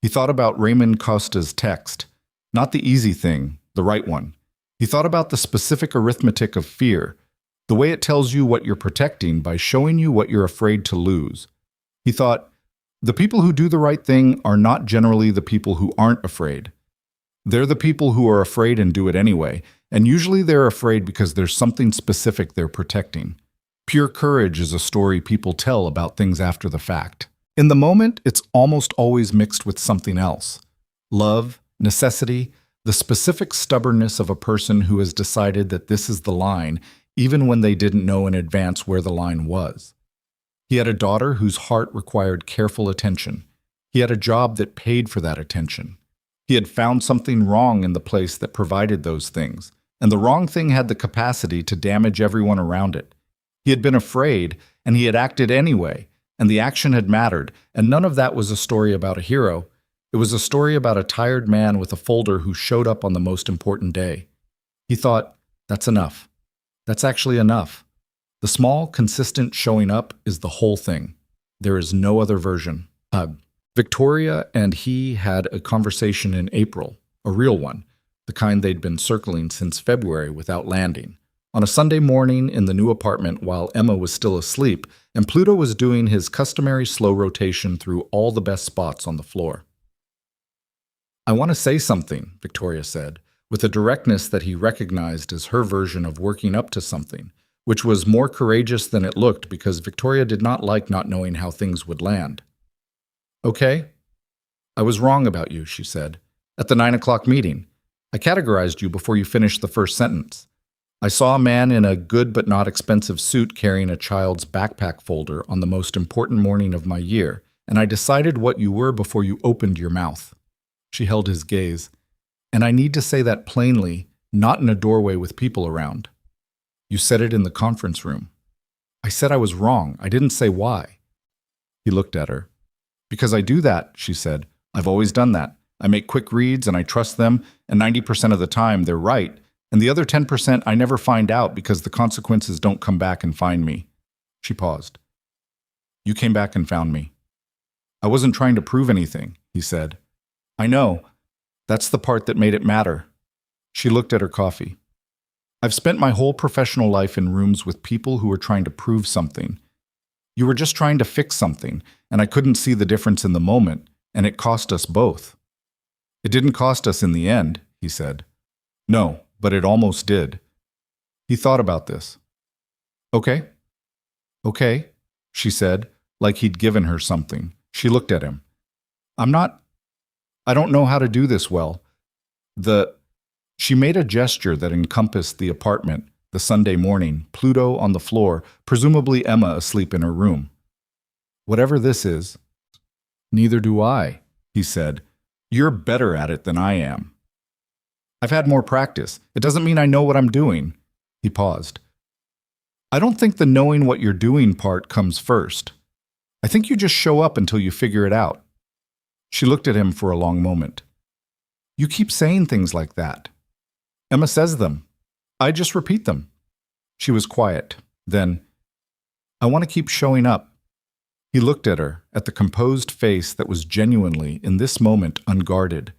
He thought about Raymond Costa's text, not the easy thing, the right one. He thought about the specific arithmetic of fear, the way it tells you what you're protecting by showing you what you're afraid to lose. He thought, the people who do the right thing are not generally the people who aren't afraid. They're the people who are afraid and do it anyway, and usually they're afraid because there's something specific they're protecting. Pure courage is a story people tell about things after the fact. In the moment, it's almost always mixed with something else. Love, necessity, the specific stubbornness of a person who has decided that this is the line, even when they didn't know in advance where the line was. He had a daughter whose heart required careful attention. He had a job that paid for that attention. He had found something wrong in the place that provided those things, and the wrong thing had the capacity to damage everyone around it. He had been afraid, and he had acted anyway, and the action had mattered, and none of that was a story about a hero. It was a story about a tired man with a folder who showed up on the most important day. He thought, that's enough. That's actually enough. The small, consistent showing up is the whole thing. There is no other version. Victoria and he had a conversation in April, a real one, the kind they'd been circling since February without landing. On a Sunday morning in the new apartment while Emma was still asleep, and Pluto was doing his customary slow rotation through all the best spots on the floor. "I want to say something," Victoria said, with a directness that he recognized as her version of working up to something, which was more courageous than it looked because Victoria did not like not knowing how things would land. "Okay? I was wrong about you," she said. "At the 9 o'clock meeting. I categorized you before you finished the first sentence. I saw a man in a good but not expensive suit carrying a child's backpack folder on the most important morning of my year, and I decided what you were before you opened your mouth." She held his gaze. "And I need to say that plainly, not in a doorway with people around. You said it in the conference room." "I said I was wrong. I didn't say why." He looked at her. "Because I do that," she said. "I've always done that. I make quick reads and I trust them, and 90% of the time they're right. And the other 10% I never find out because the consequences don't come back and find me." She paused. "You came back and found me." "I wasn't trying to prove anything," he said. "I know. That's the part that made it matter." She looked at her coffee. "I've spent my whole professional life in rooms with people who were trying to prove something. You were just trying to fix something, and I couldn't see the difference in the moment, and it cost us both." "It didn't cost us in the end," he said. "No, but it almost did." He thought about this. "Okay. Okay," she said, like he'd given her something. She looked at him. I don't know how to do this well. She made a gesture that encompassed the apartment, the Sunday morning, Pluto on the floor, presumably Emma asleep in her room. "Whatever this is." "Neither do I," he said. "You're better at it than I am." "I've had more practice. It doesn't mean I know what I'm doing." He paused. "I don't think the knowing what you're doing part comes first. I think you just show up until you figure it out." She looked at him for a long moment. "You keep saying things like that." "Emma says them. I just repeat them." She was quiet. Then, "I want to keep showing up." He looked at her, at the composed face that was genuinely, in this moment, unguarded,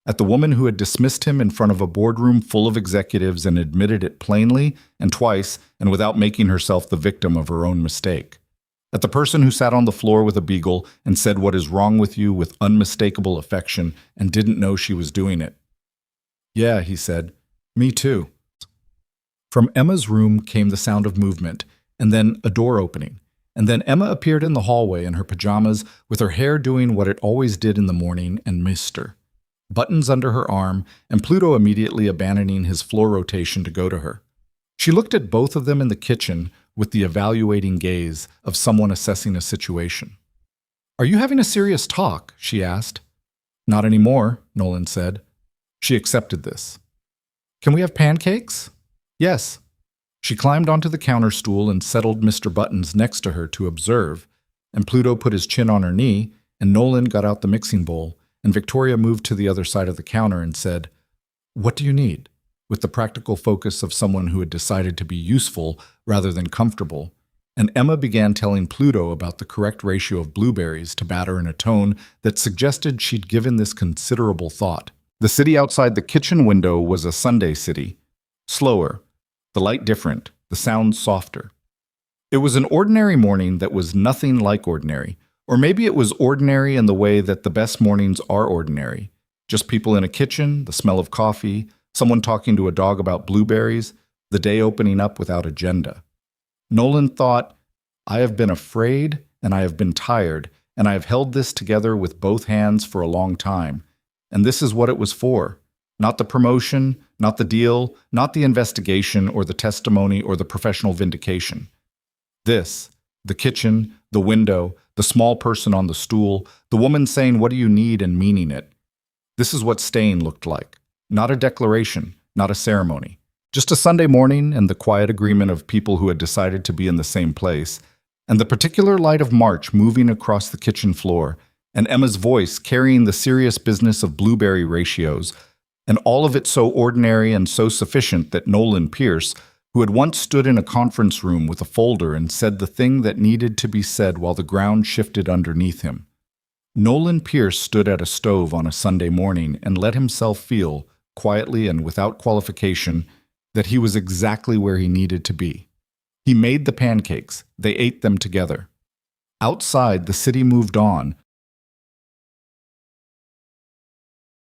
at the woman who had dismissed him in front of a boardroom full of executives and admitted it plainly and twice and without making herself the victim of her own mistake. At the person who sat on the floor with a beagle and said what is wrong with you with unmistakable affection and didn't know she was doing it. "Yeah," he said. "Me too." From Emma's room came the sound of movement, and then a door opening. And then Emma appeared in the hallway in her pajamas, with her hair doing what it always did in the morning, and missed her. Buttons under her arm, and Pluto immediately abandoning his floor rotation to go to her. She looked at both of them in the kitchen with the evaluating gaze of someone assessing a situation. Are you having a serious talk? She asked. Not anymore, Nolan said. She accepted this. Can we have pancakes? Yes. She climbed onto the counter stool and settled Mr. Buttons next to her to observe, and Pluto put his chin on her knee, and Nolan got out the mixing bowl, and Victoria moved to the other side of the counter and said, What do you need? With the practical focus of someone who had decided to be useful rather than comfortable. And Emma began telling Pluto about the correct ratio of blueberries to batter in a tone that suggested she'd given this considerable thought. The city outside the kitchen window was a Sunday city. Slower, the light different, the sound softer. It was an ordinary morning that was nothing like ordinary, or maybe it was ordinary in the way that the best mornings are ordinary. Just people in a kitchen, the smell of coffee, someone talking to a dog about blueberries, the day opening up without agenda. Nolan thought, I have been afraid, and I have been tired, and I have held this together with both hands for a long time. And this is what it was for. Not the promotion, not the deal, not the investigation or the testimony or the professional vindication. This, the kitchen, the window, the small person on the stool, the woman saying, What do you need, and meaning it. This is what staying looked like. Not a declaration, not a ceremony. Just a Sunday morning and the quiet agreement of people who had decided to be in the same place, and the particular light of March moving across the kitchen floor, and Emma's voice carrying the serious business of blueberry ratios, and all of it so ordinary and so sufficient that Nolan Pierce, who had once stood in a conference room with a folder and said the thing that needed to be said while the ground shifted underneath him. Nolan Pierce stood at a stove on a Sunday morning and let himself feel, quietly and without qualification, that he was exactly where he needed to be. He made the pancakes. They ate them together. Outside, the city moved on,